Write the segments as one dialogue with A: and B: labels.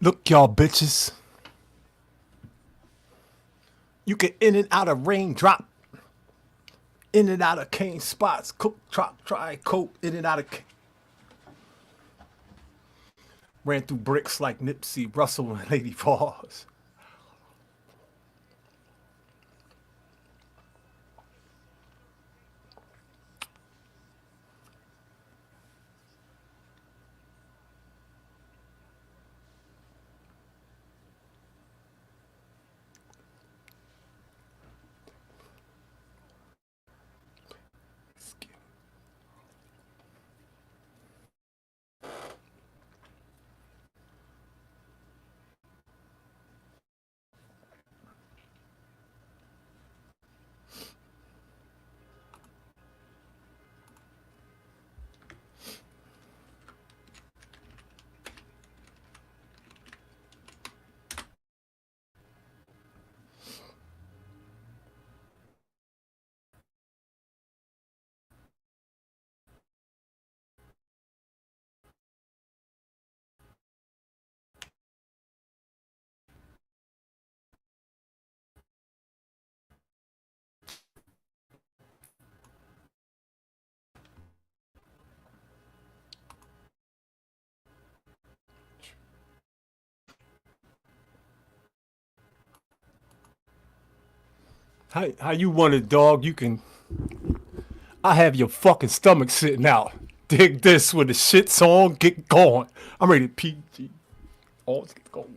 A: Look, y'all bitches. You can in and out of raindrop, in and out of cane spots, cook, drop, try, coat, in and out of. Ran through bricks like Nipsey Russell and Lady Falls. How you want it, dog? You can. I have your fucking stomach sitting out. Dig this when the shit's on. Get going. I'm ready to PG. All get going.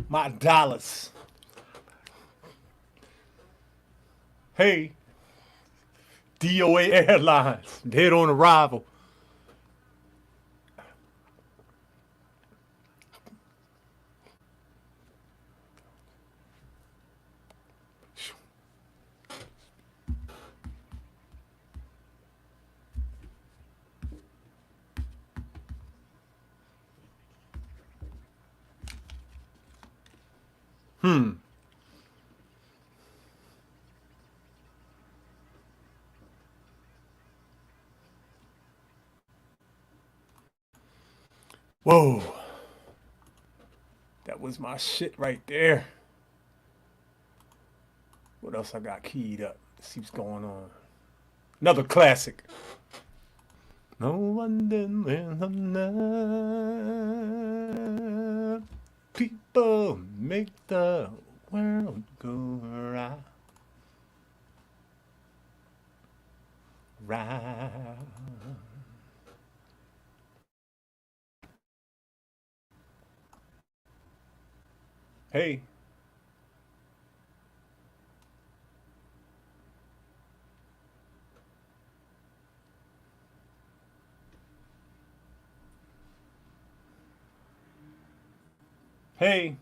A: My dollars. Hey, DOA Airlines. Dead on arrival. Whoa. That was my shit right there. What else I got keyed up? Let's see what's going on. Another classic. No wonder when the night people make the world go round, round. Hey, hey,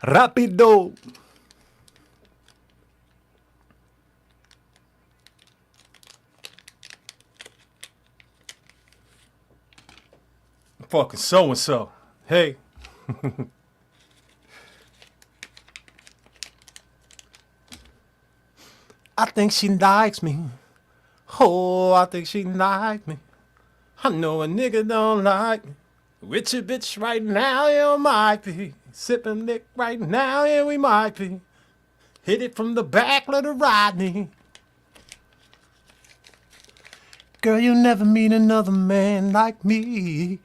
A: rapido. Fucking so and so. Hey, I think she likes me. Oh, I think she likes me. I know a nigga don't like me. With your bitch right now, yeah, we might be. Sipping lick right now, yeah, we might be. Hit it from the back, let her ride me. Girl, you'll never meet another man like me.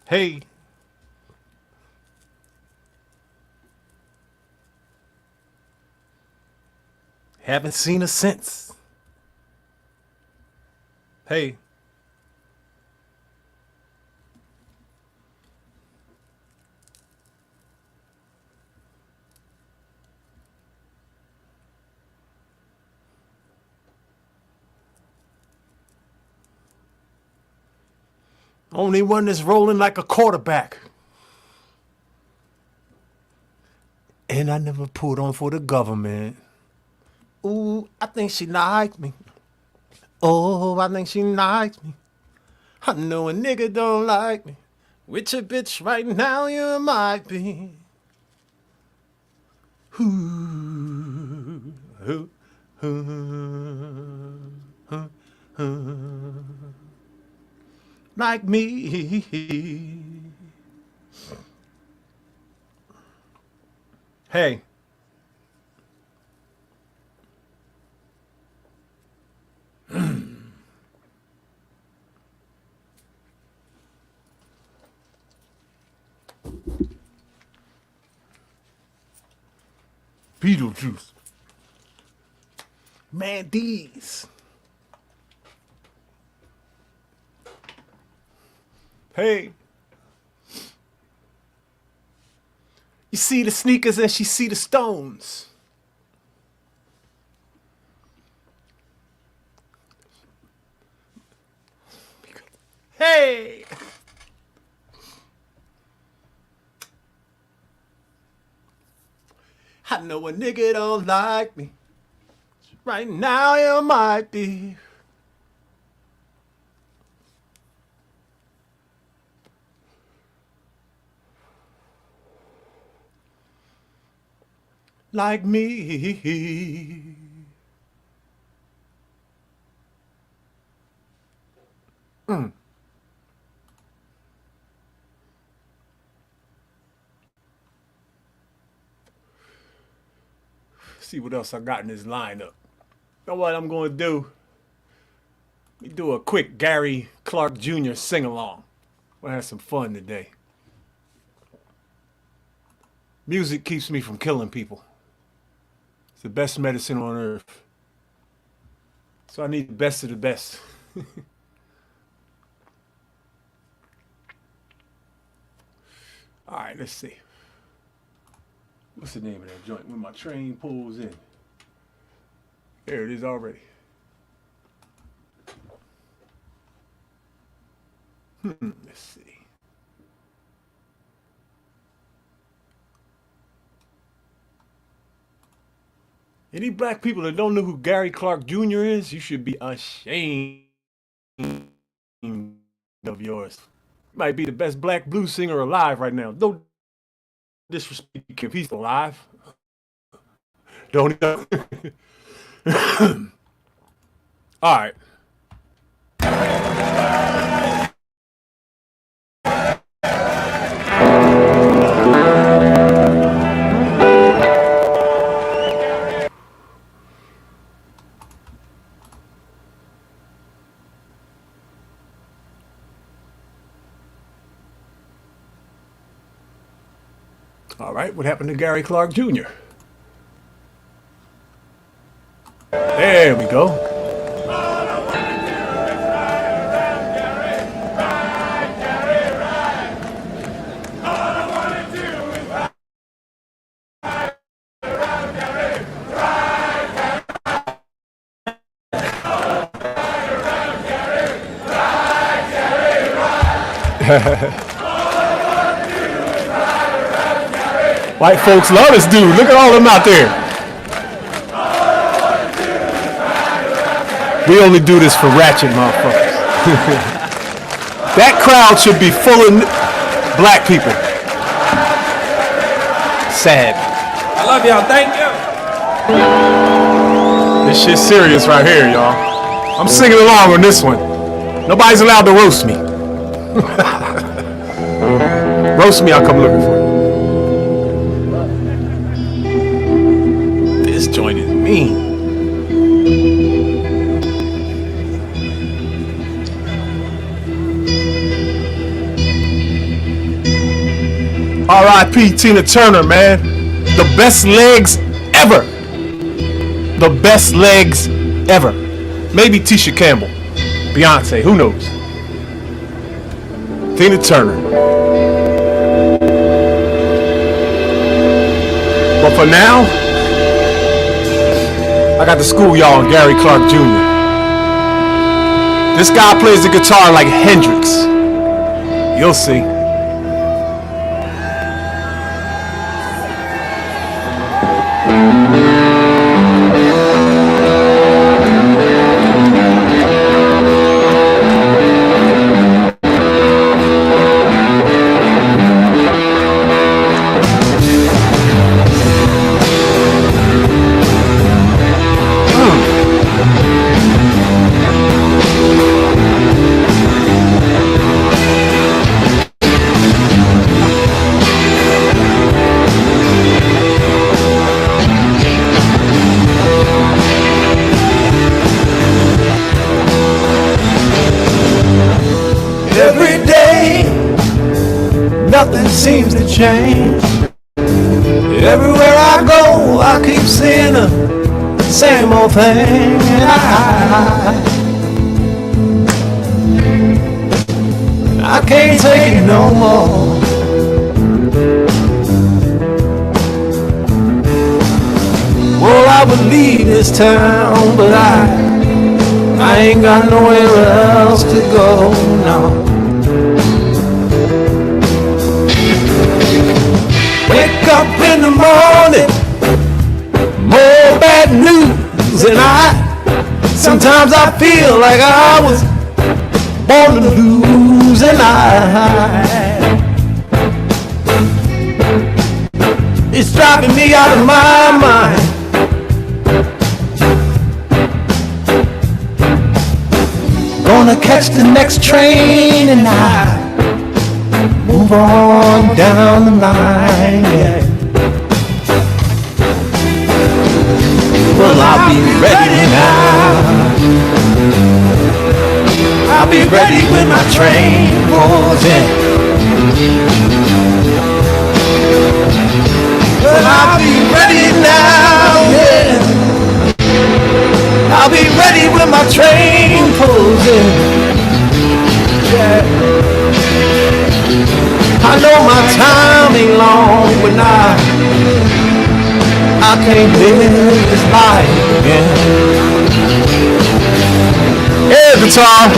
A: Hey, Haven't seen her since. Hey. Only one that's rolling like a quarterback. And I never pulled on for the government. Ooh, I think she liked me. Oh, I think she likes me. I know a nigga don't like me. With your bitch right now, you might be. Ooh, ooh, ooh, ooh, ooh. Like me. Hey. Beetlejuice. Man, these. Hey. You see the sneakers and she see the stones. Hey. I know a nigga don't like me. Right now you might be. Like me. See what else I got in this lineup. You know what I'm going to do? Let me do a quick Gary Clark Jr. sing-along. We'll have some fun today. Music keeps me from killing people. It's the best medicine on earth. So I need the best of the best. All right, let's see. What's the name of that joint when my train pulls in? There it is already. Let's see. Any black people that don't know who Gary Clark Jr. is, you should be ashamed of yours. Might be the best black blues singer alive right now. Don't disrespect if he's alive. Don't. All right. All right, what happened to Gary Clark Jr.? There we go. White folks love this dude. Look at all of them out there. We only do this for ratchet motherfuckers. That crowd should be full of black people. Sad.
B: I love y'all. Thank you.
A: This shit's serious right here, y'all. I'm singing along on this one. Nobody's allowed to roast me. Roast me, I'll come looking for you. This joint is mean. R.I.P. Tina Turner, man. The best legs ever. the best legs ever. Maybe Tisha Campbell, Beyonce, who knows? Tina Turner. But for now, I got to school y'all on Gary Clark Jr. This guy plays the guitar like Hendrix. You'll see.
B: Every day, nothing seems to change. Everywhere I go, I keep seeing the same old thing. I can't take it no more. Well, I would leave this town, but I ain't got nowhere else to go now. Wake up in the morning, more bad news, and sometimes I feel like I was born to lose, and it's driving me out of my mind. Gonna catch the next train and I move on down the line, yeah. Well, I'll be ready now. I'll be ready when my train pulls in. Well, I'll be ready now, yeah. I'll be ready when my train pulls in, yeah. I know my time ain't long, but I can't live this life again.
A: Hey, guitar.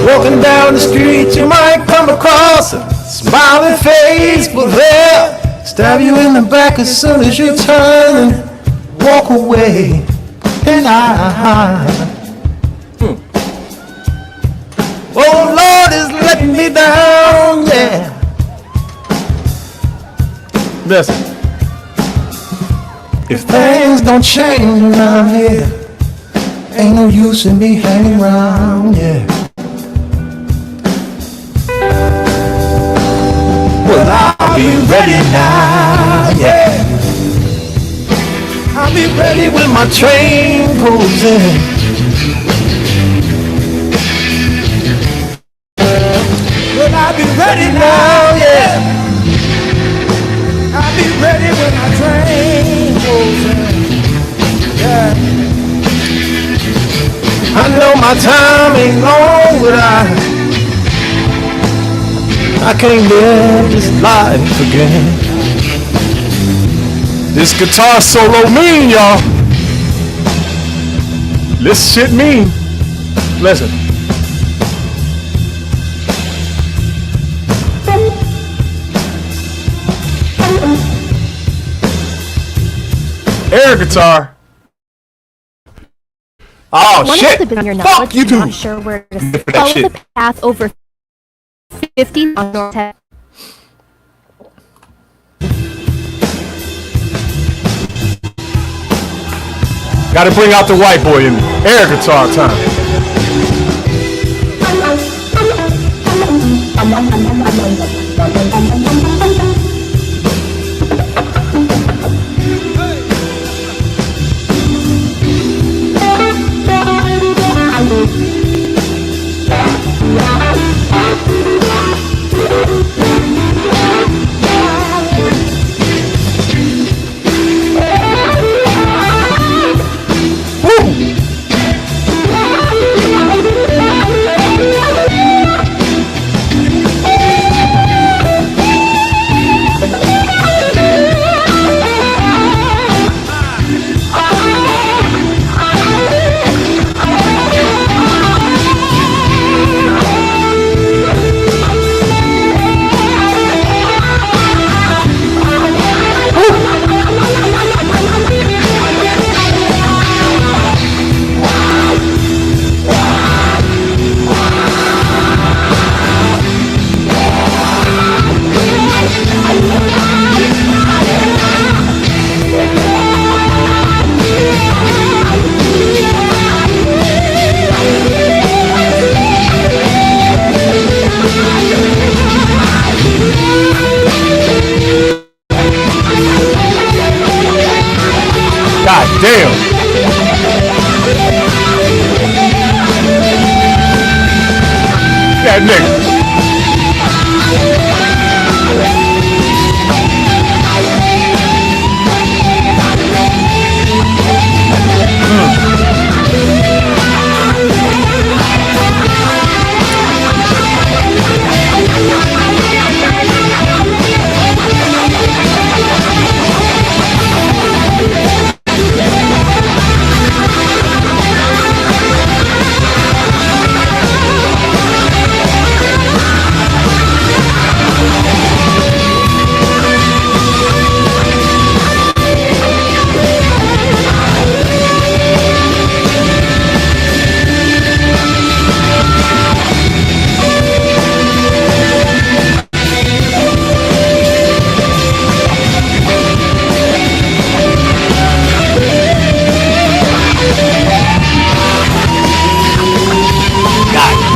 B: Walking down the street, you might come across a smiling face, but they'll stab you in the back as soon as you turn and walk away. And oh Lord is letting me down, yeah.
A: Listen.
B: If things don't change around here, ain't no use in me hanging around, yeah. Well, I'll be ready now, yeah. I'll be ready when my train pulls in. Well, I'll be ready now, yeah. I'll be ready when my train pulls in, yeah. I know my time ain't long, but I can't live this life again. This guitar solo mean, y'all. This shit mean. Listen. Air guitar. Oh shit! Fuck YouTube!
C: Not sure where to follow the path over 50 on North.
B: Gotta bring out the white boy in me. Air guitar time. God damn. That nigga.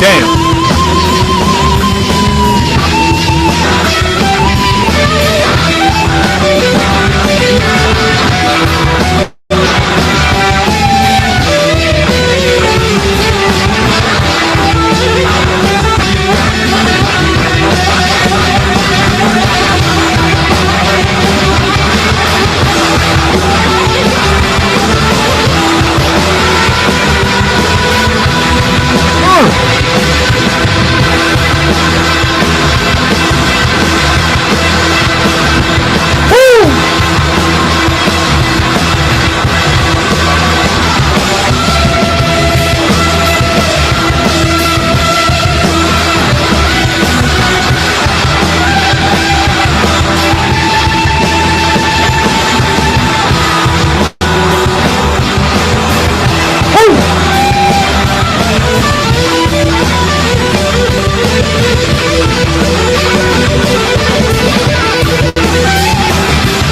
B: Damn.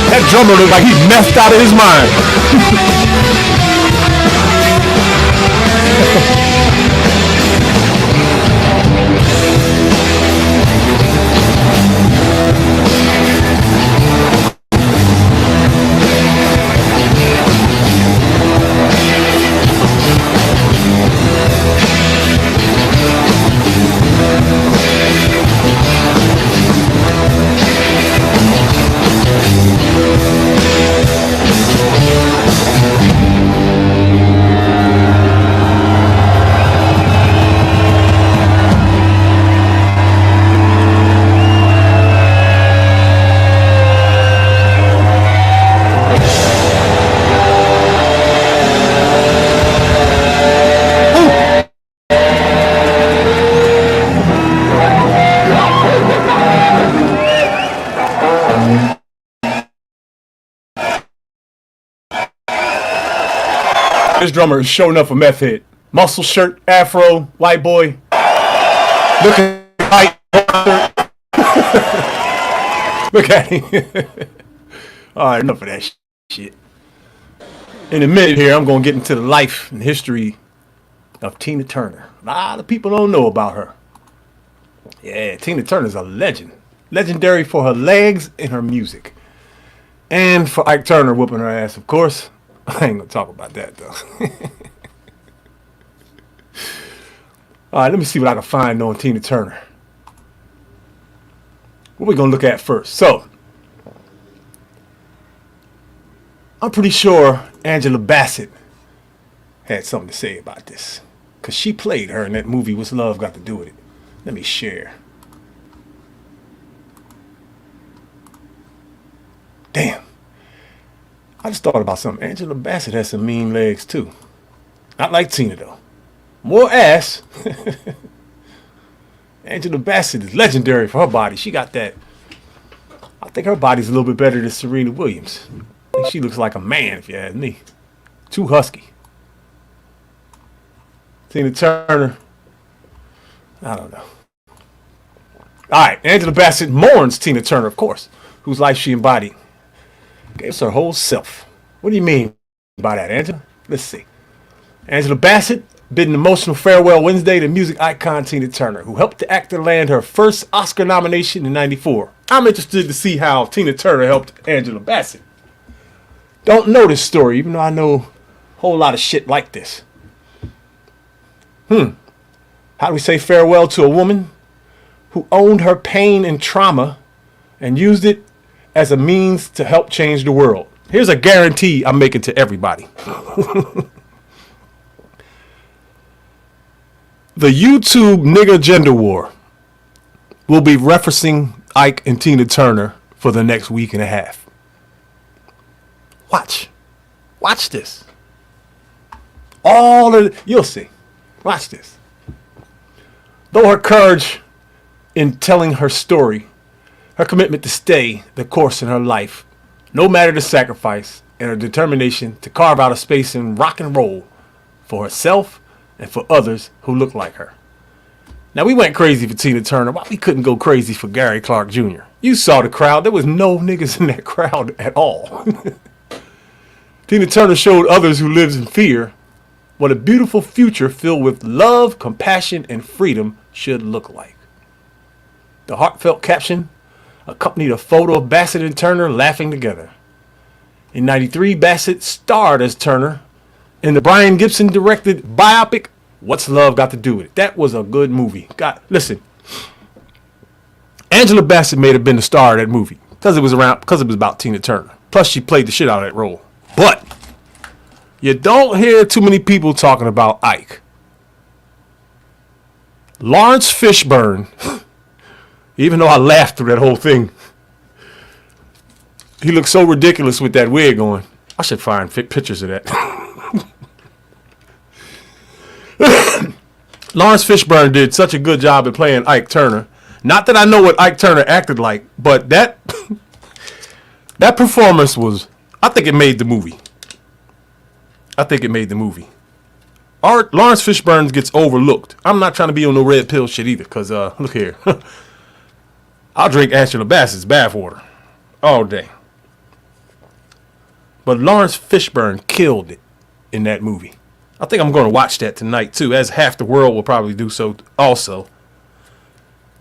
B: That drummer looks like he's messed out of his mind.
A: This drummer is showing up a meth head. Muscle shirt, afro, white boy. Looking like look at him. All right, enough of that shit. In a minute here, I'm going to get into the life and history of Tina Turner. A lot of people don't know about her. Yeah, Tina Turner's a legend. Legendary for her legs and her music. And for Ike Turner whooping her ass, of course. I ain't going to talk about that, though. All right, let me see what I can find on Tina Turner. What are we going to look at first? So, I'm pretty sure Angela Bassett had something to say about this. Because she played her in that movie, What's Love Got to Do With It? Let me share. Damn. I just thought about something. Angela Bassett has some mean legs, too. Not like Tina, though. More ass. Angela Bassett is legendary for her body. She got that. I think her body's a little bit better than Serena Williams. I think she looks like a man, if you ask me. Too husky. Tina Turner. I don't know. Alright, Angela Bassett mourns Tina Turner, of course, whose life she embodied. Gave us her whole self. What do you mean by that, Angela? Let's see. Angela Bassett bid an emotional farewell Wednesday to music icon Tina Turner, who helped the actor land her first Oscar nomination in '94. I'm interested to see how Tina Turner helped Angela Bassett. Don't know this story, even though I know a whole lot of shit like this. How do we say farewell to a woman who owned her pain and trauma and used it as a means to help change the world? Here's a guarantee I'm making to everybody. The YouTube nigger gender war will be referencing Ike and Tina Turner for the next week and a half. Watch. Watch this. You'll see. Watch this. Though her courage in telling her story, her commitment to stay the course in her life, no matter the sacrifice, and her determination to carve out a space in rock and roll for herself and for others who look like her. Now, we went crazy for Tina Turner. Why we couldn't go crazy for Gary Clark Jr.? You saw the crowd. There was no niggas in that crowd at all. Tina Turner showed others who lives in fear what a beautiful future filled with love, compassion, and freedom should look like. The heartfelt caption accompanied a photo of Bassett and Turner laughing together. In '93, Bassett starred as Turner in the Brian Gibson directed biopic, What's Love Got to Do With It? That was a good movie. Listen, Angela Bassett may have been the star of that movie because it was about Tina Turner. Plus, she played the shit out of that role. But you don't hear too many people talking about Ike. Lawrence Fishburne, even though I laughed through that whole thing, he looked so ridiculous with that wig on. I should find pictures of that. Lawrence Fishburne did such a good job at playing Ike Turner. Not that I know what Ike Turner acted like, but that performance was, I think it made the movie. Lawrence Fishburne gets overlooked. I'm not trying to be on no red pill shit either, because, look here. I'll drink Angela Bassett's bathwater all day. But Lawrence Fishburne killed it in that movie. I think I'm going to watch that tonight too, as half the world will probably do so also.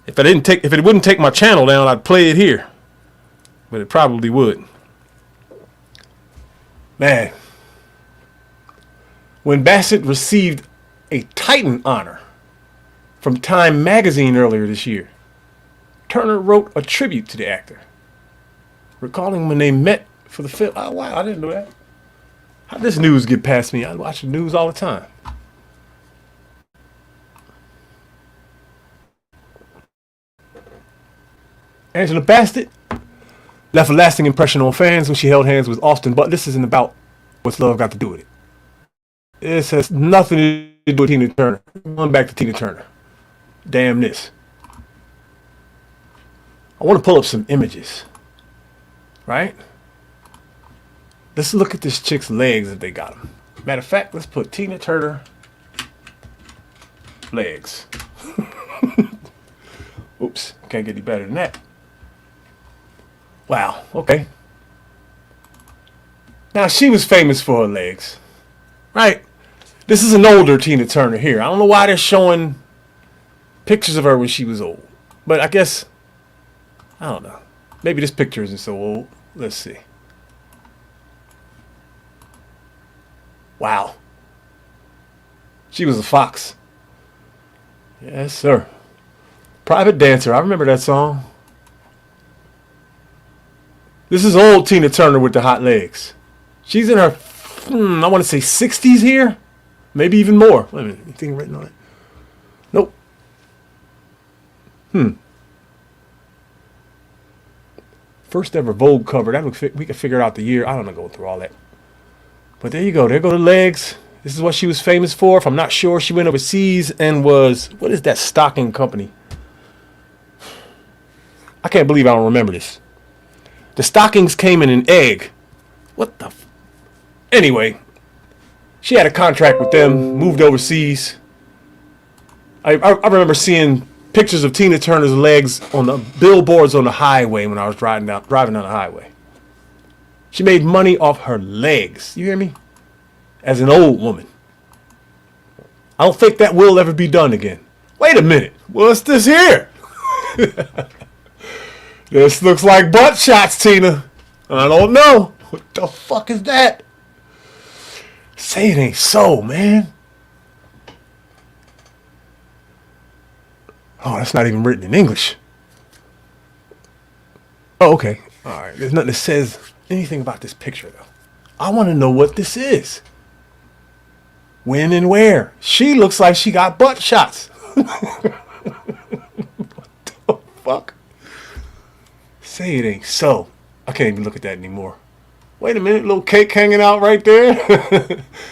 A: If it wouldn't take my channel down, I'd play it here. But it probably would. Man. When Bassett received a Titan honor from Time magazine earlier this year, Turner wrote a tribute to the actor, recalling when they met for the film. Oh, wow, I didn't know that. How did this news get past me? I watch the news all the time. Angela Bassett left a lasting impression on fans when she held hands with Austin, but this isn't about What's Love Got to Do With It. This has nothing to do with Tina Turner. Going back to Tina Turner. Damn this. I want to pull up some images. Right? Let's look at this chick's legs if they got them. Matter of fact, let's put Tina Turner legs. Oops, can't get any better than that. Wow, okay. Now, she was famous for her legs, right? This is an older Tina Turner here. I don't know why they're showing pictures of her when she was old. But I guess, I don't know. Maybe this picture isn't so old. Let's see. Wow. She was a fox. Yes, sir. Private Dancer. I remember that song. This is old Tina Turner with the hot legs. She's in her, I want to say 60s here. Maybe even more. Wait a minute. Anything written on it? Nope. First ever Vogue cover. We can figure out the year. I don't know, going through all that. But there you go. There go the legs. This is what she was famous for. If I'm not sure, she went overseas and was, what is that stocking company? I can't believe I don't remember this. The stockings came in an egg. What the? Anyway, she had a contract with them, moved overseas. I remember seeing pictures of Tina Turner's legs on the billboards on the highway when I was driving down the highway. She made money off her legs. You hear me? As an old woman. I don't think that will ever be done again. Wait a minute. What's this here? This looks like butt shots, Tina. I don't know. What the fuck is that? Say it ain't so, man. Oh, that's not even written in English. Oh, okay. All right. There's nothing that says anything about this picture, though. I want to know what this is. When and where. She looks like she got butt shots. What the fuck? Say it ain't so. I can't even look at that anymore. Wait a minute, little cake hanging out right there.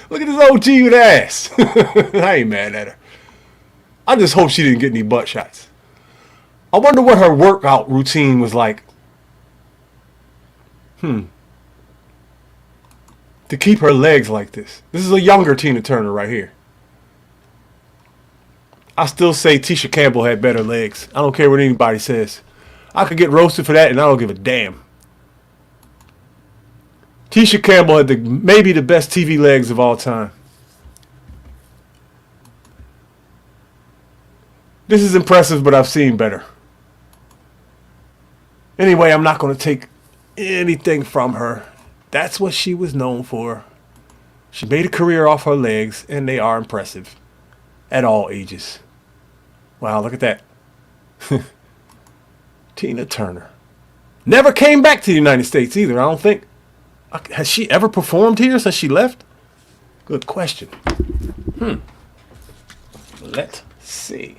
A: Look at this OG with ass. I ain't mad at her. I just hope she didn't get any butt shots. I wonder what her workout routine was like. To keep her legs like this. This is a younger Tina Turner right here. I still say Tisha Campbell had better legs. I don't care what anybody says. I could get roasted for that and I don't give a damn. Tisha Campbell had maybe the best TV legs of all time. This is impressive, but I've seen better. Anyway, I'm not going to take anything from her. That's what she was known for. She made a career off her legs, and they are impressive at all ages. Wow, look at that. Tina Turner. Never came back to the United States either, I don't think. Has she ever performed here since she left? Good question. Let's see.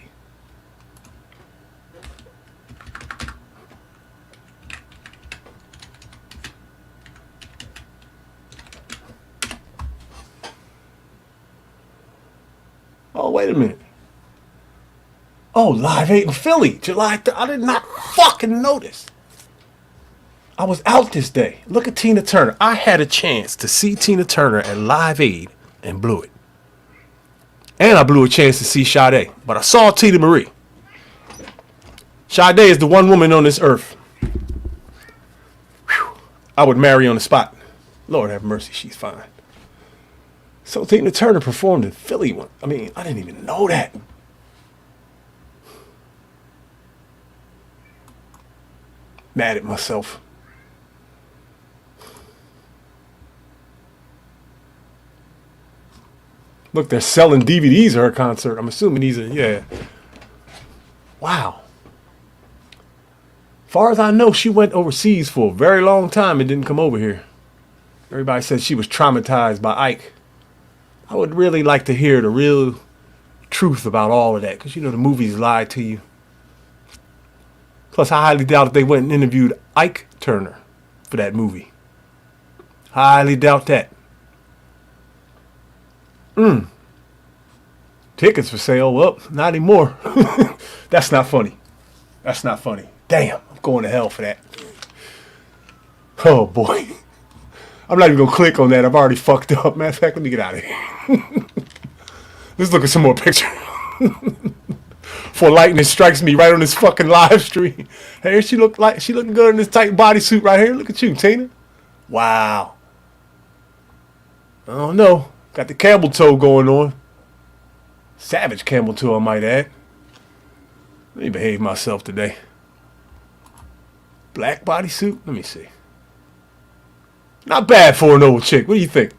A: Oh, wait a minute. Oh, Live 8 in Philly, July 3rd. I did not fucking notice. I was out this day. Look at Tina Turner. I had a chance to see Tina Turner at Live Aid and blew it. And I blew a chance to see Sade. But I saw Tina Marie. Sade is the one woman on this earth I would marry on the spot. Lord have mercy, she's fine. So Tina Turner performed in Philly one. I mean, I didn't even know that. Mad at myself. Look, they're selling DVDs of her concert. I'm assuming these are, yeah. Wow. Far as I know, she went overseas for a very long time and didn't come over here. Everybody said she was traumatized by Ike. I would really like to hear the real truth about all of that, because, you know, the movies lied to you. Plus, I highly doubt if they went and interviewed Ike Turner for that movie. Highly doubt that. Tickets for sale? Well, not anymore. That's not funny. That's not funny. Damn, I'm going to hell for that. Oh, boy. I'm not even gonna click on that. I've already fucked up. Matter of fact, let me get out of here. Let's look at some more pictures. Before lightning strikes me right on this fucking live stream. Hey, she looking good in this tight bodysuit right here. Look at you, Tina. Wow. I don't know. Got the camel toe going on. Savage camel toe, I might add. Let me behave myself today. Black bodysuit? Let me see. Not bad for an old chick. What do you think?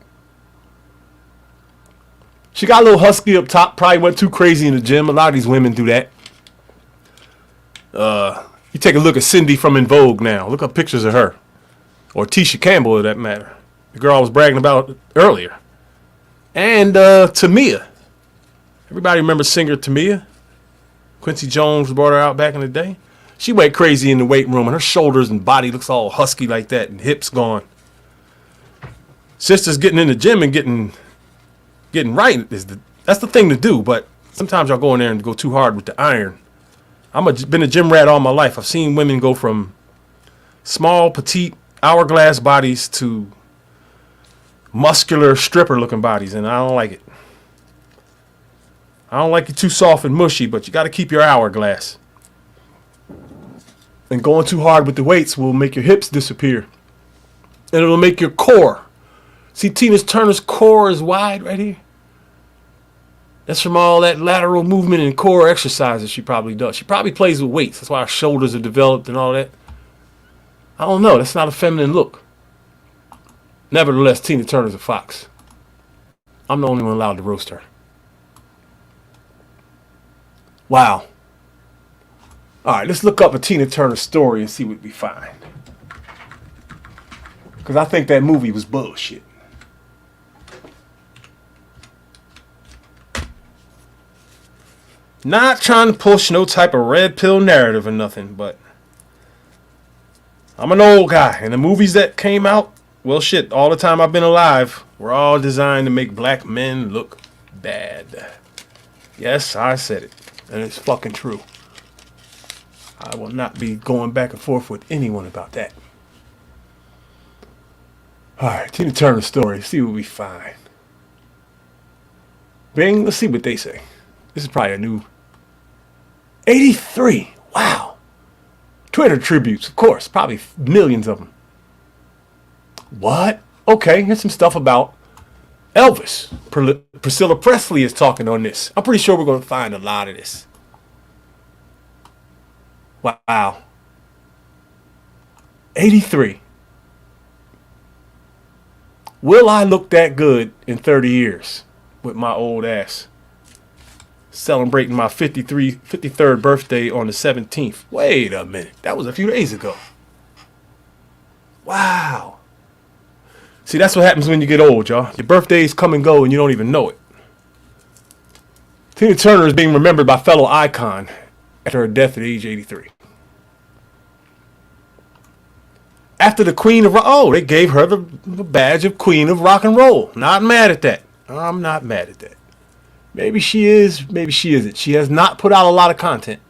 A: She got a little husky up top. Probably went too crazy in the gym. A lot of these women do that. You take a look at Cindy from In Vogue now. Look up pictures of her. Or Tisha Campbell, for that matter. The girl I was bragging about earlier. And Tamia. Everybody remember singer Tamia? Quincy Jones brought her out back in the day. She went crazy in the weight room, and her shoulders and body looks all husky like that, and hips gone. Sisters getting in the gym and getting right that's the thing to do. But sometimes y'all go in there and go too hard with the iron. Been a gym rat all my life. I've seen women go from small, petite, hourglass bodies to muscular, stripper-looking bodies, and I don't like it. I don't like it too soft and mushy, but you got to keep your hourglass. And going too hard with the weights will make your hips disappear. And it'll make your core. See, Tina Turner's core is wide right here. That's from all that lateral movement and core exercises she probably does. She probably plays with weights. That's why her shoulders are developed and all that. I don't know. That's not a feminine look. Nevertheless, Tina Turner's a fox. I'm the only one allowed to roast her. Wow. All right, let's look up a Tina Turner story and see what we find. Because I think that movie was bullshit. Not trying to push no type of red pill narrative or nothing, but I'm an old guy, and the movies that came out, well, shit, all the time I've been alive, were all designed to make black men look bad. Yes, I said it, and it's fucking true. I will not be going back and forth with anyone about that. Alright, Tina Turner story. See what we find. Bing, let's see what they say. This is probably a new 83. Wow. Twitter tributes, of course. Probably millions of them. What? Okay, here's some stuff about Elvis. Priscilla Presley is talking on this. I'm pretty sure we're going to find a lot of this. Wow. 83. Will I look that good in 30 years with my old ass? Celebrating my 53rd birthday on the 17th. Wait a minute. That was a few days ago. Wow. See, that's what happens when you get old, y'all. Your birthdays come and go and you don't even know it. Tina Turner is being remembered by fellow icon after her death at age 83. After the Queen of Rock, they gave her the badge of Queen of Rock and Roll. Not mad at that. I'm not mad at that. Maybe she is, maybe she isn't. She has not put out a lot of content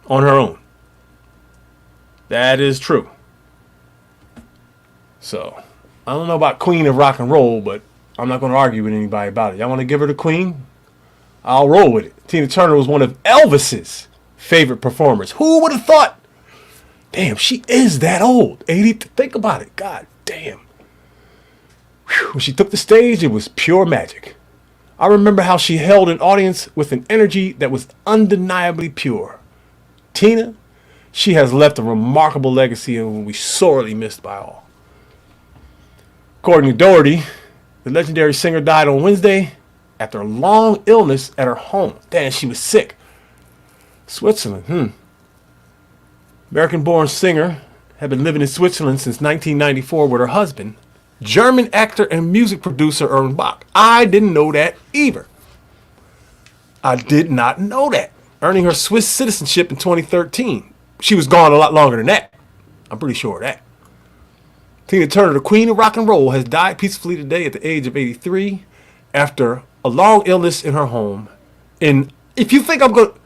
A: on her own. That is true. So, I don't know about Queen of Rock and Roll, but I'm not going to argue with anybody about it. Y'all want to give her the Queen? I'll roll with it. Tina Turner was one of Elvis's favorite performers. Who would have thought? Damn, she is that old. 80. Think about it. God damn. Whew. When she took the stage, it was pure magic. I remember how she held an audience with an energy that was undeniably pure. Tina, she has left a remarkable legacy and will be sorely missed by all. According to Doherty, the legendary singer died on Wednesday after a long illness at her home. Damn, she was sick. Switzerland, American-born singer had been living in Switzerland since 1994 with her husband, German actor and music producer Ern Bach. I didn't know that either. I did not know that. Earning her Swiss citizenship in 2013. She was gone a lot longer than that. I'm pretty sure of that. Tina Turner, the Queen of Rock and Roll, has died peacefully today at the age of 83 after a long illness in her home in, if you think I'm going to,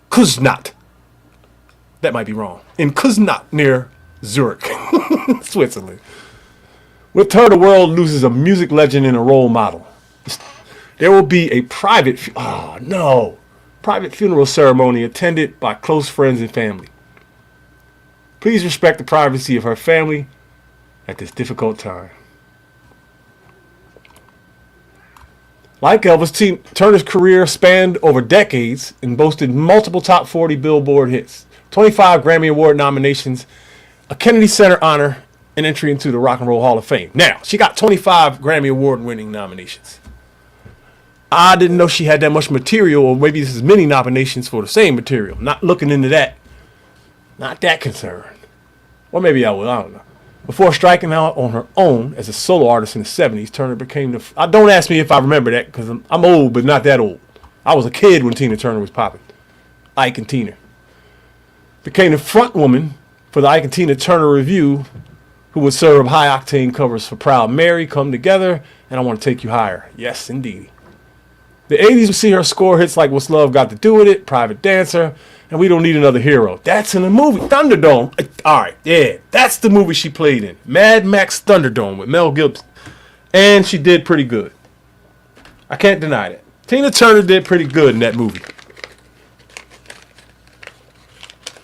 A: Kuznat. That might be wrong. In Kuznat near Zurich.
B: Switzerland. With her, the world loses a music legend and a role model. There will be a private funeral ceremony attended by close friends and family. Please respect the privacy of her family at this difficult time. Like Elvis, Tina Turner's career spanned over decades and boasted multiple top 40 Billboard hits, 25 Grammy Award nominations, a Kennedy Center honor, and entry into the Rock and Roll Hall of Fame. Now, she got 25 Grammy Award winning nominations. I didn't know she had that much material, or maybe this is many nominations for the same material. Not looking into that. Not that concerned. Or maybe I will, I don't know. Before striking out on her own as a solo artist in the 70s, Turner became the... don't ask me if I remember that, because I'm old, but not that old. I was a kid when Tina Turner was popping. Ike and Tina. Became the front woman for the Ike and Tina Turner Review, who would serve high-octane covers for Proud Mary, Come Together, and I Want to Take You Higher. Yes, indeed. The 80s would see her score hits like What's Love Got to Do With It, Private Dancer, and We Don't Need Another Hero. That's in the movie Thunderdome. All right, yeah, that's the movie she played in. Mad Max Thunderdome with Mel Gibson. And she did pretty good. I can't deny that. Tina Turner did pretty good in that movie.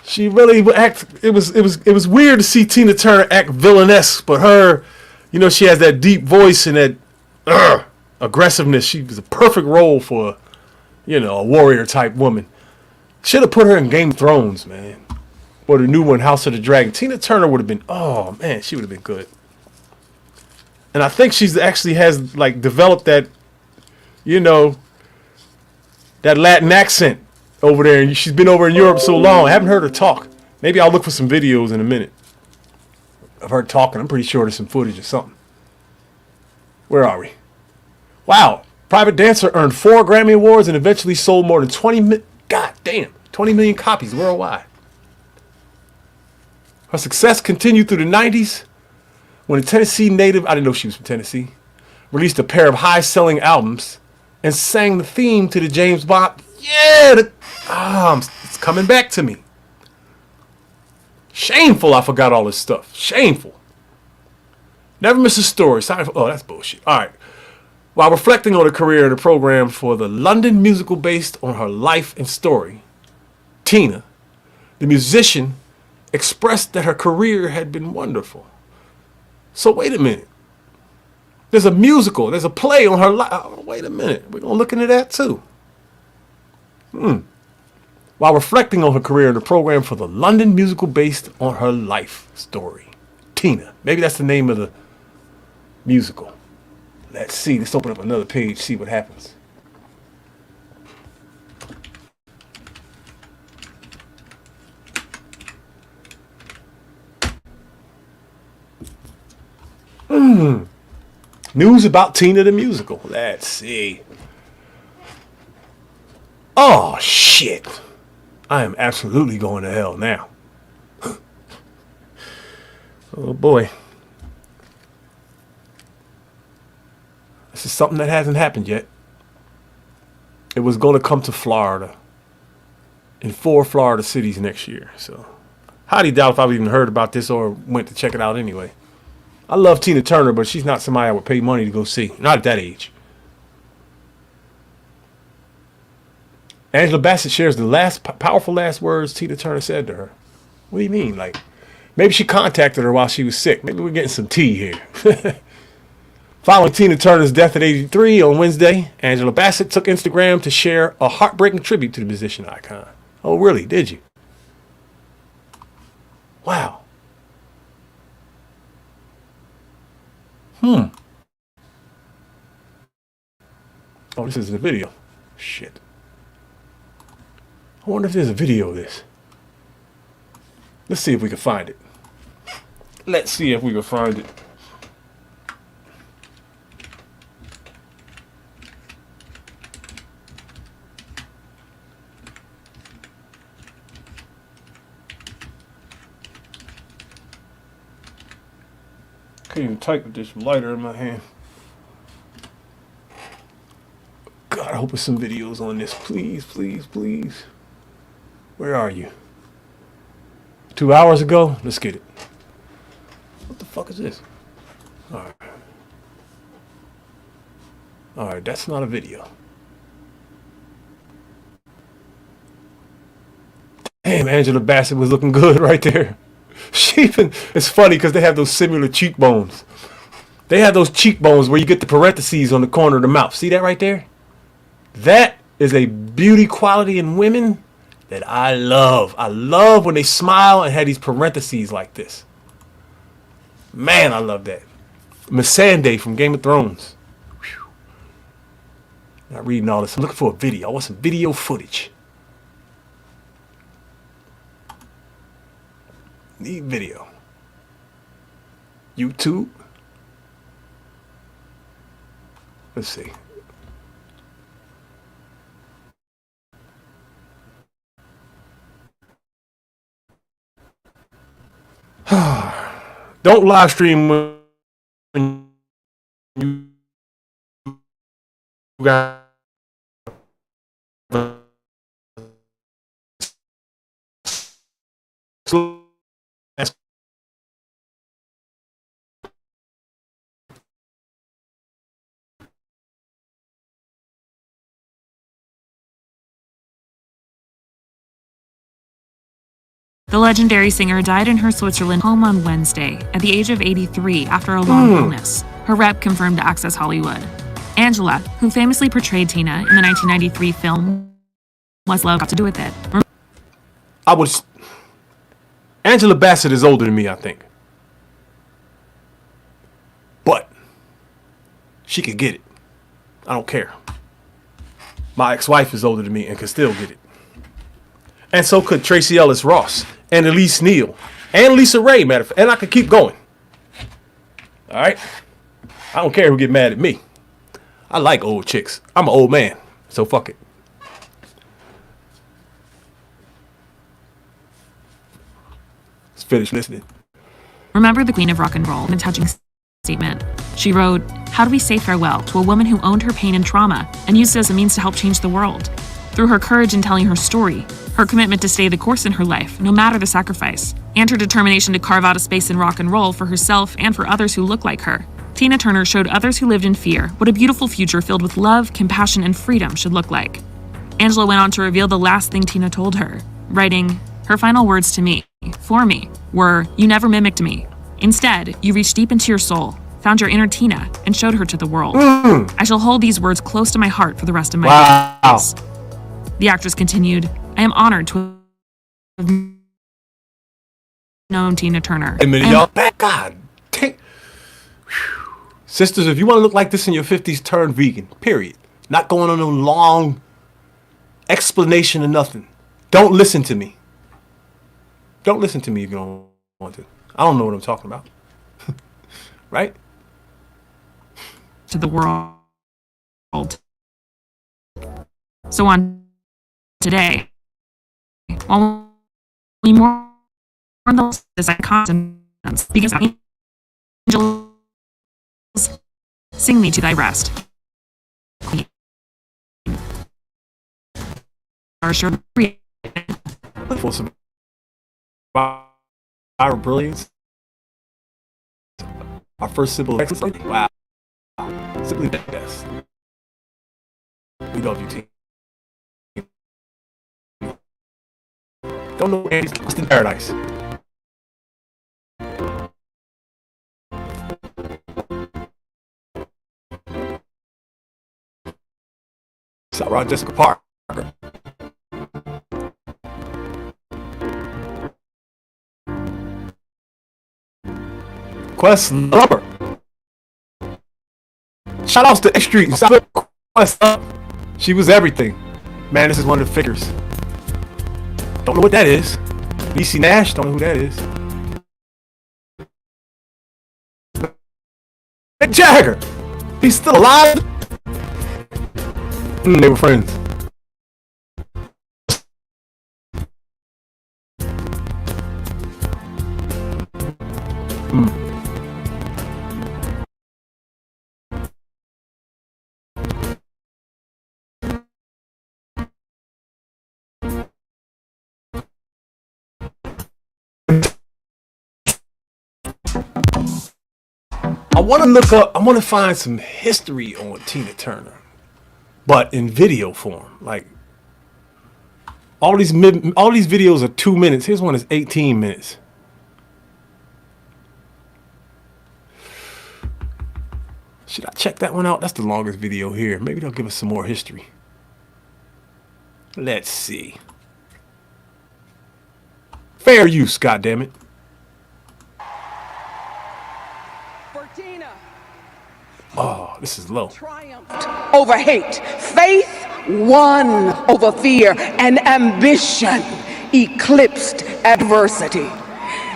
B: She really act. It was weird to see Tina Turner act villainous, but her, she has that deep voice and that aggressiveness. She was a perfect role for, a warrior type woman. Should have put her in Game of Thrones, man, or the new one, House of the Dragon. Tina Turner would have been. Oh man, she would have been good. And I think she's actually has like developed that, that Latin accent over there, and she's been over in Europe so long. I haven't heard her talk. Maybe I'll look for some videos in a minute of her talking. I'm pretty sure there's some footage or something. Where are we? Wow. Private Dancer earned 4 Grammy Awards and eventually sold more than 20 million copies worldwide. Her success continued through the 90s when a Tennessee native, I didn't know she was from Tennessee, released a pair of high-selling albums and sang the theme to the James Bond. Yeah, it's coming back to me. Shameful I forgot all this stuff. Shameful. Never miss a story. That's bullshit. All right. While reflecting on her career in a program for the London musical based on her life and story, Tina, the musician, expressed that her career had been wonderful. So wait a minute. There's a musical. There's a play on her life. Wait a minute. We're going to look into that too. While reflecting on her career in the program for the London musical based on her life story. Tina. Maybe that's the name of the musical. Let's see. Let's open up another page, see what happens. News about Tina the musical. Let's see. Oh, shit. I am absolutely going to hell now. Oh, boy. This is something that hasn't happened yet. It was going to come to Florida. In 4 Florida cities next year. So, highly doubt if I've even heard about this or went to check it out anyway. I love Tina Turner, but she's not somebody I would pay money to go see. Not at that age. Angela Bassett shares the powerful last words Tina Turner said to her. What do you mean? Like, maybe she contacted her while she was sick. Maybe we're getting some tea here. Following Tina Turner's death at 83 on Wednesday, Angela Bassett took Instagram to share a heartbreaking tribute to the musician icon. Oh, really? Did you? Wow. Oh, this isn't a video. Shit. I wonder if there's a video of this. Let's see if we can find it. Let's see if we can find it. Can't even type with this lighter in my hand. God, I hope there's some videos on this. Please, please, please. Where are you? 2 hours ago? Let's get it.
A: fuck is this? Alright. Alright, that's not a video. Damn, Angela Bassett was looking good right there. It's funny because they have those similar cheekbones. They have those cheekbones where you get the parentheses on the corner of the mouth. See that right there? That is a beauty quality in women that I love. I love when they smile and have these parentheses like this. Man, I love that. Missandei from Game of Thrones. Whew. Not reading all this. I'm looking for a video. I want some video footage. Need video. YouTube. Let's see. Don't live stream when you got
D: The legendary singer died in her Switzerland home on Wednesday at the age of 83 after a long illness, her rep confirmed to Access Hollywood. Angela, who famously portrayed Tina in the 1993 film What's Love Got to Do With It?
A: Angela Bassett is older than me, I think. But she could get it. I don't care. My ex-wife is older than me and could still get it. And so could Tracy Ellis Ross and Elise Neal and Lisa Ray, matter of fact. And I could keep going. All right? I don't care who get mad at me. I like old chicks. I'm an old man, so fuck it. Let's finish listening.
D: Remember the Queen of Rock and Roll in a touching statement. She wrote, "How do we say farewell to a woman who owned her pain and trauma and used it as a means to help change the world? Through her courage in telling her story, her commitment to stay the course in her life, no matter the sacrifice, and her determination to carve out a space in rock and roll for herself and for others who look like her, Tina Turner showed others who lived in fear what a beautiful future filled with love, compassion, and freedom should look like." Angela went on to reveal the last thing Tina told her, writing, "Her final words to me, for me, were, 'You never mimicked me. Instead, you reached deep into your soul, found your inner Tina, and showed her to the world. I shall hold these words close to my heart for the rest of my days." The actress continued, "I am honored to have known Tina Turner."
A: Hey, man, y'all, God, sisters, if you want to look like this in your 50s, turn vegan, period. Not going on a long explanation of nothing. Don't listen to me. Don't listen to me if you don't want to. I don't know what I'm talking about. Right?
D: To the world. So on today, while we mourn this icon, because angels sing me to thy rest. Queen. Our sure
A: For some our brilliance. Our first symbol of excellence. Wow. Simply the best. We love you, team. Don't know Andy's lost in paradise. Sarah Jessica Parker. Quest Lover. Shout outs to X Street. Quest Up. She was everything. Man, this is one of the figures. Don't know what that is. BC Nash, don't know who that is. Mick Jagger. He's still alive. They were friends. I want to look up. I want to find some history on Tina Turner, but in video form. Like all these videos are 2 minutes. Here's one that's 18 minutes. Should I check that one out? That's the longest video here. Maybe they'll give us some more history. Let's see. Fair use, goddammit. Oh, this is low.
E: Triumphed over hate. Faith won over fear, and ambition eclipsed adversity.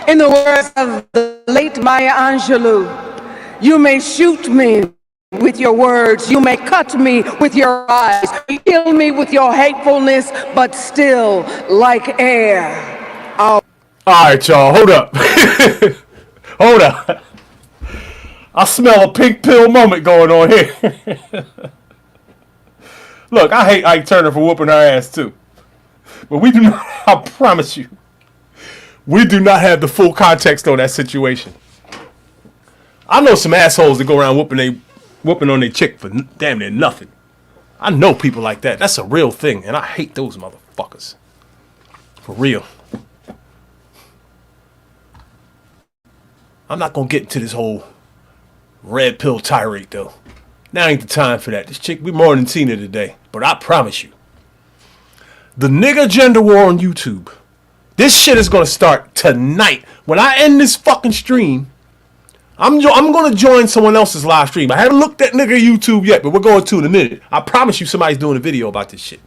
E: In the words of the late Maya Angelou, you may shoot me with your words, you may cut me with your eyes, you kill me with your hatefulness, but still, like air,
A: all right, y'all, hold up. Hold up. I smell a pink pill moment going on here. Look, I hate Ike Turner for whooping our ass too. But we do not, I promise you, we do not have the full context on that situation. I know some assholes that go around whooping on their chick for damn near nothing. I know people like that. That's a real thing, and I hate those motherfuckers. For real. I'm not gonna get into this whole red pill tirade though. Now ain't the time for that. This chick, we more than Tina today. But I promise you, the nigga gender war on YouTube, this shit is gonna start tonight. When I end this fucking stream, I'm gonna join someone else's live stream. I haven't looked at nigga YouTube yet, but we're going to in a minute. I promise you somebody's doing a video about this shit.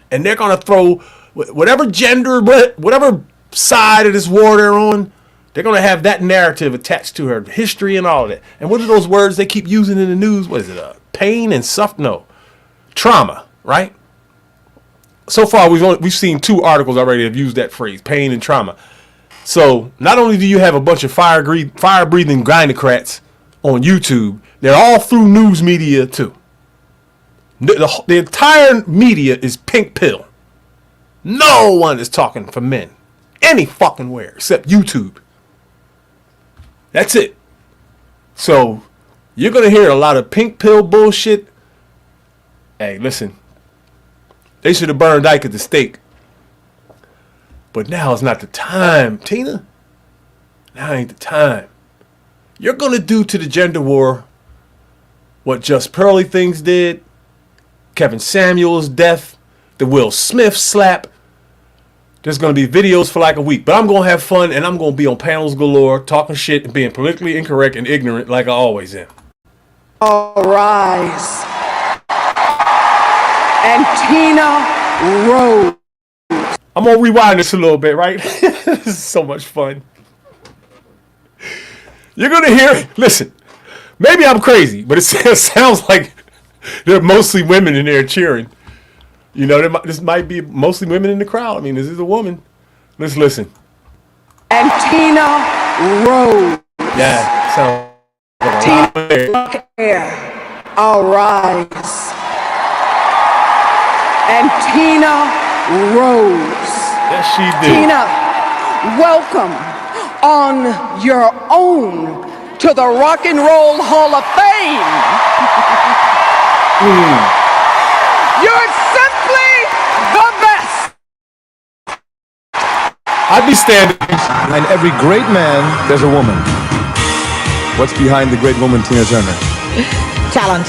A: And they're gonna throw whatever gender, whatever side of this war they're on, they're going to have that narrative attached to her history and all of that. And what are those words they keep using in the news? What is it? Pain and no, trauma, right? So far, we've seen 2 articles already that have used that phrase, pain and trauma. So not only do you have a bunch of fire-breathing gynocrats on YouTube, they're all through news media too. The entire media is pink pill. No one is talking for men any fucking where except YouTube. That's it. So you're going to hear a lot of pink pill bullshit. Hey, listen. They should have burned Ike at the stake. But now is not the time, Tina. Now ain't the time. You're going to do to the gender war what Just Pearly Things did, Kevin Samuels' death, the Will Smith slap. There's going to be videos for like a week, but I'm going to have fun and I'm going to be on panels galore, talking shit and being politically incorrect and ignorant like I always am.
E: All rise. And Tina Rose.
A: I'm going to rewind this a little bit, right? This is so much fun. You're going to hear, listen, maybe I'm crazy, but it sounds like there are mostly women in there cheering. You know, this might be mostly women in the crowd. I mean, this is a woman. Let's listen.
E: And Tina Rose.
A: Yeah, sounds
E: Tina Air. All rise. And Tina Rose.
A: Yes, she did.
E: Tina, welcome on your own to the Rock and Roll Hall of Fame. You're simply the best.
A: I'd be standing.
B: Behind every great man, there's a woman. What's behind the great woman, Tina Turner?
F: Talent.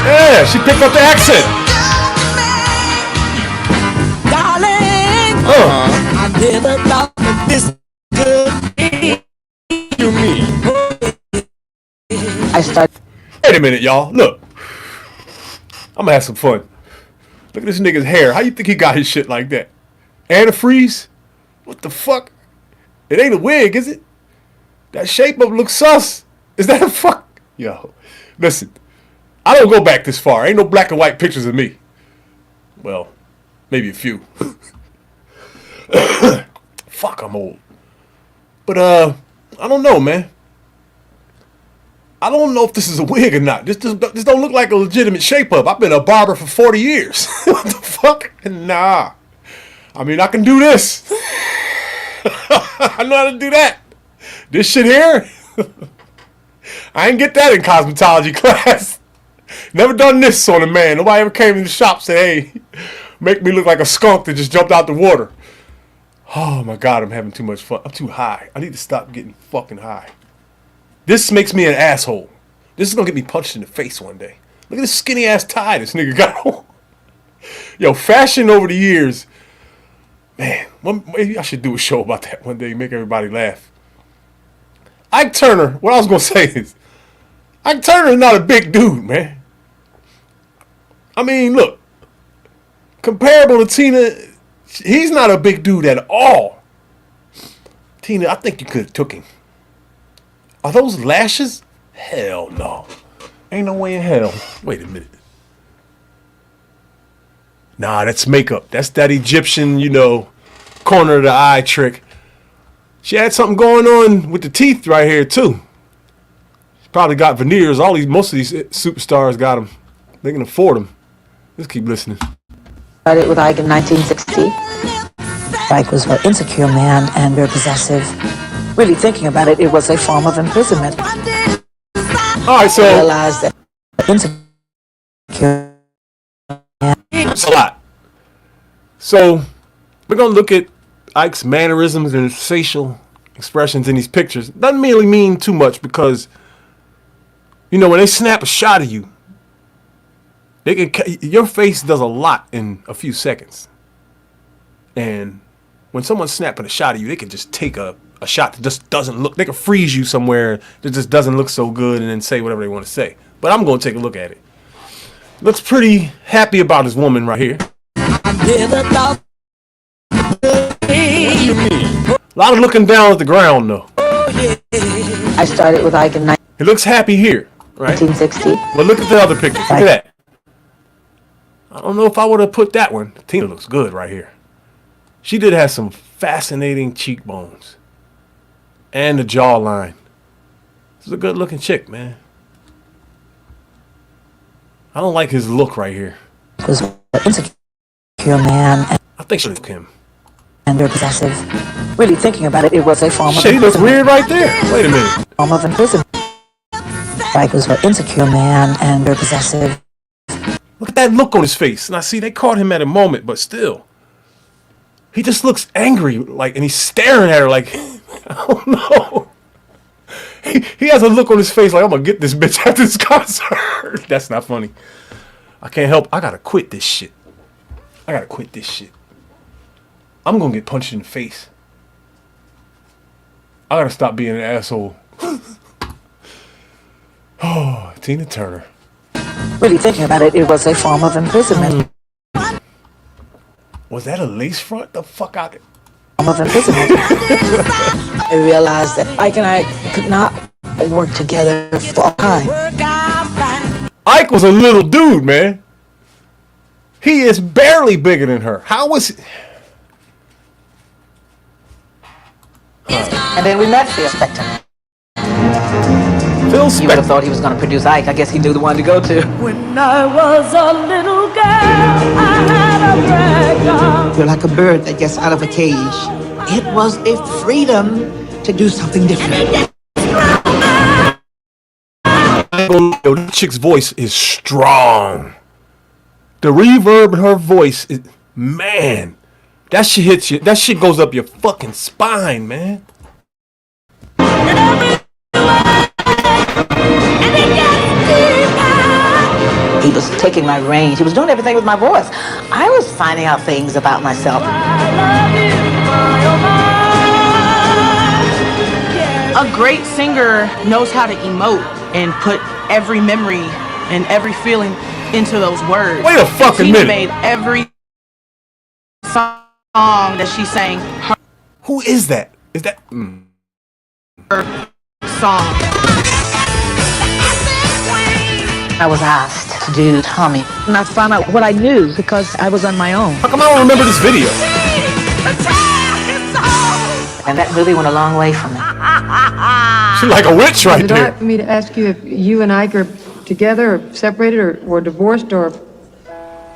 A: Yeah, she picked up the accent.
F: Darling, I never thought that this could
A: You mean?
F: I started.
A: Wait a minute, y'all. Look. I'm gonna have some fun. Look at this nigga's hair. How you think he got his shit like that? Antifreeze? What the fuck? It ain't a wig, is it? That shape up looks sus. Is that a fuck? Yo, listen. I don't go back this far. Ain't no black and white pictures of me. Well, maybe a few. Fuck, I'm old. But, I don't know, man. I don't know if this is a wig or not. This don't look like a legitimate shape-up. I've been a barber for 40 years. What the fuck? Nah. I mean, I can do this. I know how to do that. This shit here? I ain't get that in cosmetology class. Never done this on a man. Nobody ever came in the shop and said, hey, make me look like a skunk that just jumped out the water. Oh my God, I'm having too much fun. I'm too high. I need to stop getting fucking high. This makes me an asshole. This is gonna get me punched in the face one day. Look at this skinny ass tie this nigga got on. Yo, fashion over the years. Man, maybe I should do a show about that one day, make everybody laugh. Ike Turner, what I was gonna say is, Ike Turner is not a big dude, man. I mean, look, comparable to Tina, he's not a big dude at all. Tina, I think you could have took him. Are those lashes? Hell no. Ain't no way in hell. Wait a minute. Nah, that's makeup. That's that Egyptian, corner of the eye trick. She had something going on with the teeth right here too. She probably got veneers. Most of these superstars got them. They can afford them. Let's keep listening.
F: Started with Ike in 1960. Ike was an insecure man and very possessive. Really thinking about it, it was a form of imprisonment.
A: All right, so
F: I realized that insecure.
A: that's a lot. So we're gonna look at Ike's mannerisms and facial expressions in these pictures. Doesn't really mean too much because, when they snap a shot of you, your face does a lot in a few seconds. And when someone's snapping a shot of you, they can just take a shot that just doesn't look. They can freeze you somewhere that just doesn't look so good and then say whatever they want to say. But I'm going to take a look at it. Looks pretty happy about his woman right here. What do you mean? A lot of looking down at the ground, though.
F: I started with Ike in
A: He looks happy here, right?
F: 1960.
A: But look at the other picture. Look at that. I don't know if I would have put that one. Tina looks good right here. She did have some fascinating cheekbones. And the jawline. This is a good looking chick, man. I don't like his look right here.
F: Was an insecure man.
A: I think she looked him.
F: And very possessive. Really thinking about it, it was a form of
A: Shit, he looks weird right there. Wait a minute.
F: Form of imprisonment. Ike was an insecure man and very possessive.
A: Look at that look on his face. Now, see, they caught him at a moment, but still. He just looks angry, and he's staring at her like, I don't know. He has a look on his face like, I'm going to get this bitch after this concert. That's not funny. I can't help. I got to quit this shit. I'm going to get punched in the face. I got to stop being an asshole. Oh, Tina Turner.
F: Really thinking about it, it was a form of imprisonment.
A: Was that a lace front? The fuck out of it?
F: Form of imprisonment. I realized that Ike and I could not work together for time.
A: Ike was a little dude, man. He is barely bigger than her. How was he?
F: And then we met Phil Spector.
A: Phil
F: You would have
A: Spector.
F: thought he was going to produce Ike. I guess he knew the one to go to.
G: When I was a little girl, I had a rag doll.
H: You're like a bird that gets out of a cage. It was a freedom to do something different.
A: Yo, this chick's voice is strong. The reverb in her voice is, man, that shit hits you. That shit goes up your fucking spine, man.
F: He was taking my range. He was doing everything with my voice. I was finding out things about myself.
I: A great singer knows how to emote and put every memory and every feeling into those words.
A: Wait a fucking
I: Tina
A: minute.
I: made every song that she sang her
A: Who is that? Is that?
I: song.
F: I was asked to do Tommy. And I found out what I knew because I was on my own.
A: How come I don't remember this video?
F: And that really went a long way for me.
A: She's like a witch right
J: Is it all
A: there.
J: right for me to ask you if you and Ike are together or separated or divorced or...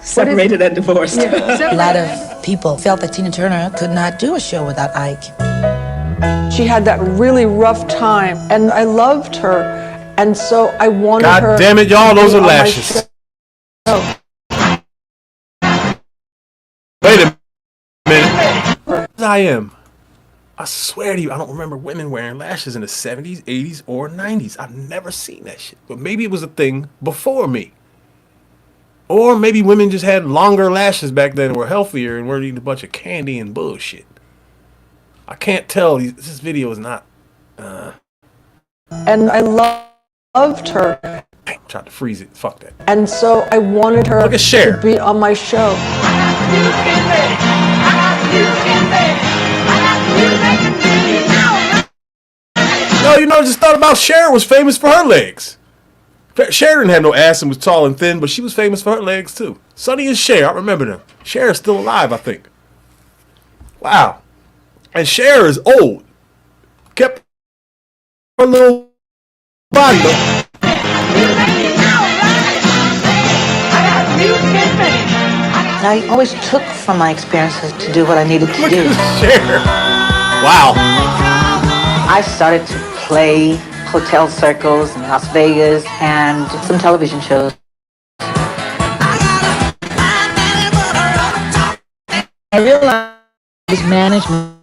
H: Separated and divorced.
F: A lot of people felt that Tina Turner could not do a show without Ike.
K: She had that really rough time, and I loved her.
F: And so I wanted
A: God
F: her.
A: damn it, y'all, those are
F: on my
A: lashes.
F: show.
A: Wait a minute. I am. I swear to you, I don't remember women wearing lashes in the 70s, 80s, or 90s. I've never seen that shit. But maybe it was a thing before me. Or maybe women just had longer lashes back then and were healthier and weren't eating a bunch of candy and bullshit. I can't tell. This video is not...
F: And I loved her.
A: I tried to freeze it. Fuck that.
F: And so I wanted her
A: Look at Cher.
F: to be on my show.
A: No, you know, I just thought about Cher was famous for her legs. Cher didn't have no ass and was tall and thin, but she was famous for her legs too. Sonny and Cher, I remember them. Cher is still alive, I think. Wow. And Cher is old. Kept her little body though.
F: I always took from my experiences to do what I needed to
A: Look
F: do.
A: at Cher. Wow.
F: I started to play hotel circles in Las Vegas and some television shows.
K: I realized management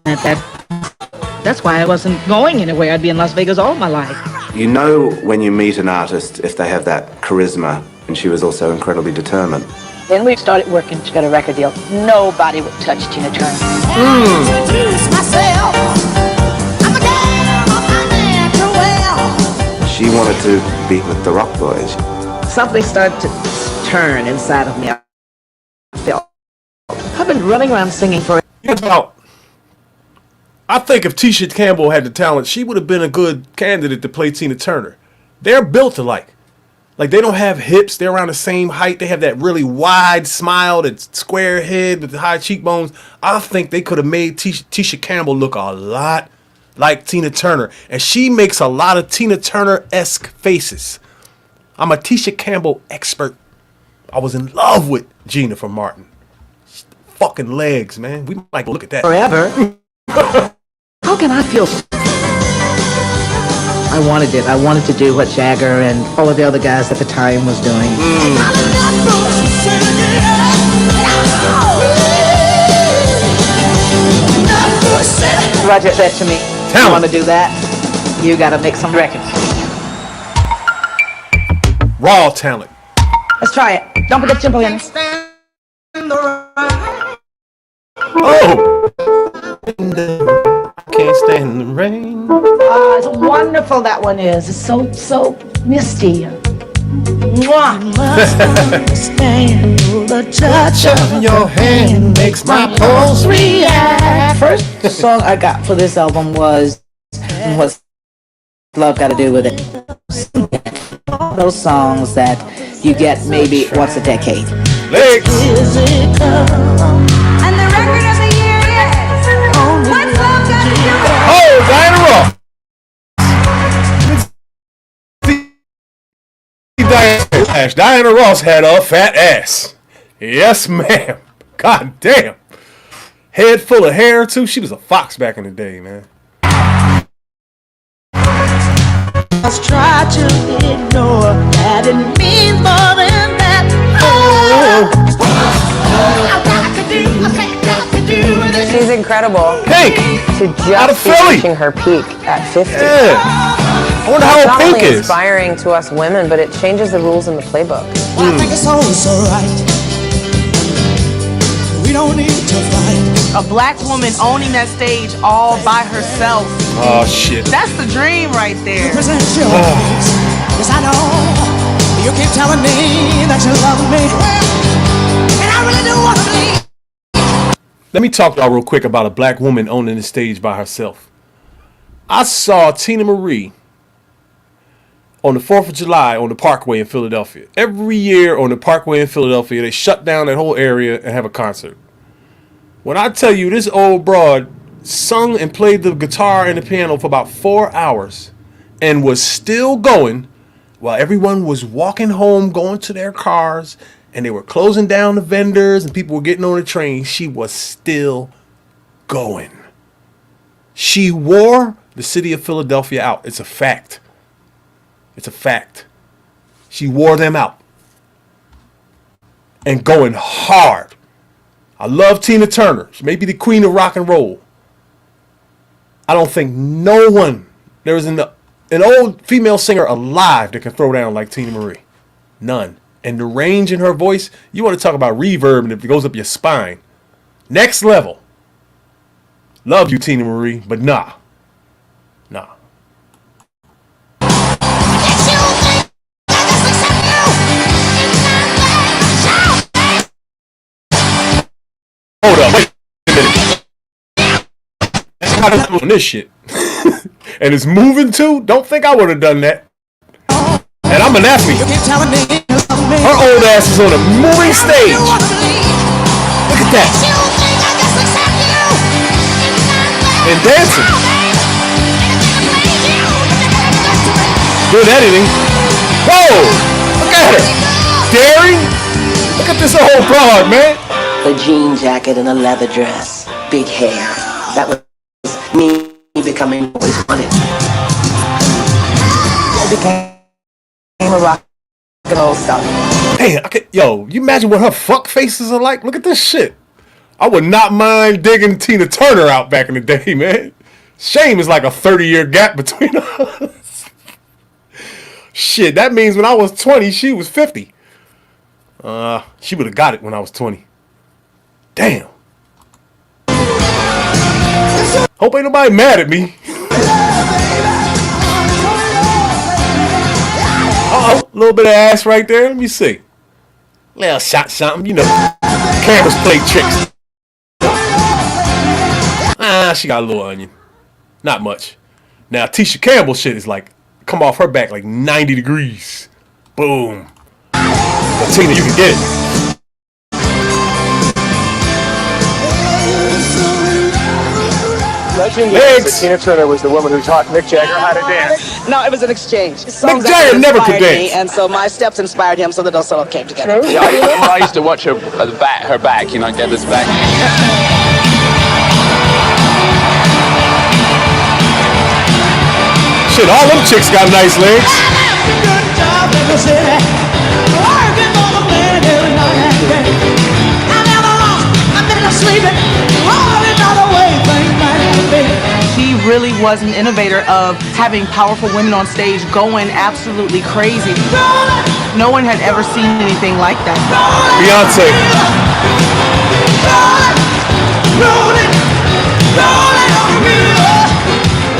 K: that's why I wasn't going anywhere. I'd be in Las Vegas all my life.
L: You know when you meet an artist if they have that charisma, and she was also incredibly determined.
F: Then we started working to get a record deal. Nobody would touch Tina Turner.
L: She wanted to be with the Rock Boys.
K: Something started to turn inside of me. I felt I've been running around singing for
A: I think if Tisha Campbell had the talent, she would have been a good candidate to play Tina Turner. They're built alike. Like, they don't have hips. They're around the same height. They have that really wide smile, that square head with the high cheekbones. I think they could have made Tisha Campbell look a lot like Tina Turner. And she makes a lot of Tina Turner-esque faces. I'm a Tisha Campbell expert. I was in love with Gina from Martin. Fucking legs, man. We might go look at that.
K: forever. How can I feel? I wanted it. I wanted to do what Jagger and all of the other guys at the time was doing.
F: Roger said to me,
A: Talent.
F: "You want to do that? You got to make some records."
A: Raw talent.
F: Let's try it. Don't forget tempo, Henry.
A: Oh! Can't stand the rain.
K: It's wonderful that one is. It's so misty. Mwah.
B: The touch of your hand makes my pulse react.
K: First song I got for this album was What's Love Got to Do with It? Those songs that you get maybe once a decade.
A: Legs.
G: And the record of the year is What's Love Got to Do with It?
A: Oh, Diana Ross. Diana Ross had a fat ass. Yes, ma'am. God damn. Head full of hair, too. She was a fox back in the day, man.
B: Just try to ignore that it means more than that.
M: She's incredible.
A: Pink.
M: To
A: Out of
M: just be
A: Philly.
M: reaching her peak at 50.
A: Yeah. I wonder how
M: It's
A: old
M: not
A: Pink
M: only
A: is.
M: inspiring to us women, but it changes the rules in the playbook.
B: I think it's always alright. We don't need to fight.
I: A black woman owning that stage all by herself.
A: Oh, shit.
I: That's the dream right there.
B: Present your face. Yes, I know. You keep telling me that you love me. And I really do want to believe.
A: Let me talk to y'all real quick about a black woman owning the stage by herself. I saw Tina Marie on the 4th of July on the Parkway in Philadelphia. Every year on the Parkway in Philadelphia, they shut down that whole area and have a concert. When I tell you this old broad sung and played the guitar and the piano for about 4 hours and was still going while everyone was walking home, going to their cars, and they were closing down the vendors and people were getting on the train, she was still going. She wore the city of Philadelphia out. It's a fact.
B: It's a fact. She wore them out. And going hard. I love Tina Turner. She may be the queen of rock and roll. I don't think no one, there is an old female singer alive that can throw down like Tina Marie. None. And the range in her voice, you want to talk about reverb and it goes up your spine. Next level. Love you, Tina Marie, but nah. Nah. Hold up, wait a minute. That's how I'm doing this shit. And it's moving too? Don't think I would have done that. And I'm an athlete. Her old ass is on a moving stage. Look at that. And dancing. Good editing. Whoa! Look at her. Daring. Look at this old broad, man.
K: A jean jacket and a leather dress. Big hair. That was me becoming always wanted. I became a rock and roll star.
B: Damn, yo, you imagine what her fuck faces are like? Look at this shit. I would not mind digging Tina Turner out back in the day, man. Shame is like a 30-year gap between us. Shit, that means when I was 20, she was 50. She would have got it when I was 20. Damn. Hope ain't nobody mad at me. Uh-oh, a little bit of ass right there. Let me see. Little shot something, you know. Cameras play tricks. She got a little onion. Not much. Now, Tisha Campbell shit is like, come off her back like 90 degrees. Boom. Tina, you can get it.
N: Legend is that Tina Turner was the woman who taught Mick Jagger how to dance.
O: No, it was an exchange.
B: Mick Jagger never could dance.
O: And so my steps inspired him, so the solo came together.
N: Yeah, I used to watch her back, you know, get this back.
B: Shit, all them chicks got nice legs.
I: She really was an innovator of having powerful women on stage going absolutely crazy. No one had ever seen anything like that.
B: Beyonce.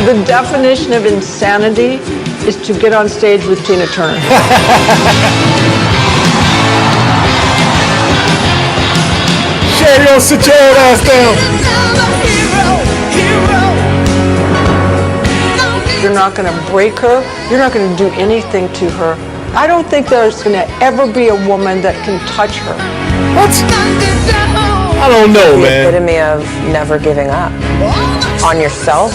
J: The definition of insanity is to get on stage with Tina Turner.
B: Sherry, don't sit your old ass down.
J: You're not going to break her. You're not going to do anything to her. I don't think there's going to ever be a woman that can touch her.
B: What? I don't know, man.
M: The epitome of never giving up on yourself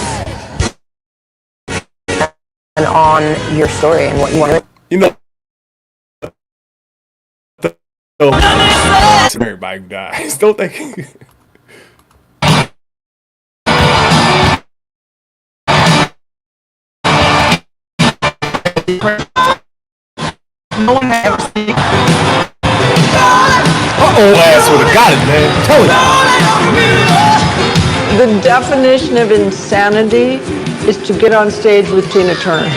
M: and on your story and what you want to do.
B: You know, everybody dies, don't they?
I: No one had ever seen it.
B: Old ass would have got it, man. Tell
J: The definition of insanity is to get on stage with Tina Turner.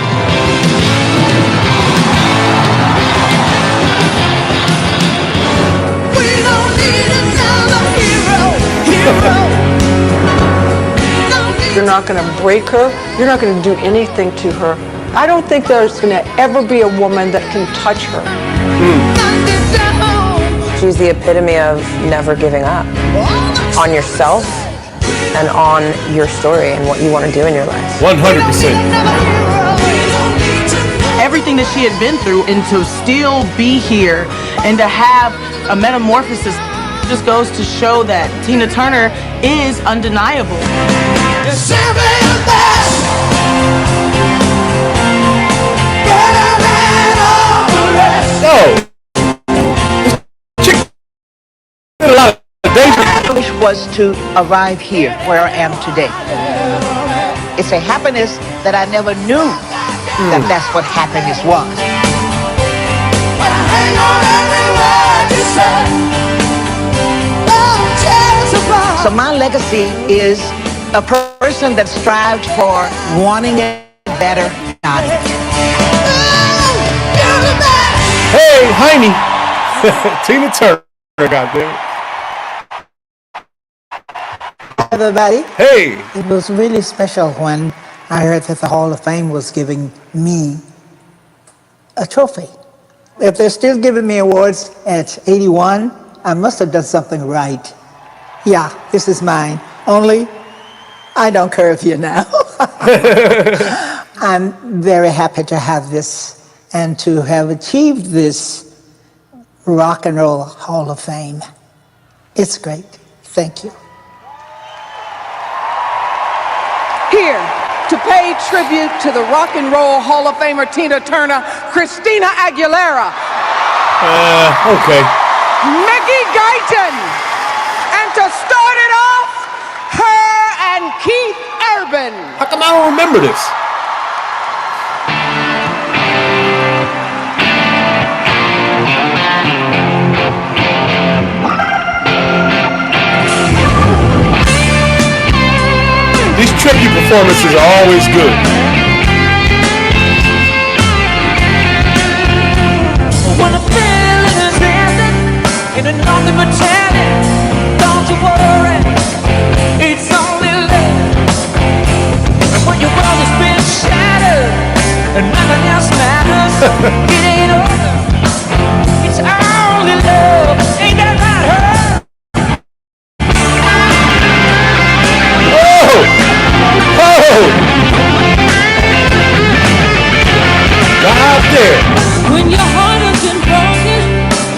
J: You're not going to break her. You're not going to do anything to her. I don't think there's going to ever be a woman that can touch her.
M: She's the epitome of never giving up on yourself and on your story and what you want to do in your life.
B: 100%.
I: Everything that she had been through, and to still be here and to have a metamorphosis just goes to show that Tina Turner is undeniable.
H: My wish was to arrive here where I am today. It's a happiness that I never knew that that's what happiness was. So my legacy is a person that strived for wanting it better, not it.
B: Hey, Heine. Tina Turner, goddamn.
F: Everybody.
B: Hey.
F: It was really special when I heard that the Hall of Fame was giving me a trophy. If they're still giving me awards at 81, I must have done something right. Yeah, this is mine. Only, I don't curve here now. I'm very happy to have this and to have achieved this Rock and Roll Hall of Fame. It's great. Thank you.
E: Here to pay tribute to the Rock and Roll Hall of Famer Tina Turner, Christina Aguilera.
B: Okay.
E: Mickey Guyton. And to start it off, her and Keith Urban.
B: How come I don't remember this? These tricky performances are always good.
G: When the feeling is ending, and there's nothing but telling, don't you worry, it's only love. And when your world has been shattered, and nothing else matters, it ain't over, it's only love. Ain't that right, her?
B: Out there.
G: When your heart has been broken,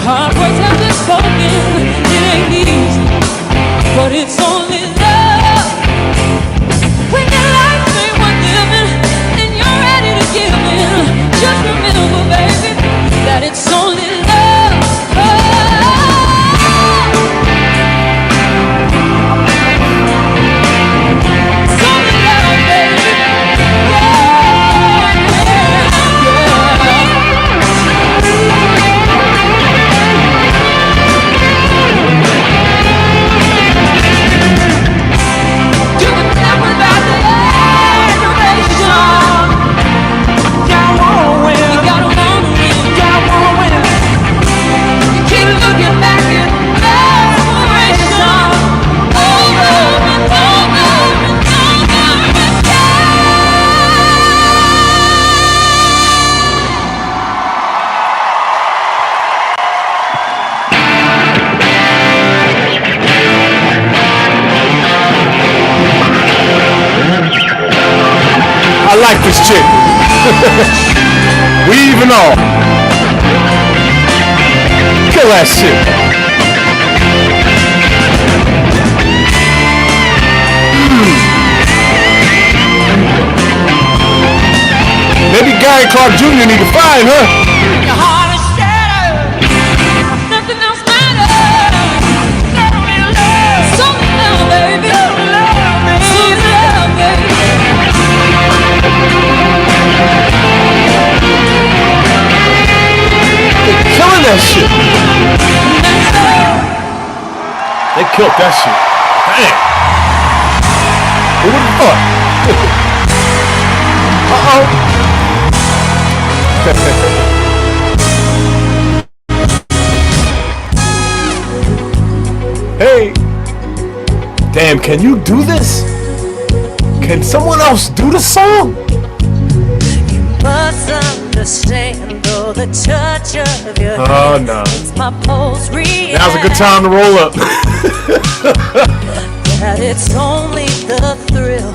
G: heartbreaks have been spoken. It ain't easy, but it's only love. When your life ain't worth living, and you're ready to give in, just remember, baby, that it's only love. It's only love, baby.
B: I like this chick. Weave and all. Kill that shit. Maybe Gary Clark Jr. need to find her.
G: Your heart is shattered. Nothing else matters. Only love. It's only love, baby. Only love, baby. Only love, baby.
B: They're killing that shit. They killed that shit. Damn. Who would have thought? Uh-oh. Hey. Damn, can you do this? Can someone else do the song?
G: You must understand, though, the touch of your
B: Oh, no.
G: It's my pulse reaction.
B: Now's a good time to roll up.
G: That it's only the thrill.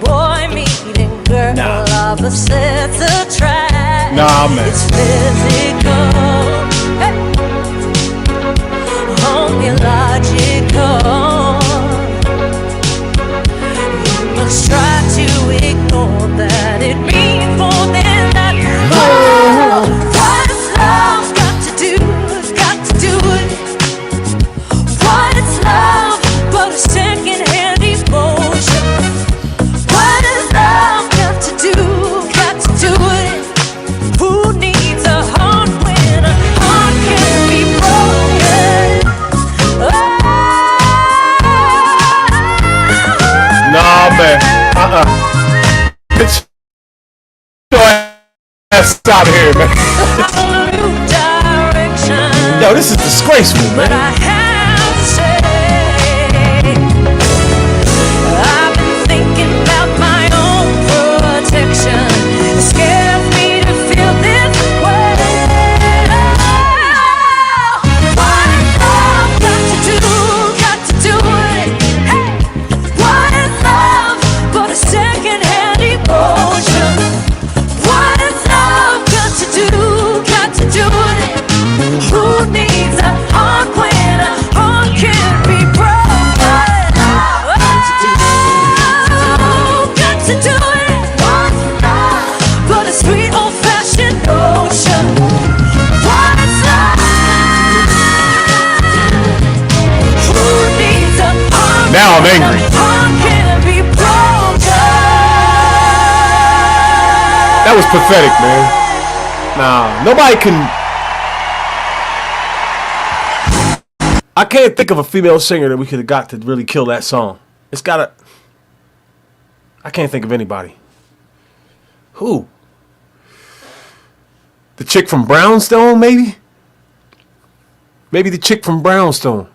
G: Boy meeting girl, opposites attract.
B: Nah, man.
G: It's physical, hey. Only logical. You must try to ignore that. It means more than that. Oh, what is love got to do? Got to do it. What is love but a second-hand emotion? What is love got to do? Got to do it.
B: out of here, man. Yo, this is disgraceful, man.
G: I've been thinking about my own protection. It scares me to feel this way. What is love got to do with it? Hey, what is love but a second-hand emotion? What is love got to do with it? Who needs a heart when a heart can't be broken? Got to do it. But a sweet old-fashioned notion. What is love? Who needs a heart?
B: Now I'm angry.
G: Heart can't be broken.
B: That was pathetic, man. Nah, nobody can. I can't think of a female singer that we could have got to really kill that song. It's gotta. I can't think of anybody. Who? The chick from Brownstone, maybe? Maybe the chick from Brownstone.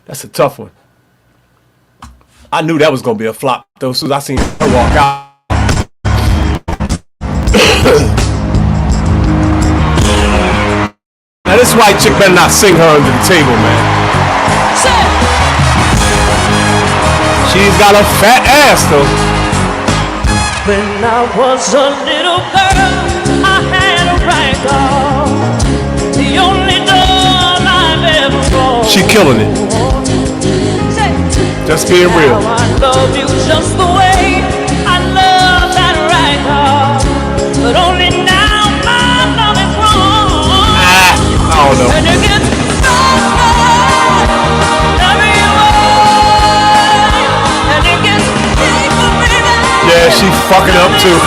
B: That's a tough one. I knew that was gonna be a flop though. As soon as I seen her walk out. Now this white chick better not sing her under the table, man. She's got a fat ass though.
G: When I was a little girl, I had a ragdoll. The only doll I've ever owned.
B: She killing it. Just being real.
G: Now I love you just the way I love that ragdoll. But only now my love is wrong.
B: I don't know.
G: And you get stronger. Every and it gets deeper, baby.
B: Yeah, she fucking up too.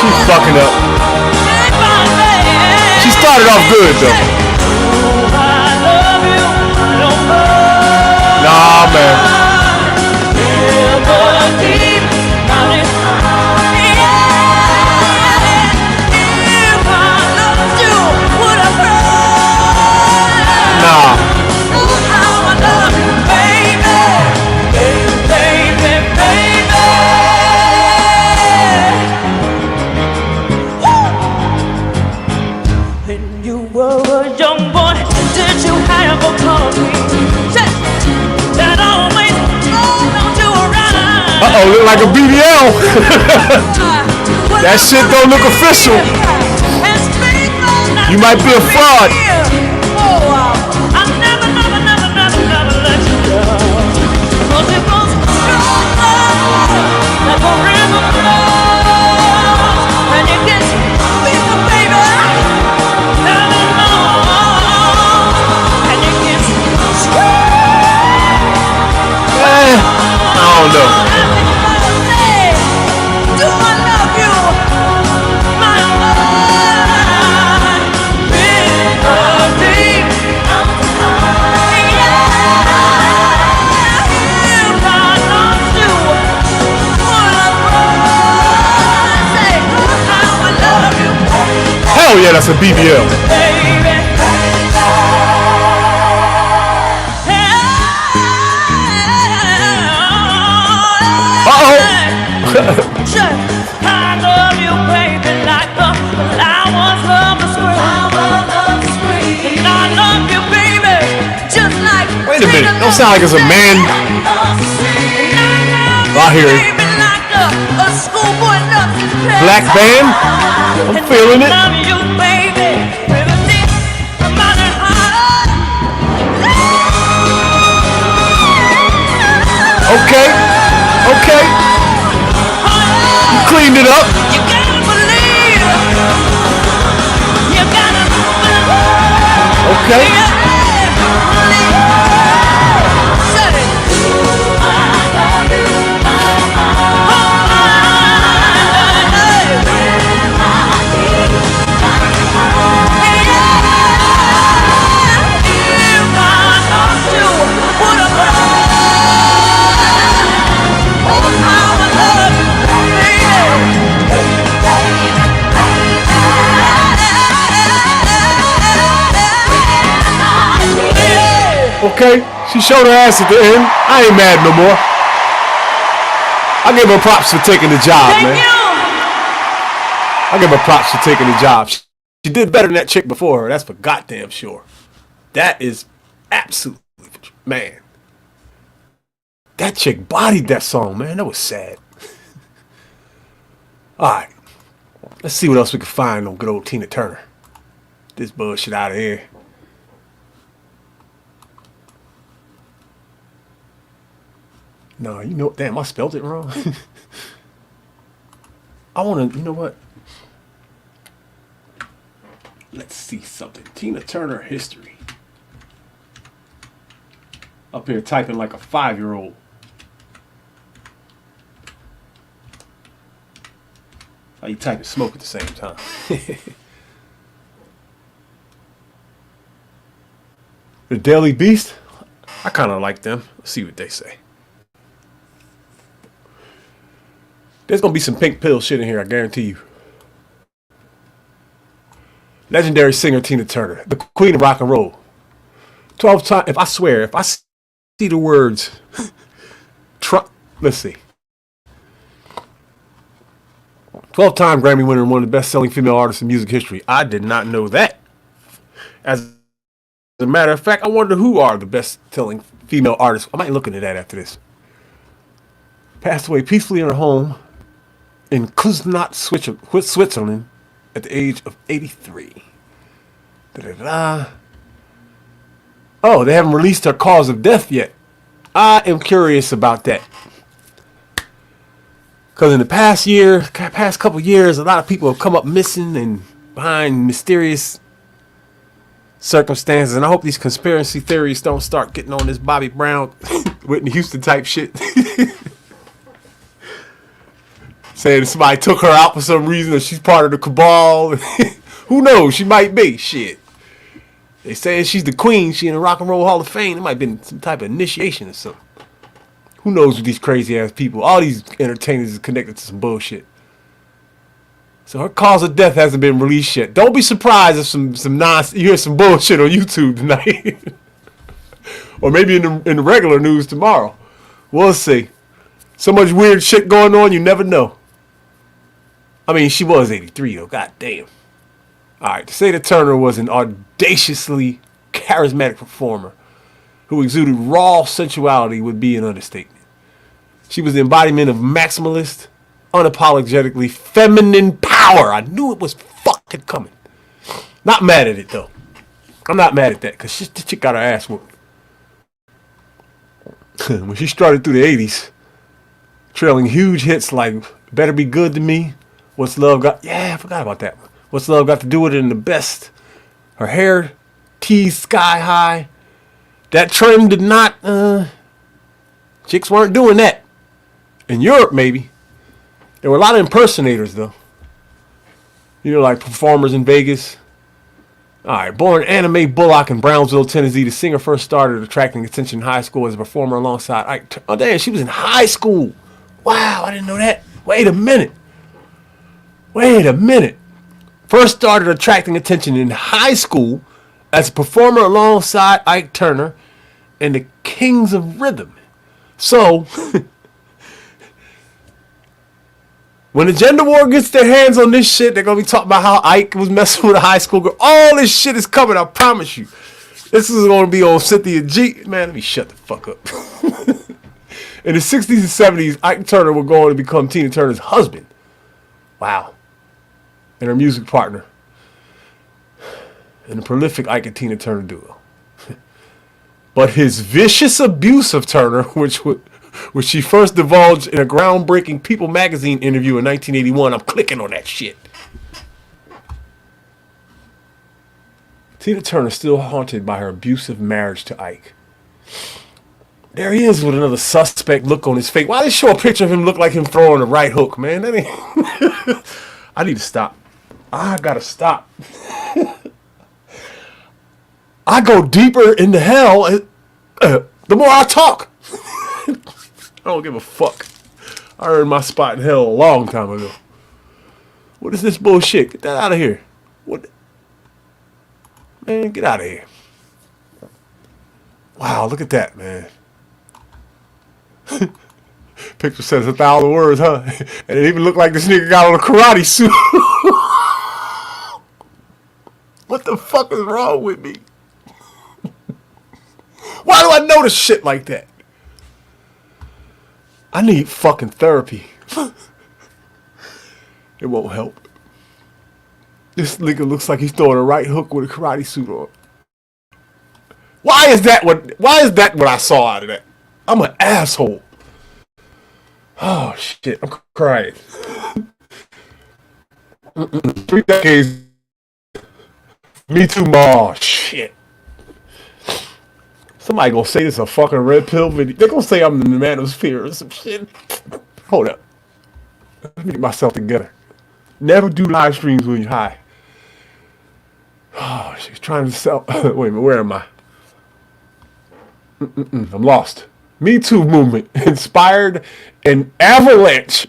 B: She fucking up. She started off good though. Nah, man. Nah.
G: When you were a young boy, did you have a puppy that always followed you around?
B: Uh-oh, look like a BBL. That shit don't look official. You might be a fraud. I don't know. Hell yeah, that's a BBL.
G: I love you, baby, like the flowers of the spring. And I love you, baby, just like.
B: Wait a minute, don't sound like it's a man. I hear it. Black band? I'm feeling it. Okay, okay. You cleaned it up. Okay. Okay, she showed her ass at the end. I ain't mad no more. I give her props for taking the job, man. I give her props for taking the job. She did better than that chick before her. That's for goddamn sure. That is absolutely, man. That chick bodied that song, man. That was sad. All right. Let's see what else we can find on good old Tina Turner. This bullshit out of here. No, you know, damn, I spelled it wrong. I want to, you know what? Let's see something. Tina Turner history. Up here typing like a 5-year-old. How you type and smoke at the same time? The Daily Beast? I kind of like them. Let's see what they say. There's going to be some pink pill shit in here, I guarantee you. Legendary singer Tina Turner, the queen of rock and roll. 12 times, if I see the words, let's see. 12-time Grammy winner and one of the best-selling female artists in music history. I did not know that. As a matter of fact, I wonder who are the best-selling female artists. I might look into that after this. Passed away peacefully in her home in Kuznat, Switzerland, at the age of 83. Da-da-da. Oh, they haven't released her cause of death yet. I am curious about that. Because in the past couple years, a lot of people have come up missing and behind mysterious circumstances. And I hope these conspiracy theories don't start getting on this Bobby Brown, Whitney Houston type shit. Saying somebody took her out for some reason or she's part of the cabal. Who knows? She might be. Shit. They say she's the queen. She in the Rock and Roll Hall of Fame. It might have been some type of initiation or something. Who knows with these crazy ass people? All these entertainers is connected to some bullshit. So her cause of death hasn't been released yet. Don't be surprised if you hear some bullshit on YouTube tonight. Or maybe in the regular news tomorrow. We'll see. So much weird shit going on, you never know. I mean, she was 83 though, god damn. Alright, to say that Turner was an audaciously charismatic performer who exuded raw sensuality would be an understatement. She was the embodiment of maximalist, unapologetically feminine power. I knew it was fucking coming. Not mad at it though. I'm not mad at that because this chick got her ass whooped. When she started through the 80s, trailing huge hits like Better Be Good to Me, What's Love Got... Yeah, I forgot about that one. What's Love Got to Do with It, and The Best. Her hair teased sky high. That trend did not... chicks weren't doing that. In Europe, maybe. There were a lot of impersonators, though. You know, like performers in Vegas. Alright, born Anna Mae Bullock in Brownsville, Tennessee, the singer first started attracting attention in high school as a performer alongside Ike. Oh, damn, she was in high school. Wow, I didn't know that. Wait a minute. First started attracting attention in high school as a performer alongside Ike Turner and the Kings of Rhythm. So, when the gender war gets their hands on this shit, they're going to be talking about how Ike was messing with a high school girl. All this shit is coming, I promise you. This is going to be on Cynthia G. Man, let me shut the fuck up. In the 60s and 70s, Ike Turner would go on to become Tina Turner's husband. Wow. And her music partner. And the prolific Ike and Tina Turner duo. But his vicious abuse of Turner, which she first divulged in a groundbreaking People magazine interview in 1981. I'm clicking on that shit. Tina Turner still haunted by her abusive marriage to Ike. There he is with another suspect look on his face. Why they show a picture of him look like him throwing a right hook, man? That ain't... I need to stop. I gotta stop. I go deeper into hell the more I talk. I don't give a fuck. I earned my spot in hell a long time ago. What is this bullshit? Get that out of here. What? Man, get out of here.
A: Wow, look at that, man. Picture says 1,000 words, huh? And it even looked like this nigga got on a karate suit. What the fuck is wrong with me? Why do I notice shit like that? I need fucking therapy. It won't help. This nigga looks like he's throwing a right hook with a karate suit on. Why is that what I saw out of that? I'm an asshole. Oh shit, I'm crying. 3 decades. Me too, ma. Shit. Somebody gonna say this is a fucking red pill video. They're gonna say I'm the manosphere or some shit. Hold up. Let me get myself together. Never do live streams when you're high. Oh, she's trying to sell. Wait a minute, where am I? I'm lost. Me Too movement inspired an avalanche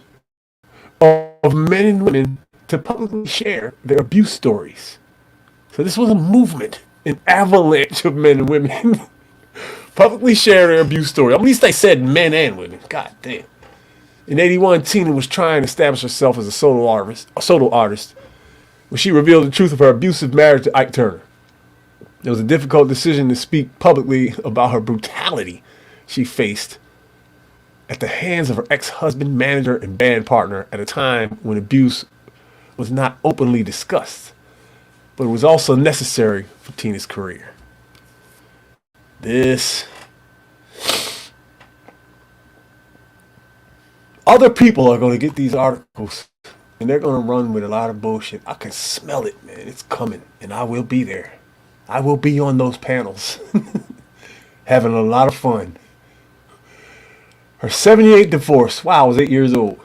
A: of men and women to publicly share their abuse stories. So this was a movement, an avalanche of men and women publicly share their abuse story. At least they said men and women. God damn. In '81, Tina was trying to establish herself as a solo artist when she revealed the truth of her abusive marriage to Ike Turner. It was a difficult decision to speak publicly about her brutality she faced at the hands of her ex-husband, manager, and band partner at a time when abuse was not openly discussed, but it was also necessary for Tina's career. Other people are going to get these articles and they're going to run with a lot of bullshit. I can smell it, man. It's coming, and I will be there. I will be on those panels having a lot of fun. Her 78 divorce, wow, I was 8 years old,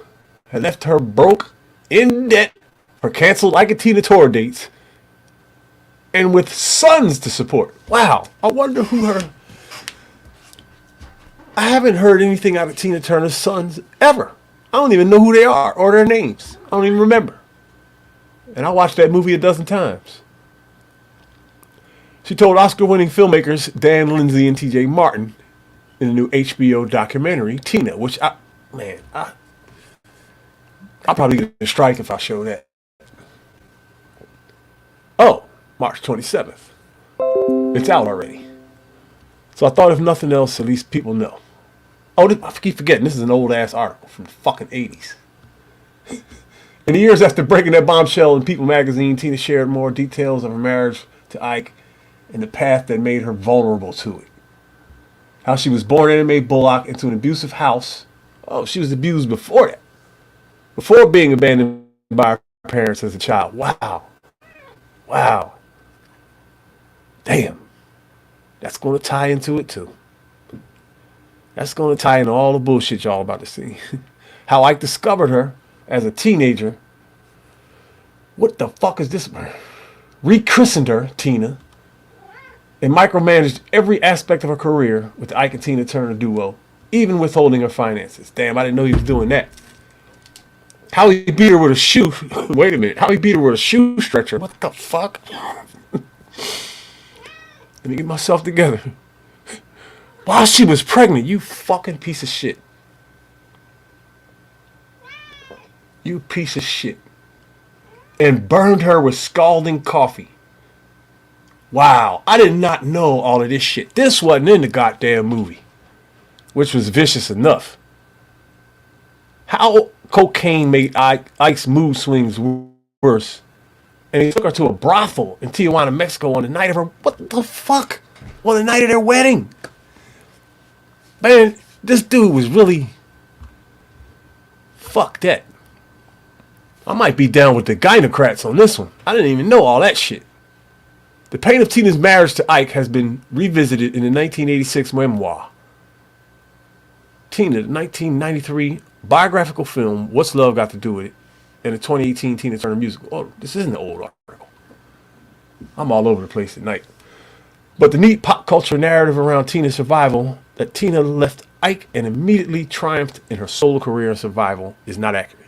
A: had left her broke, in debt, for canceled Ike and Tina tour dates, and with sons to support. Wow, I wonder who her... I haven't heard anything out of Tina Turner's sons ever. I don't even know who they are or their names. I don't even remember. And I watched that movie a dozen times. She told Oscar-winning filmmakers Dan Lindsay and T.J. Martin in the new HBO documentary, Tina, which I'll probably get a strike if I show that. Oh, March 27th. It's out already. So I thought if nothing else, at least people know. Oh, I keep forgetting, this is an old-ass article from the fucking 80s. In the years after breaking that bombshell in People magazine, Tina shared more details of her marriage to Ike and the path that made her vulnerable to it. How she was born Anna Mae Bullock into an abusive house. Oh, she was abused before that. Before being abandoned by her parents as a child. Wow. Wow. Damn. That's going to tie into it too. That's going to tie into all the bullshit y'all about to see. How Ike discovered her as a teenager. What the fuck is this? Rechristened her, Tina, and micromanaged every aspect of her career with the Ike and Tina Turner duo, even withholding her finances. Damn, I didn't know he was doing that. How he beat her with a shoe. Wait a minute. How he beat her with a shoe stretcher. What the fuck? Let me get myself together. While she was pregnant, you fucking piece of shit. You piece of shit. And burned her with scalding coffee. Wow, I did not know all of this shit. This wasn't in the goddamn movie, which was vicious enough. How cocaine made Ike's mood swings worse. And he took her to a brothel in Tijuana, Mexico on the night of her... What the fuck? On the night of their wedding. Man, this dude was really... Fuck that. I might be down with the gynocrats on this one. I didn't even know all that shit. The pain of Tina's marriage to Ike has been revisited in the 1986 memoir. Tina, the 1993 biographical film, What's Love Got to Do With It? And the 2018 Tina Turner musical. Oh, this isn't an old article. I'm all over the place at night. But the neat pop culture narrative around Tina's survival, that Tina left Ike and immediately triumphed in her solo career and survival, is not accurate.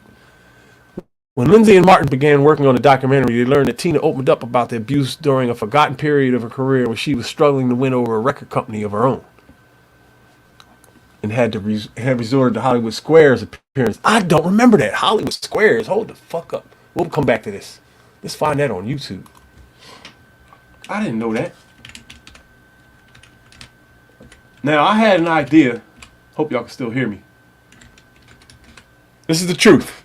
A: When Lindsay and Martin began working on the documentary, they learned that Tina opened up about the abuse during a forgotten period of her career when she was struggling to win over a record company of her own, and had resorted to Hollywood Squares appearance. I don't remember that. Hollywood Squares. Hold the fuck up. We'll come back to this. Let's find that on YouTube. I didn't know that. Now, I had an idea. Hope y'all can still hear me. This is the truth.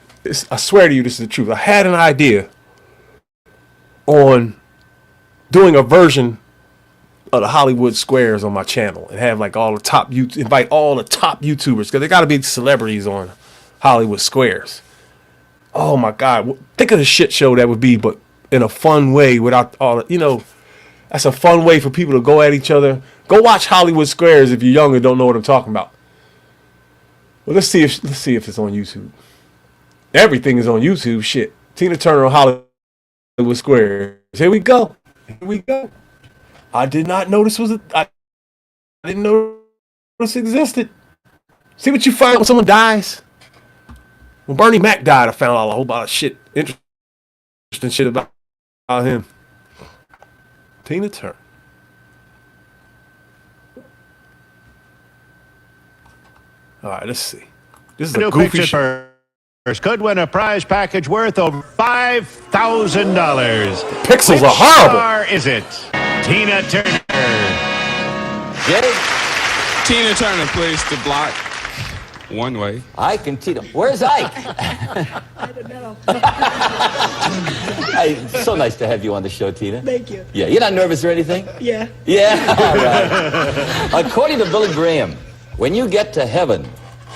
A: I swear to you, this is the truth. I had an idea on doing a version of the Hollywood Squares on my channel and have like all the top invite all the top YouTubers, because there got to be celebrities on Hollywood Squares. Oh my God! Think of the shit show that would be, but in a fun way, without all the, that's a fun way for people to go at each other. Go watch Hollywood Squares if you're young and don't know what I'm talking about. Well, let's see if it's on YouTube. Everything is on YouTube. Shit. Tina Turner on Hollywood Squares. Here we go. Here we go. I did not know this was I didn't know this existed. See what you find when someone dies. When Bernie Mac died, I found out a whole lot of shit, interesting shit about him. Tina Turner. All right, let's see. This is a goofy shit.
P: Could win a prize package worth over $5,000.
A: Pixels are horrible.
P: Which star is it? Tina Turner.
Q: Jay?
R: Tina Turner, please, to block. One way.
Q: Ike and Tina. Where's Ike?
O: I don't know.
Q: Hey, so nice to have you on the show, Tina.
O: Thank you.
Q: Yeah, you're not nervous or anything?
O: Yeah.
Q: Yeah? All right. According to Billy Graham, when you get to heaven,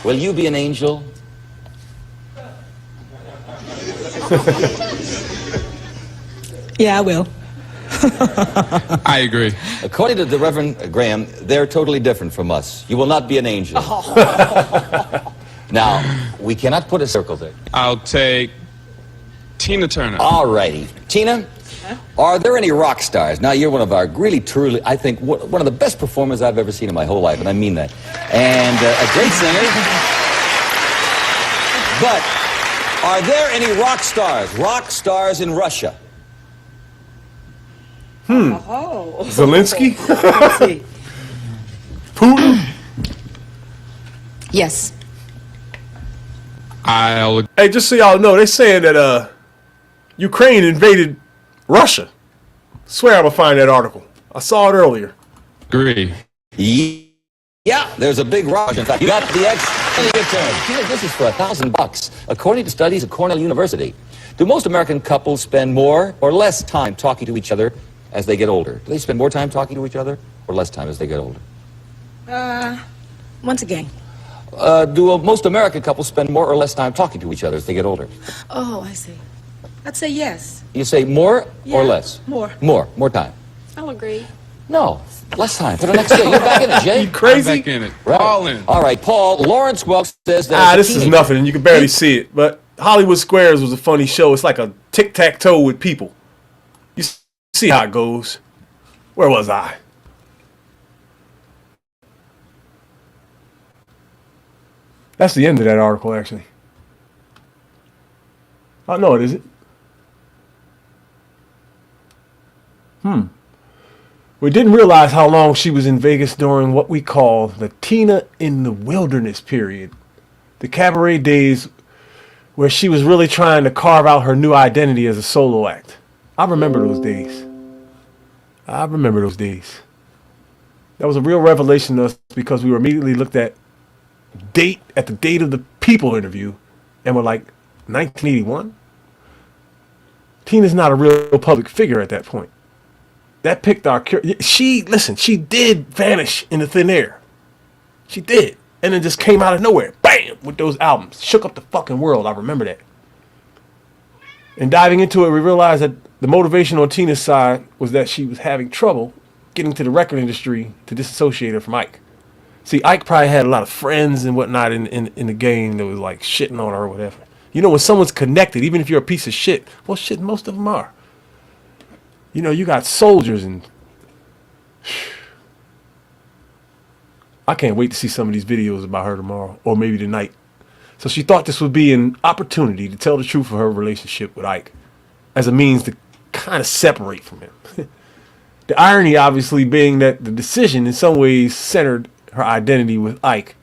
Q: will you be an angel?
O: Yeah, I will.
R: I agree.
Q: According to the Reverend Graham, they're totally different from us. You will not be an angel. Now, we cannot put a circle there.
R: I'll take Tina Turner.
Q: All righty. Tina, are there any rock stars? Now, you're one of our really, truly, I think, one of the best performers I've ever seen in my whole life, and I mean that. And a great singer. But are there any rock stars in Russia?
O: Oh.
A: Zelensky? Putin?
C: Yes.
A: Hey, just so y'all know, they're saying that Ukraine invaded Russia. Swear I'm gonna find that article. I saw it earlier.
R: Agree.
Q: Yeah, there's a big rush. In fact, you got the Tina, this is for $1,000. According to studies at Cornell University, do most American couples spend more or less time talking to each other as they get older? Do they spend more time talking to each other or less time as they get older?
C: Once again.
Q: Do most American couples spend more or less time talking to each other as they get older?
C: Oh, I see. I'd say yes.
Q: You say more or less?
C: More.
Q: More time.
C: I'll agree.
Q: No, less time. For the next day. You're back in it, Jay.
A: You crazy?
R: I'm back in it.
Q: Right.
R: All in.
Q: All right, Paul. Lawrence Welk says that.
A: This is nothing, and you can barely see it. But Hollywood Squares was a funny show. It's like a tic-tac-toe with people. You see how it goes. Where was I? That's the end of that article, actually. Oh, no, it isn't. We didn't realize how long she was in Vegas during what we call the Tina in the Wilderness period. The cabaret days where she was really trying to carve out her new identity as a solo act. I remember those days. That was a real revelation to us because we were immediately looked at the date of the People interview and we're like, 1981? Tina's not a real public figure at that point. That picked our... she did vanish into thin air. She did. And then just came out of nowhere. Bam! With those albums. Shook up the fucking world. I remember that. And diving into it, we realized that the motivation on Tina's side was that she was having trouble getting to the record industry to disassociate her from Ike. See, Ike probably had a lot of friends and whatnot in the game that was like shitting on her or whatever. You know, when someone's connected, even if you're a piece of shit, well, shit, most of them are. You know, you got soldiers and... I can't wait to see some of these videos about her tomorrow, or maybe tonight.
B: So she thought this would be an opportunity to tell the truth of her relationship with Ike as a means to kind of separate from him. The irony, obviously, being that the decision in some ways centered her identity with Ike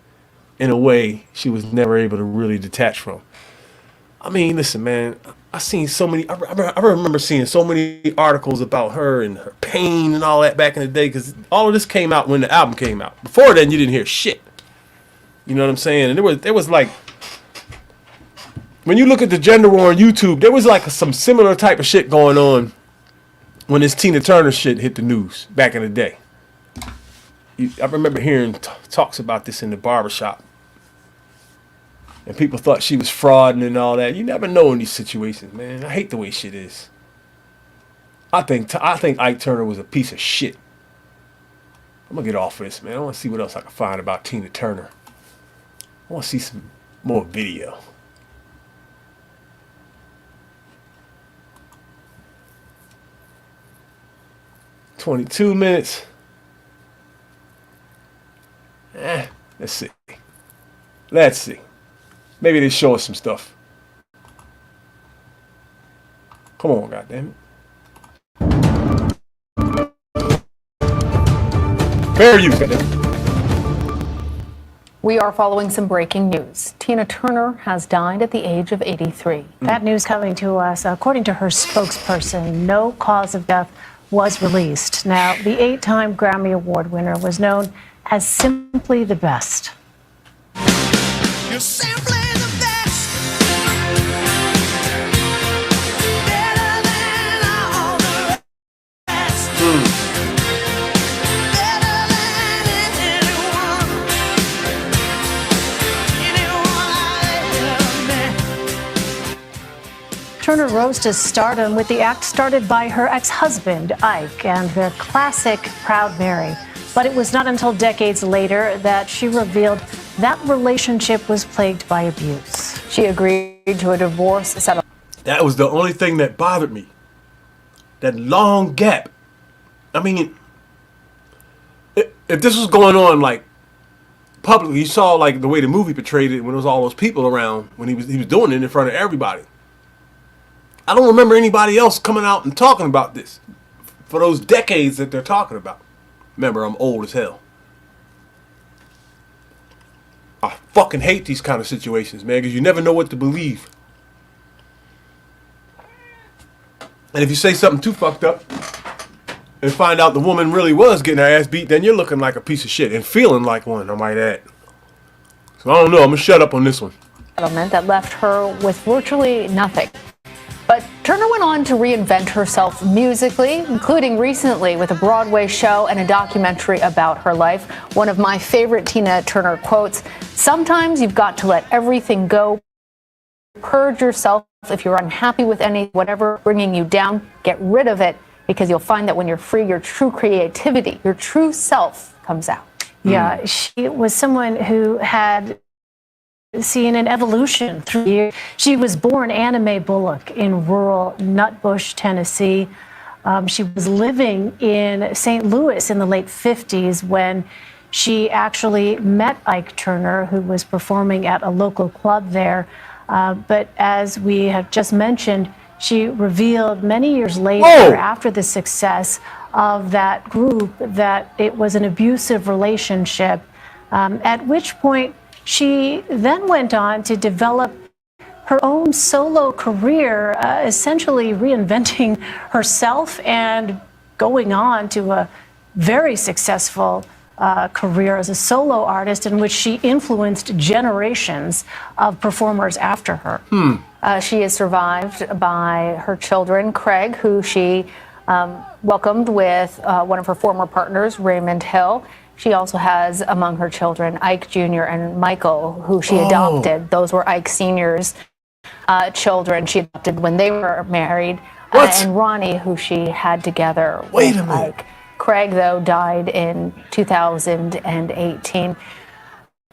B: in a way she was never able to really detach from. I mean, listen, man, I remember seeing so many articles about her and her pain and all that back in the day, because all of this came out when the album came out. Before then, you didn't hear shit. You know what I'm saying? And there was like, when you look at the gender war on YouTube, there was like some similar type of shit going on when this Tina Turner shit hit the news back in the day. I remember hearing talks about this in the barbershop. And people thought she was frauding and all that. You never know in these situations, man. I hate the way shit is. I think Ike Turner was a piece of shit. I'm gonna get off of this, man. I want to see what else I can find about Tina Turner. I want to see some more video. "22 minutes. Let's see. Let's see. Maybe they show us some stuff. Come on, goddammit. Fair use, goddammit.
S: We are following some breaking news. Tina Turner has died at the age of 83.
T: That news coming to us, according to her spokesperson, no cause of death was released. Now, the 8-time Grammy Award winner was known as simply the best.
G: You're simply the best. Better than all the rest. Better than anyone. Anyone I ever met.
T: Turner rose to stardom with the act started by her ex-husband, Ike, and their classic Proud Mary. But it was not until decades later that she revealed that relationship was plagued by abuse.
S: She agreed to a divorce settlement.
B: That was the only thing that bothered me. That long gap. I mean, if this was going on like publicly, you saw like the way the movie portrayed it when there was all those people around, when he was doing it in front of everybody. I don't remember anybody else coming out and talking about this for those decades that they're talking about. Remember, I'm old as hell. I fucking hate these kind of situations, man, because you never know what to believe. And if you say something too fucked up and find out the woman really was getting her ass beat, then you're looking like a piece of shit and feeling like one, I might add. So I don't know. I'm going to shut up on this one.
S: That left her with virtually nothing. But Turner went on to reinvent herself musically, including recently with a Broadway show and a documentary about her life. One of my favorite Tina Turner quotes, "Sometimes you've got to let everything go. Purge yourself. If you're unhappy with whatever bringing you down, get rid of it, because you'll find that when you're free, your true creativity, your true self comes out."
T: Yeah, she was someone who had seen an evolution through years. She was born Anna Mae Bullock in rural Nutbush, Tennessee. She was living in St. Louis in the late 50s when she actually met Ike Turner, who was performing at a local club there. But as we have just mentioned, she revealed many years later, after the success of that group, that it was an abusive relationship, at which point she then went on to develop her own solo career, essentially reinventing herself and going on to a very successful career as a solo artist in which she influenced generations of performers after her.
S: She is survived by her children, Craig, who she welcomed with one of her former partners, Raymond Hill. She also has among her children Ike Jr. and Michael, who she adopted. Those were Ike Sr.'s children she adopted when they were married. And Ronnie, who she had together with Ike. Craig, though, died in 2018.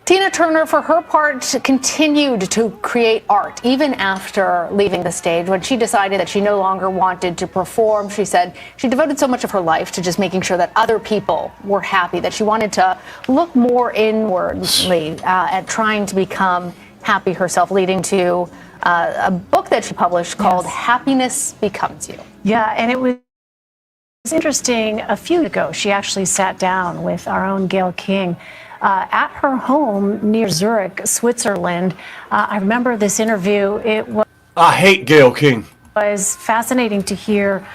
S: Tina Turner, for her part, continued to create art even after leaving the stage. When she decided that she no longer wanted to perform, she said she devoted so much of her life to just making sure that other people were happy, that she wanted to look more inwardly at trying to become happy herself, leading to a book that she published called Happiness Becomes You.
T: Yeah, and it was interesting. A few years ago, she actually sat down with our own Gayle King at her home near Zurich, Switzerland. I remember this interview.
A: I hate Gayle King.
T: Was fascinating to hear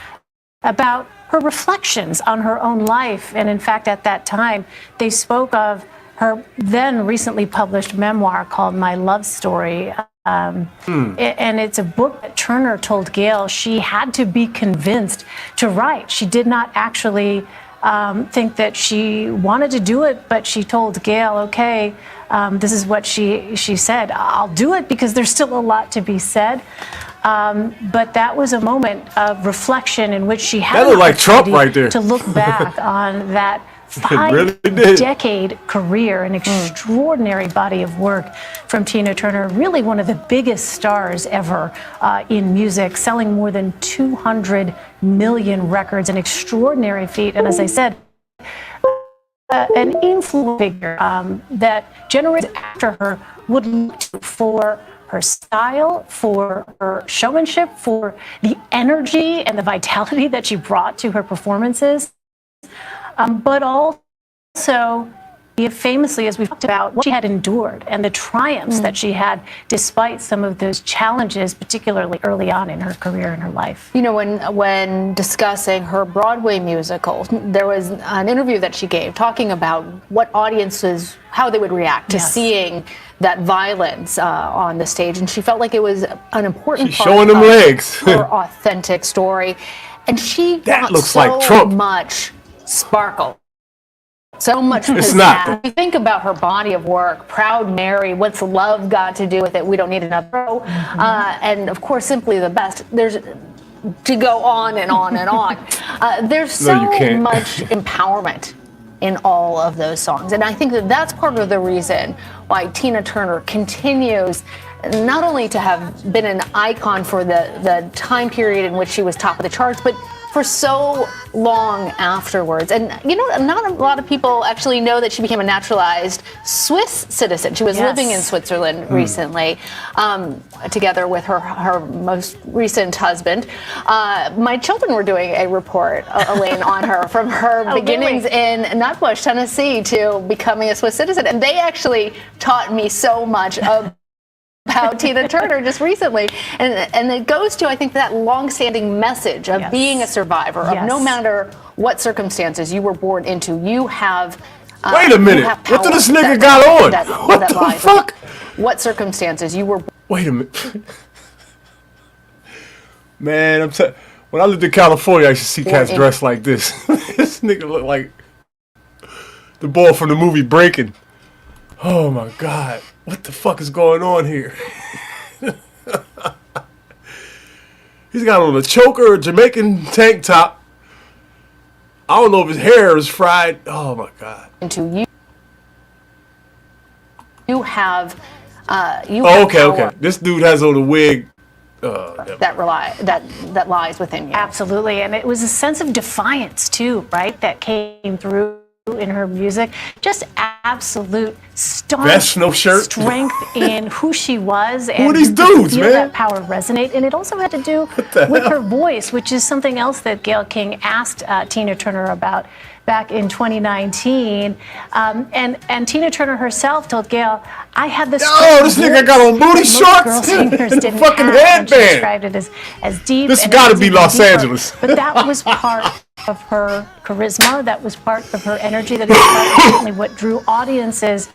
T: about her reflections on her own life. And in fact, at that time, they spoke of her then recently published memoir called My Love Story. And it's a book that Turner told Gayle she had to be convinced to write. She did not actually think that she wanted to do it, but she told Gayle, okay, this is what she said, I'll do it because there's still a lot to be said. But that was a moment of reflection in which she had
A: an like Trump right there.
T: To look back on that
A: really
T: five-decade career, an extraordinary body of work from Tina Turner, really one of the biggest stars ever in music, selling more than 200 million records, an extraordinary feat. And as I said, an influential figure that generations after her would look to for her style, for her showmanship, for the energy and the vitality that she brought to her performances. But also, famously, as we've talked about, what she had endured and the triumphs that she had despite some of those challenges, particularly early on in her career and her life.
S: You know, when discussing her Broadway musical, there was an interview that she gave talking about what audiences, how they would react to seeing that violence on the stage. And she felt like it was an important part
A: showing them
S: of
A: legs.
S: her authentic story. And she
A: That
S: got
A: looks
S: so
A: like Trump.
S: much sparkle. So much
A: It's
S: pizzazz.
A: not.
S: You think about her body of work, Proud Mary, What's Love Got to Do with It? We Don't Need Another Row. And of course, Simply the Best. There's to go on and on and on. There's so much empowerment in all of those songs. And I think that that's part of the reason why Tina Turner continues not only to have been an icon for the time period in which she was top of the charts, but for so long afterwards. And you know, not a lot of people actually know that she became a naturalized Swiss citizen. She was living in Switzerland recently, together with her most recent husband. My children were doing a report, Elaine, on her from her beginnings in Nutbush, Tennessee, to becoming a Swiss citizen. And they actually taught me so much about Tina Turner just recently. And it goes to, I think, that long-standing message of being a survivor, of no matter what circumstances you were born into, you have
A: Wait a minute. What did this nigga got on? What the fuck?
S: What circumstances you were...
A: Wait a minute. Man, when I lived in California, I used to see cats dressed like this. This nigga looked like the boy from the movie Breaking. Oh my God. What the fuck is going on here? He's got on a choker, a Jamaican tank top. I don't know if his hair is fried. Oh my God.
S: Into you have
A: okay. This dude has on a wig.
S: That lies within you.
T: Absolutely, and it was a sense of defiance too, right? That came through in her music. Just absolute
A: Vest, no shirt.
T: strength in who she was, and
A: Who are these dudes,
T: feel
A: man?
T: that power resonate. And it also had to do with her voice, which is something else that Gayle King asked Tina Turner about back in 2019. And Tina Turner herself told Gayle, I had this.
A: Oh, this nigga got on booty shorts
T: girl singers
A: and
T: didn't
A: fucking
T: have, and she
A: headband.
T: described it as deep.
A: This
T: and
A: gotta
T: it was
A: be
T: even
A: Los
T: deeper.
A: Angeles.
T: But that was part of her charisma. That was part of her energy. That was part of certainly what drew audiences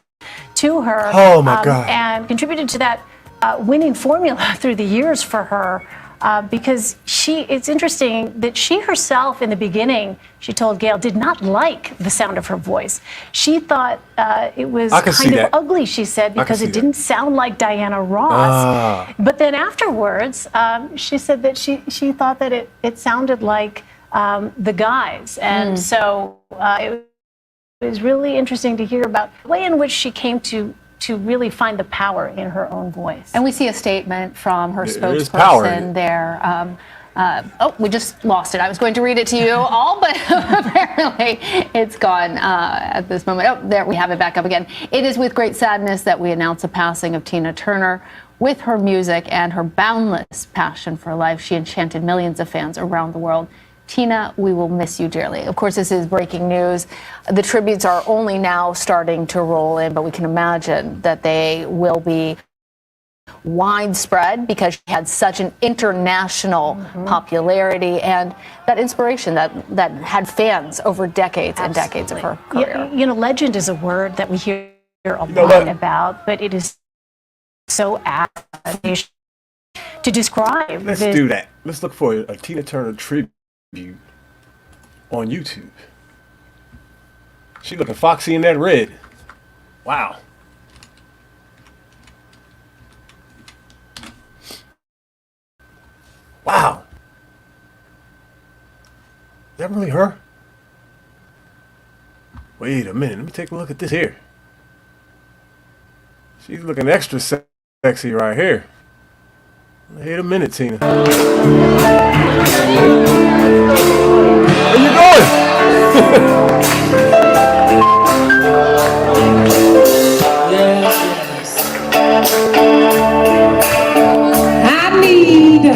T: to her.
A: Oh my God.
T: And contributed to that winning formula through the years for her. Because it's interesting that she herself in the beginning, she told Gayle, did not like the sound of her voice. She thought it was kind of ugly, she said, because it didn't sound like Diana Ross. But then afterwards, she said that she thought that it sounded like the guys. And so it was really interesting to hear about the way in which she came to really find the power in her own voice.
S: And we see a statement from her spokesperson there We just lost it. I was going to read it to you all, but apparently it's gone at this moment. Oh, there we have it back up again. It is with great sadness that we announce the passing of Tina Turner. With her music and her boundless passion for life, she enchanted millions of fans around the world. Tina, we will miss you dearly. Of course, this is breaking news. The tributes are only now starting to roll in, but we can imagine that they will be widespread because she had such an international popularity and that inspiration that had fans over decades and decades of her career.
T: You know, legend is a word that we hear a lot about, but it is so apt to describe.
A: Let's do that. Let's look for a Tina Turner tribute on YouTube. She looking foxy in that red. Wow. Wow. Is that really her? Wait a minute. Let me take a look at this here. She's looking extra sexy right here. Wait a minute, Tina. Where you going?
G: I need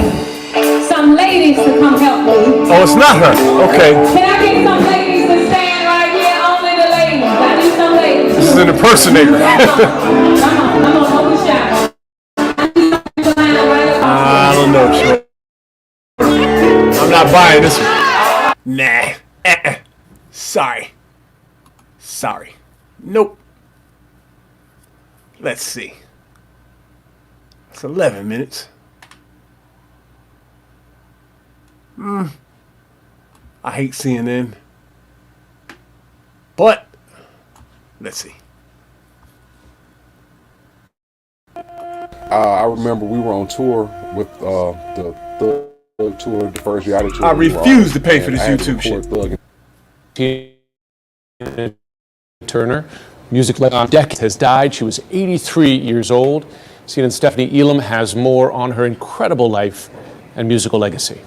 G: some ladies to come help me.
A: Oh, it's not her. Okay.
G: Can I get some ladies to stand right here? Only the ladies. I need some ladies.
A: This is an impersonator.
G: Come on, hold the shot.
A: I don't know, Troy. I'm not buying this one. Nah. Sorry. Nope. Let's see. It's 11 minutes. I hate CNN. But, let's see.
U: I remember we were on tour with the Thug tour, the first reality tour.
A: I refuse to pay for this YouTube shit.
V: Tina Turner, music legend on decades, has died. She was 83 years old. CNN Stephanie Elam has more on her incredible life and musical legacy.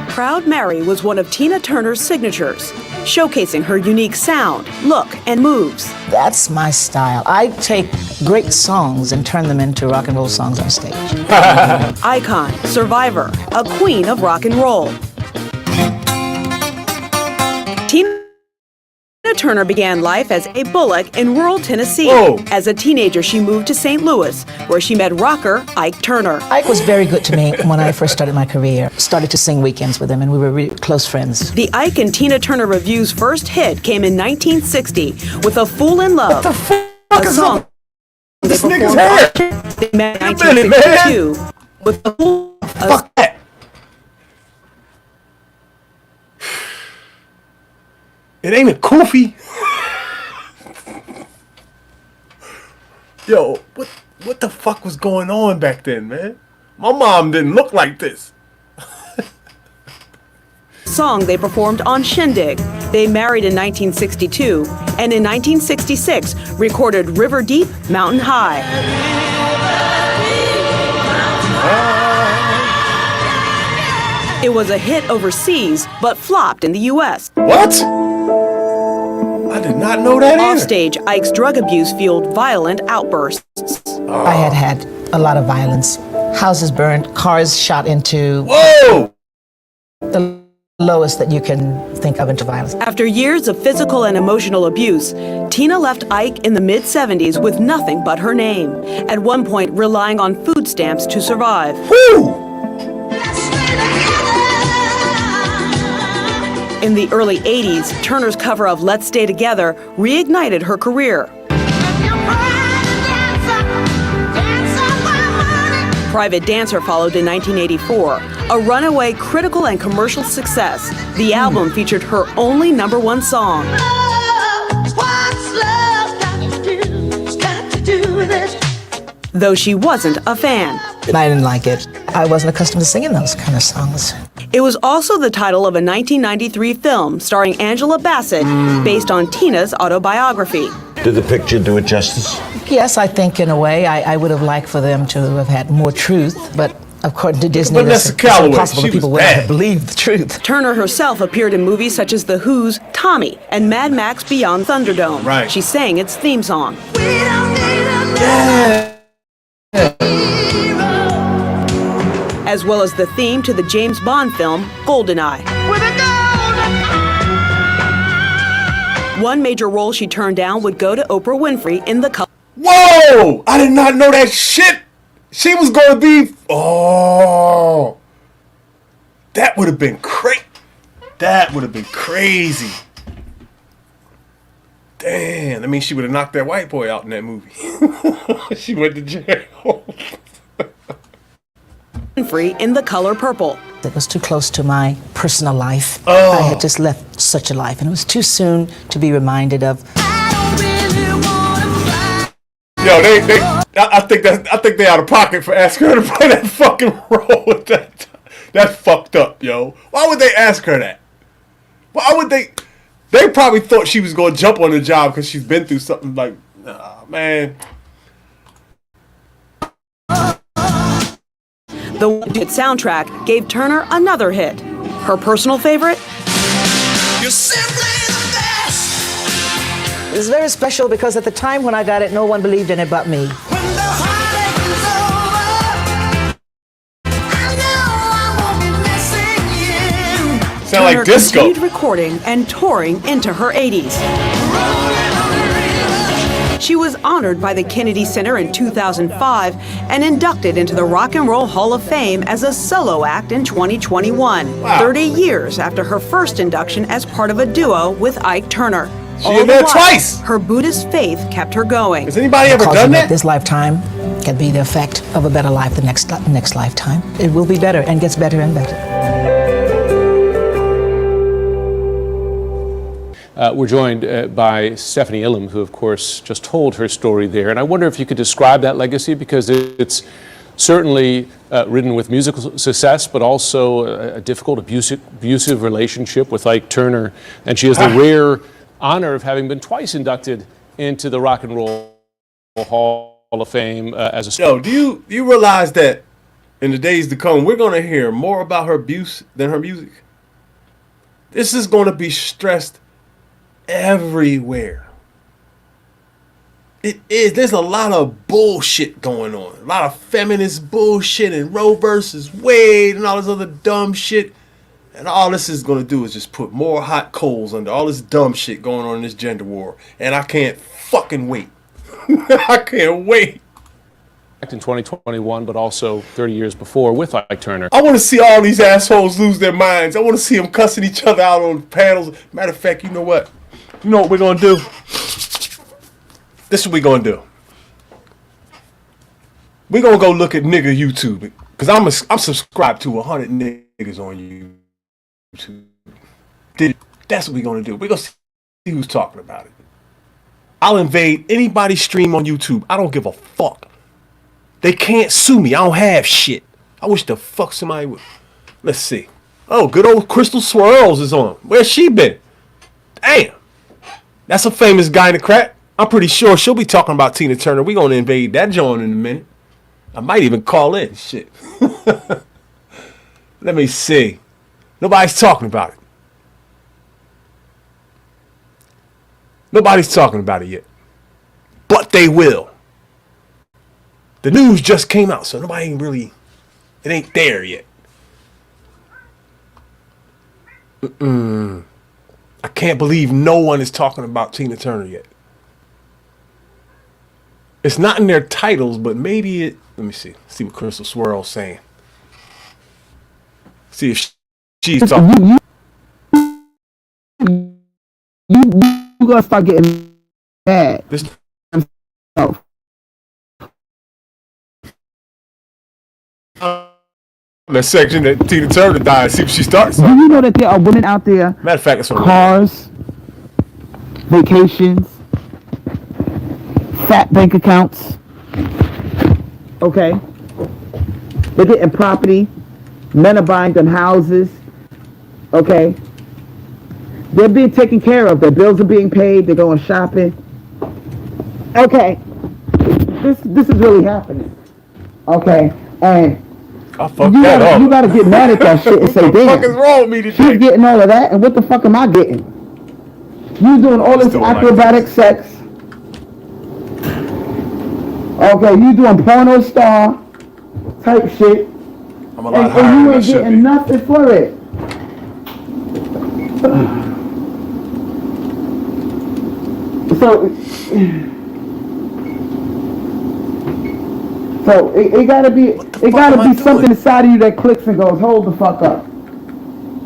W: Proud Mary was one of Tina Turner's signatures, showcasing her unique sound, look, and moves.
K: That's my style. I take great songs and turn them into rock and roll songs on stage.
W: Icon, survivor, a queen of rock and roll. Tina Turner began life as a Bullock in rural Tennessee.
A: Whoa.
W: As a teenager, she moved to St. Louis, where she met rocker Ike Turner.
K: Ike was very good to me when I first started my career. Started to sing weekends with him, and we were really close friends.
W: The Ike and Tina Turner Review's first hit came in 1960 with A Fool in Love.
A: What the fuck is
W: song
A: this nigga's hair?
W: They met in 1962 with A Fool.
A: Fuck that. It ain't a Kofi. Yo, what the fuck was going on back then, man? My mom didn't look like this.
W: Song they performed on Shindig. They married in 1962 and in 1966 recorded River Deep, Mountain High. It was a hit overseas, but flopped in the U.S.
A: What? I did not know that either.
W: Offstage, Ike's drug abuse fueled violent outbursts.
K: I had a lot of violence. Houses burned, cars shot into.
A: Whoa!
K: The lowest that you can think of into violence.
W: After years of physical and emotional abuse, Tina left Ike in the mid-70s with nothing but her name, at one point relying on food stamps to survive.
A: Woo!
W: In the early 80s, Turner's cover of Let's Stay Together reignited her career. Private Dancer followed in 1984, a runaway critical and commercial success. The album featured her only #1 song. Though she wasn't a fan.
K: I didn't like it. I wasn't accustomed to singing those kind of songs.
W: It was also the title of a 1993 film starring Angela Bassett, based on Tina's autobiography.
B: Did the picture do it justice?
K: Yes, I think in a way I would have liked for them to have had more truth, but according to Disney, it's impossible that people would have believed the truth.
W: Turner herself appeared in movies such as The Who's Tommy and Mad Max Beyond Thunderdome.
A: Right.
W: She sang its theme song. As well as the theme to the James Bond film GoldenEye. One major role she turned down would go to Oprah Winfrey in The Color.
A: Whoa! I did not know that shit. She was going to be. Oh, that would have been crazy. That would have been crazy. Damn! I mean, she would have knocked that white boy out in that movie. She went to jail.
W: Winfrey in The Color Purple.
K: It was too close to my personal life.
A: Oh.
K: I had just left such a life, and it was too soon to be reminded of.
A: Yo, I think they out of pocket for asking her to play that fucking role with that. That's fucked up, yo. Why would they ask her that? Why would they? They probably thought she was gonna jump on the job because she's been through something like, nah, man.
W: The hit soundtrack gave Turner another hit. Her personal favorite?
K: You're simply the best. It was very special because at the time when I got it, no one believed in it but me.
A: Sound like disco.
W: Continued recording and touring into her 80s. She was honored by the Kennedy Center in 2005 and inducted into the Rock and Roll Hall of Fame as a solo act in 2021,
A: Wow.
W: 30 years after her first induction as part of a duo with Ike Turner.
A: She did that twice.
W: Her Buddhist faith kept her going.
A: Has anybody ever
K: Because
A: done
K: of
A: that?
K: This lifetime can be the effect of a better life the next lifetime. It will be better and gets better and better.
V: We're joined by Stephanie Ilum, who, of course, just told her story there. And I wonder if you could describe that legacy, because it's certainly ridden with musical success, but also a difficult, abusive relationship with Ike Turner. And she has the rare honor of having been twice inducted into the Rock and Roll Hall of Fame as a...
A: Yo, do you realize that in the days to come, we're going to hear more about her abuse than her music? This is going to be stressed everywhere. It is. There's a lot of bullshit going on. A lot of feminist bullshit and Roe versus Wade and all this other dumb shit. And all this is going to do is just put more hot coals under all this dumb shit going on in this gender war. And I can't fucking wait. I can't wait.
V: In 2021, but also 30 years before with Ike Turner.
A: I want to see all these assholes lose their minds. I want to see them cussing each other out on panels. Matter of fact, you know what? You know what we're going to do? This is what we're going to do. We're going to go look at nigga YouTube. Because I'm subscribed to 100 niggas on YouTube. That's what we're going to do. We're going to see who's talking about it. I'll invade anybody's stream on YouTube. I don't give a fuck. They can't sue me. I don't have shit. I wish the fuck somebody would. Let's see. Oh, good old Crystal Swirls is on. Where's she been? Damn. That's a famous guy in the crack. I'm pretty sure she'll be talking about Tina Turner. We're going to invade that joint in a minute. I might even call in. Shit. Let me see. Nobody's talking about it. Nobody's talking about it yet. But they will. The news just came out, so nobody ain't really... It ain't there yet. I can't believe no one is talking about Tina Turner yet. It's not in their titles, but maybe it... Let me see. See what Crystal Swirl's saying. See if she's talking.
D: You gonna start getting mad.
A: The section that Tina Turner died. See if she starts.
D: Do you know that there are women out there?
A: Matter of fact, it's
D: cars, vacations, fat bank accounts. Okay, they're getting property. Men are buying them houses. Okay, they're being taken care of. Their bills are being paid. They're going shopping. Okay, this is really happening. Okay, and
A: I fucked that up.
D: you gotta get mad at that shit and say,
A: What the fuck is
D: damn,
A: wrong with me today?
D: she's getting all of that, and what the fuck am I getting? You doing all this acrobatic sex. Okay, you doing porno star type shit.
A: I'm a lot
D: and
A: higher
D: you
A: than I
D: ain't
A: should
D: getting
A: be.
D: nothing for it. So it gotta be something inside of you that clicks and goes, hold the fuck up.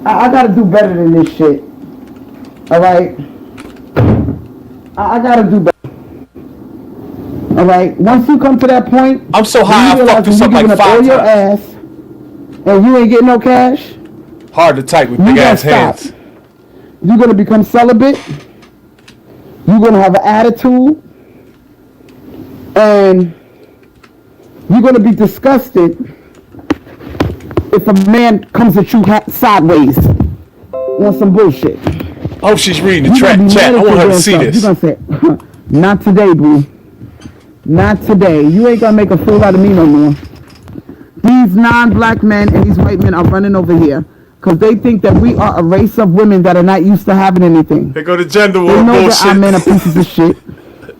D: I gotta do better than this shit. All right. I gotta do better. All right. Once you come to that point,
A: I'm so high, I fucked this up like 5
D: all your
A: times.
D: ass, and you ain't getting no cash.
A: Hard to type with
D: You
A: big
D: gotta
A: ass
D: stop.
A: hands.
D: You're gonna become celibate. You're gonna have an attitude, and you're gonna be disgusted if a man comes at you sideways on some bullshit.
A: Oh, she's reading the chat. I want her to see this.
D: You're gonna say, not today, boo. Not today. You ain't gonna make a fool out of me no more. These non-black men and these white men are running over here because they think that we are a race of women that are not used to having anything.
A: They go to gender
D: They
A: war
D: know
A: bullshit.
D: that our men are pieces of shit.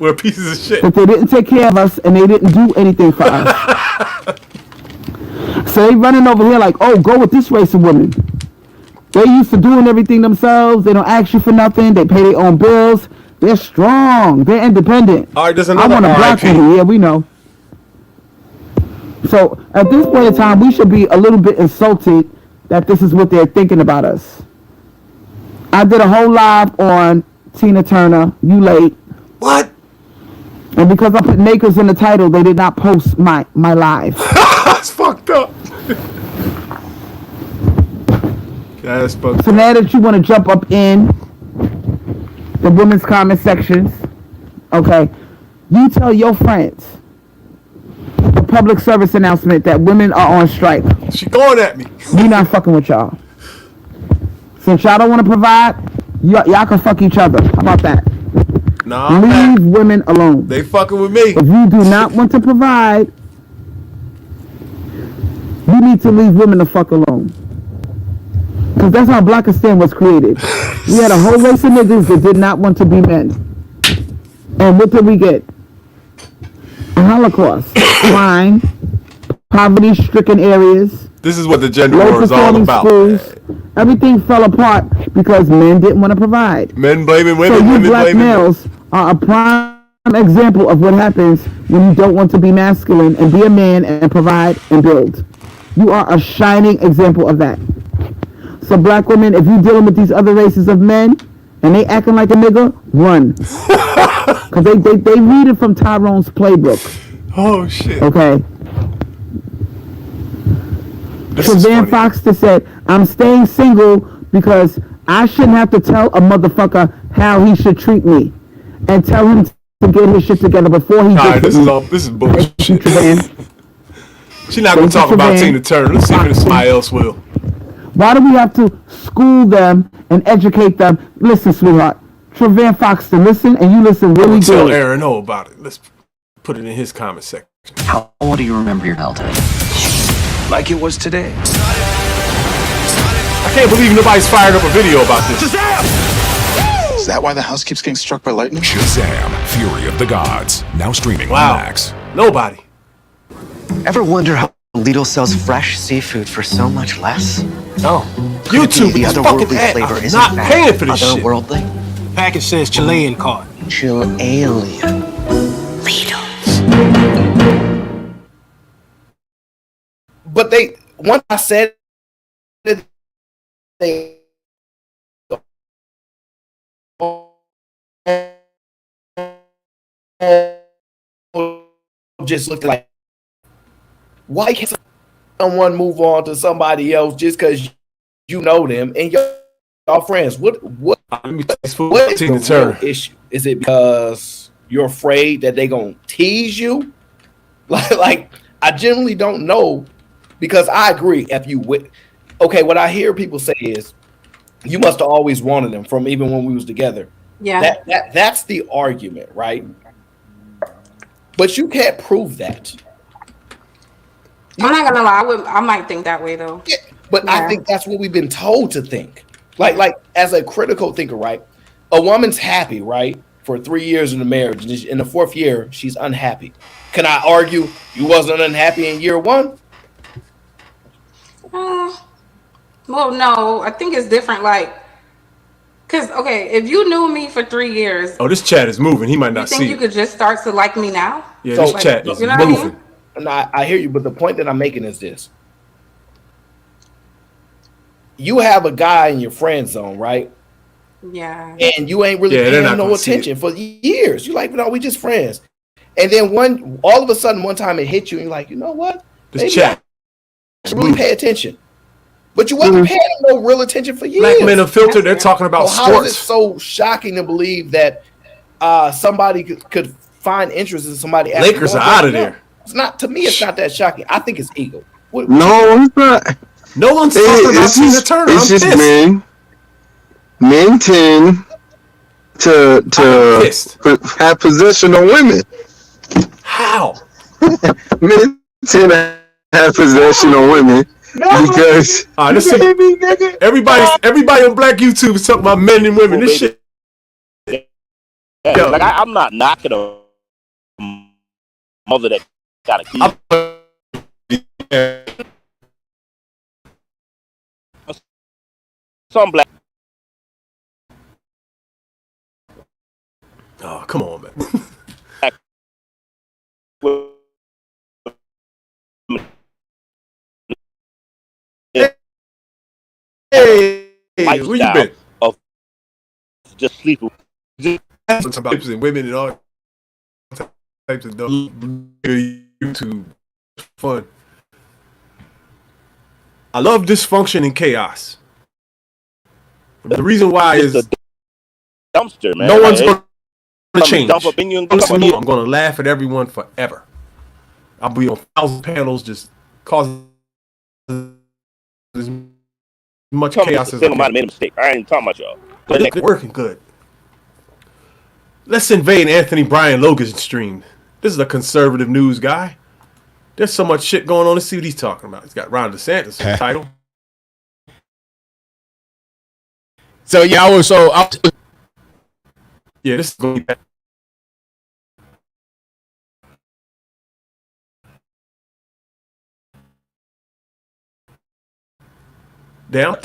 A: We're pieces of shit.
D: That they didn't take care of us and they didn't do anything for us. So they running over here like, oh, go with this race of women. They used to doing everything themselves. They don't ask you for nothing. They pay their own bills. They're strong. They're independent.
A: All right, there's
D: I
A: another
D: want a black
A: RIP.
D: woman. Yeah, we know. So at this point in time, we should be a little bit insulted that this is what they're thinking about us. I did a whole live on Tina Turner. You late.
A: What?
D: And because I put Nakers in the title, they did not post my live.
A: That's fucked up. That's fucked
D: So
A: up.
D: now that you want to jump up in the women's comment sections, okay, you tell your friends a public service announcement that women are on strike.
A: She going at me.
D: We not fucking with y'all. Since y'all don't want to provide, y'all can fuck each other. How about that?
A: Nah,
D: Leave women alone.
A: they fucking with me.
D: If you do not want to provide, you need to leave women the fuck alone. Because that's how Blackistan was created. We had a whole race of niggas that did not want to be men. And what did we get? A Holocaust. Crime. Poverty-stricken areas.
A: This is what the gender war is all
D: Low-performing
A: about.
D: schools. Everything fell apart because men didn't want to provide.
A: Men blaming women,
D: So you
A: women
D: black
A: blaming men.
D: males are a prime example of what happens when you don't want to be masculine and be a man and provide and build. You are a shining example of that. So black women, if you're dealing with these other races of men and they acting like a nigga, run. Because they read it from Tyrone's playbook.
A: Oh, shit.
D: Okay. Van Fox said, I'm staying single because I shouldn't have to tell a motherfucker how he should treat me and tell him to get his shit together before he
A: All right,
D: gets
A: this is bullshit. She's not going to talk about Tina Turner. Let's see if somebody else will.
D: Why do we have to school them and educate them? Listen, sweetheart. Trevan Foxton, listen, and you listen really
A: Tell
D: good.
A: Aaron O about it. Let's put it in his comment section.
J: How do you remember your childhood? Like it was today.
A: I can't believe nobody's fired up a video about this.
L: Is that why the house keeps getting struck by lightning?
N: Shazam! Fury of the Gods. Now streaming on Max.
A: Nobody.
J: Ever wonder how Lidl sells fresh seafood for so much less?
A: No.
J: Could it be
A: YouTube,
J: the
A: this
J: otherworldly
A: fucking ad,
J: flavor
A: I'm
J: isn't
A: not
J: that
A: paying for this shit.
J: otherworldly?
X: Package says Chilean card.
J: Chilean.
B: But once I said it, they just looked like, why can't someone move on to somebody else just because you know them and y'all friends? What is the real issue? Is it because you're afraid that they're gonna tease you? Like I generally don't know, because I agree. What I hear people say is, you must have always wanted them from even when we was together.
O: Yeah.
B: That's the argument, right? but you can't prove that.
H: I'm not gonna lie, I might think that way though.
B: Yeah, but I think that's what we've been told to think. Like as a critical thinker, right? A woman's happy, right, for 3 years in the marriage, and in the 4th year, she's unhappy. Can I argue you wasn't unhappy in year 1?
H: Well, no, I think it's different. Like, cause okay, if you knew me for 3 years,
A: Oh, this chat is moving. He might
H: you
A: not
H: think
A: see
H: you
A: it.
H: could just start to like me now?
A: Yeah, this chat is moving.
B: And I hear you, but the point that I'm making is this. You have a guy in your friend zone, right?
H: Yeah.
B: And you ain't really paying him no attention for years. You're like, no, we just friends. And then all of a sudden, one time it hit you, and you're like, you know what?
A: This chat
B: I should really pay attention. But you wasn't paying him no real attention for years.
A: Black Men Unfiltered, they're talking about
B: so how is it
A: sports.
B: so shocking to believe that somebody could find interest in somebody?
A: Lakers are out of there.
B: It's not, to me, it's not that shocking. I think it's ego.
I: No, it's not.
A: No one's talking about Tina Turner.
I: It's
A: I'm
I: just
A: pissed.
I: men tend to have possession of women.
A: How?
I: Men tend to have possession of women because
A: everybody on Black YouTube is talking about men and women. This shit.
M: Yeah, like I'm not knocking a mother that got a kid. Some black.
A: Oh, come on, man. Hey, where you been?
M: Of just sleeping.
A: Some types of women and all types of YouTube fun. I love dysfunction and chaos. The reason why is
M: the dumpster, man.
A: no one's going to change.
M: Dump opinion,
A: Listen to me, I'm going to laugh at everyone forever. I'll be on 1,000 panels just causing as much chaos as I can.
M: Made a mistake. I ain't talking about y'all.
A: They're working good. Let's invade Anthony Brian Logan's stream. This is a conservative news guy. There's so much shit going on. Let's see what he's talking about. He's got Ron DeSantis in the title.
X: So yeah,
A: yeah, this is going to be down.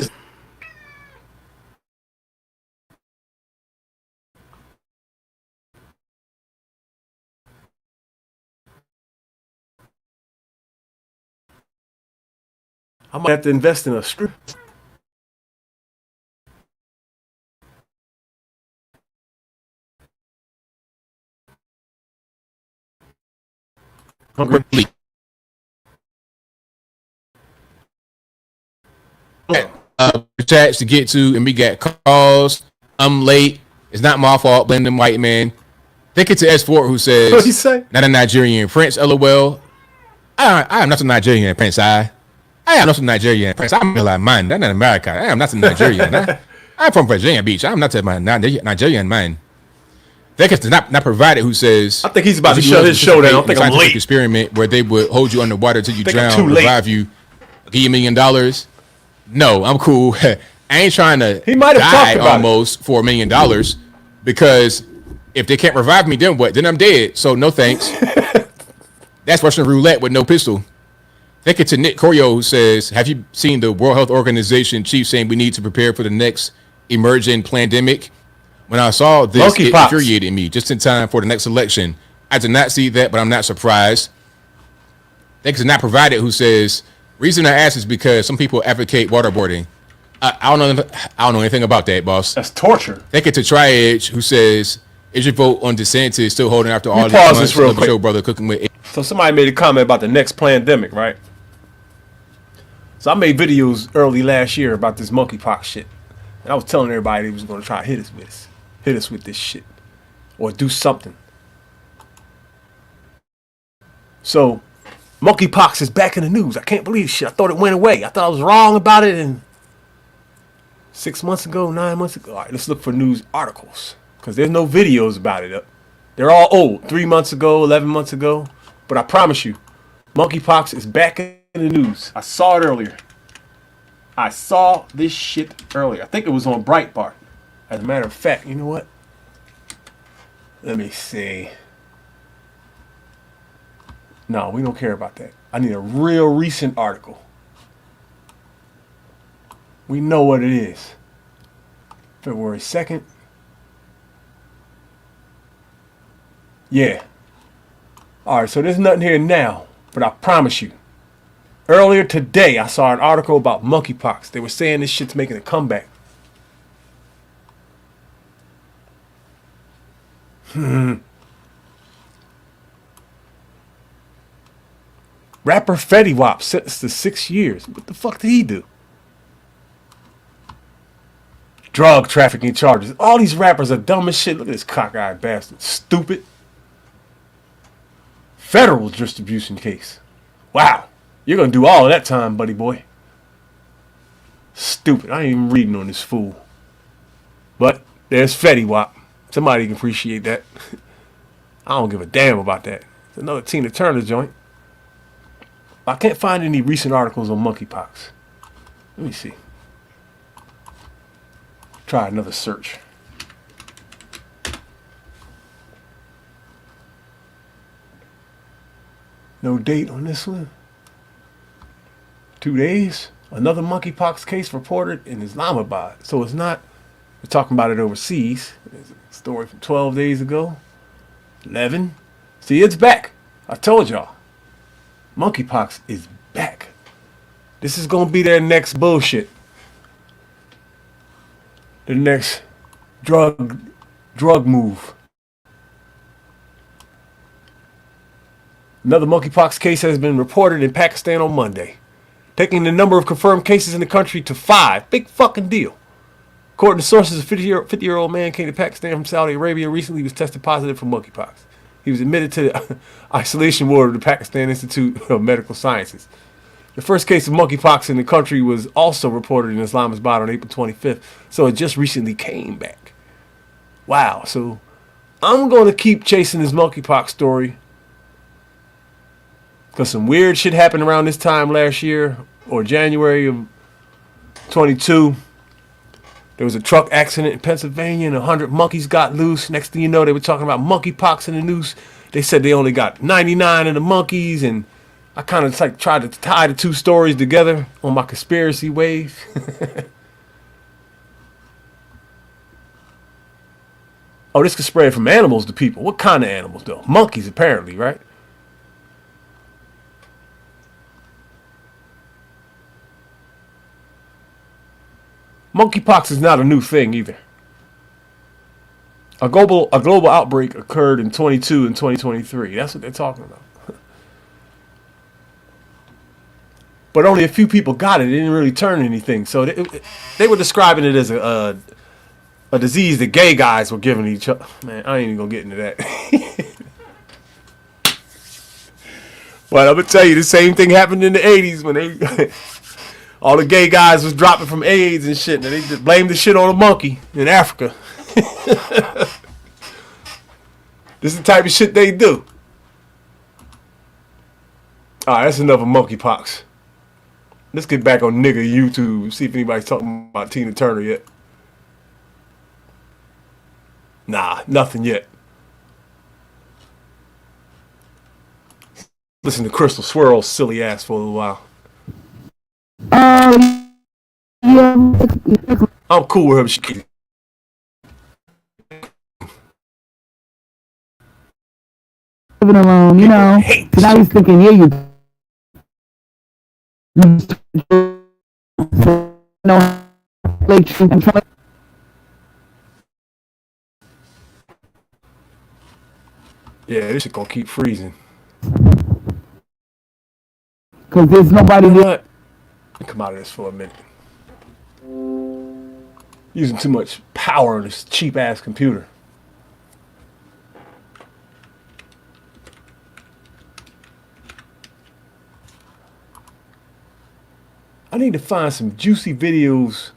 A: I might have to invest in a strip.
X: hungry. Chats to get to, and we got calls. I'm late. It's not my fault. Blame them white man. Take it to S4 who says,
A: What'd he say?
X: Not a Nigerian prince, LOL. I am not a Nigerian prince. I am not a Nigerian prince. I'm like man. That's not America. I am not a Nigerian. I'm from Virginia Beach. I'm not a Nigerian man. Take it to not provided who says,
A: I think he's about to shut his show down. I think I'm late.
X: Experiment where they would hold you underwater till you drown,
A: I'm too late.
X: revive you, give you $1 million. No, I'm cool. I ain't trying to
A: He might have
X: die
A: talked about
X: almost for $1 million because if they can't revive me, then what? Then I'm dead. So no thanks. That's Russian roulette with no pistol. Thank you to Nick Corio who says, have you seen the World Health Organization chief saying we need to prepare for the next emerging pandemic? When I saw this, it infuriated me just in time for the next election. I did not see that, but I'm not surprised. Thanks to Not Provided who says, reason I ask is because some people advocate waterboarding. I don't know anything about that, boss.
A: That's torture.
X: Thank you to Tri-Edge who says, is your vote on DeSantis still holding after all these
A: pause
X: months
A: this real
X: of the
A: quick.
X: show brother cooking with?
A: So somebody made a comment about the next pandemic, right? So I made videos early last year about this monkeypox shit. And I was telling everybody they was going to try to hit us with this shit. Or do something. So monkeypox is back in the news. I can't believe this shit. I thought it went away. I thought I was wrong about it in 6 months ago, 9 months ago. All right, let's look for news articles. Because there's no videos about it up. They're all old. 3 months ago, 11 months ago. But I promise you, monkeypox is back in the news. I saw it earlier. I saw this shit earlier. I think it was on Breitbart. As a matter of fact, you know what? Let me see. No, we don't care about that. I need a real recent article. We know what it is. February 2nd. Yeah. Alright, so there's nothing here now. But I promise you. Earlier today, I saw an article about monkeypox. They were saying this shit's making a comeback. Rapper Fetty Wap sentenced to 6 years. What the fuck did he do? Drug trafficking charges. All these rappers are dumb as shit. Look at this cockeyed bastard. Stupid. Federal distribution case. Wow. You're going to do all of that time, buddy boy. Stupid. I ain't even reading on this fool. But there's Fetty Wap. Somebody can appreciate that. I don't give a damn about that. It's another Tina Turner joint. I can't find any recent articles on monkeypox. Let me see. Try another search. No date on this one. 2 days. Another monkeypox case reported in Islamabad. So it's not, we're talking about it overseas. There's a story from 12 days ago. 11. See, it's back. I told y'all. Monkeypox is back. This is going to be their next bullshit. The next drug move. Another monkeypox case has been reported in Pakistan on Monday, taking the number of confirmed cases in the country to 5. Big fucking deal. According to sources, a 50-year-old man came to Pakistan from Saudi Arabia recently. He was tested positive for monkeypox. He was admitted to the isolation ward of the Pakistan Institute of Medical Sciences. The first case of monkeypox in the country was also reported in Islamabad on April 25th, so it just recently came back. Wow, so I'm going to keep chasing this monkeypox story because some weird shit happened around this time last year, or January of 22. There was a truck accident in Pennsylvania and 100 monkeys got loose. Next thing you know, they were talking about monkeypox in the news. They said they only got 99 of the monkeys, and I kind of like tried to tie the two stories together on my conspiracy wave. Oh, this could spread from animals to people. What kind of animals, though? Monkeys, apparently, right? Monkeypox is not a new thing either. A global outbreak occurred in 22 and 2023. That's what they're talking about. But only a few people got it. It didn't really turn anything. So they were describing it as a disease that gay guys were giving each other. Man, I ain't even gonna get into that. But I'm gonna tell you, the same thing happened in the 80s when they all the gay guys was dropping from AIDS and shit, and they just blamed the shit on a monkey in Africa. This is the type of shit they do. Alright, that's enough of monkeypox. Let's get back on nigga YouTube, see if anybody's talking about Tina Turner yet. Nah, nothing yet. Listen to Crystal Swirl's silly ass for a little while.
D: Yeah.
A: I'm cool with her. She
D: living alone, you know. So now he's thinking, yeah, you know, like, I'm trying.
A: Yeah, this shit gonna keep freezing.
D: Cause there's nobody there.
A: Come out of this for a minute. Using too much power on this cheap ass computer. I need to find some juicy videos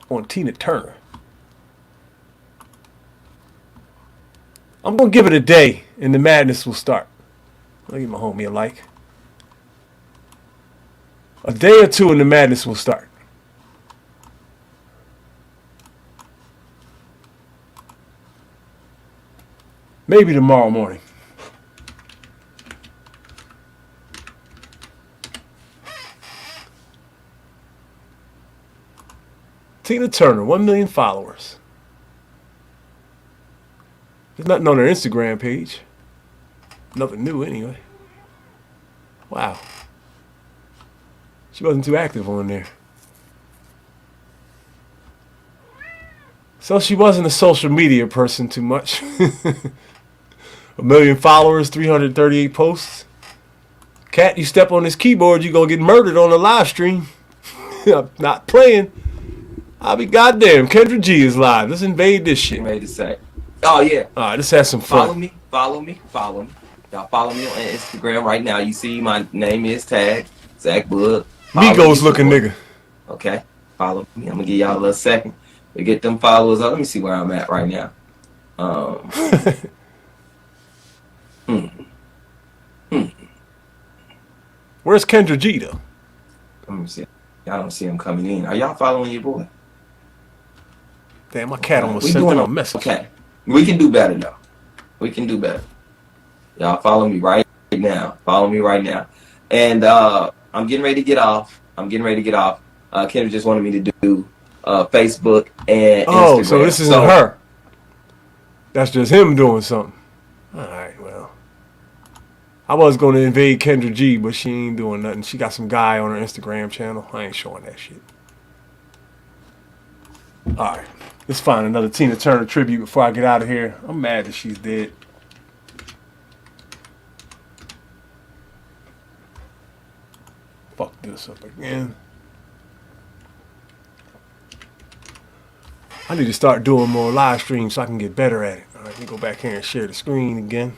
A: on Tina Turner. I'm gonna give it a day, and the madness will start. I'll give my homie a like. A day or two, and the madness will start. Maybe tomorrow morning. Tina Turner, 1 million followers. There's nothing on her Instagram page. Nothing new anyway. Wow. She wasn't too active on there. So she wasn't a social media person too much. 1 million followers, 338 posts. Cat, you step on this keyboard, you're going to get murdered on the live stream. I'm not playing. I'll be goddamn. Kendra G is live. Let's invade this shit.
C: Ready to say. Oh, yeah.
A: All right, let's have some fun.
C: Follow me. Y'all follow me on Instagram right now. You see my name is tagged. Zach Wood.
A: Migos looking nigga.
C: Okay. Follow me. I'm going to give y'all a little second to get them followers up. Let me see where I'm at right now.
A: Where's Kendra G, though?
C: Let me see. I don't see him coming in. Are y'all following your boy?
A: Damn, my cat almost sent in a message.
C: Okay. We can do better, though. We can do better. Y'all follow me right now. Follow me right now. And I'm getting ready to get off. Kendra just wanted me to do Facebook and Instagram.
A: Oh, so this isn't her. That's just him doing something. All right, well. I was going to invade Kendra G, but she ain't doing nothing. She got some guy on her Instagram channel. I ain't showing that shit. All right. Let's find another Tina Turner tribute before I get out of here. I'm mad that she's dead. Fuck this up again. I need to start doing more live streams so I can get better at it. All right, let me go back here and share the screen again.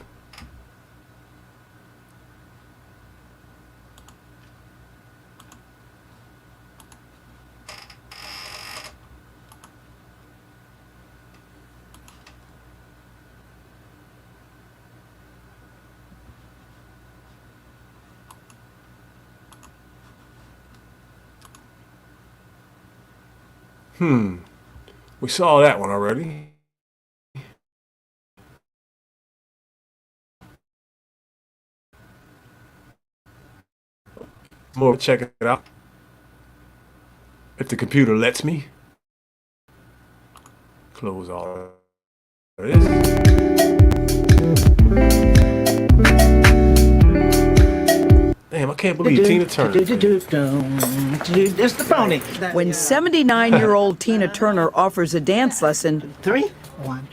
A: We saw that one already. More, check it out. If the computer lets me. Close all of this. Damn, I can't believe Tina Turner.
O: That's the pony.
E: When 79-year-old Tina Turner offers a dance lesson,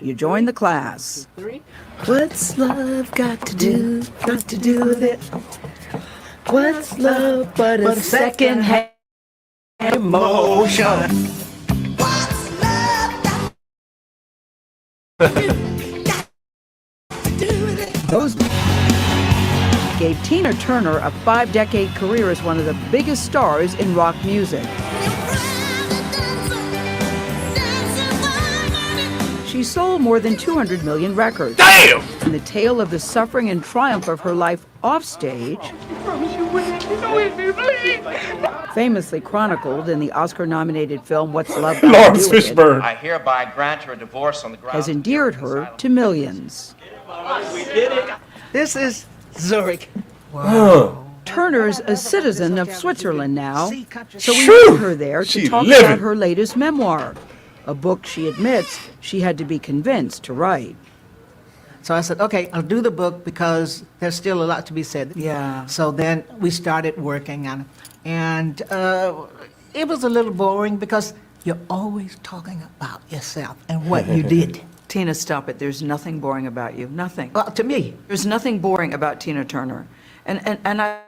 E: you join the class.
O: What's love got to do with it? What's love but a second-hand emotion?
E: Those gave Tina Turner a 5-decade career as one of the biggest stars in rock music. She sold more than 200 million records.
A: Damn!
E: And the tale of the suffering and triumph of her life offstage, famously chronicled in the Oscar-nominated film What's Love Got
A: Lawrence
E: to Do With It,
A: Fishburne.
F: I hereby grant her a divorce on the grounds
E: has endeared her to millions.
O: We did it. This is Zurich.
E: Turner's a citizen of Switzerland now, so we
A: Shoo!
E: met her there to
A: She
E: talk
A: living.
E: about her latest memoir, a book she admits she had to be convinced to write.
O: So I said, okay, I'll do the book because there's still a lot to be said.
E: Yeah.
O: So then we started working on it. And it was a little boring because you're always talking about yourself and what you did.
E: Tina, stop it. There's nothing boring about you. Nothing.
O: Well, to me.
E: There's nothing boring about Tina Turner. And I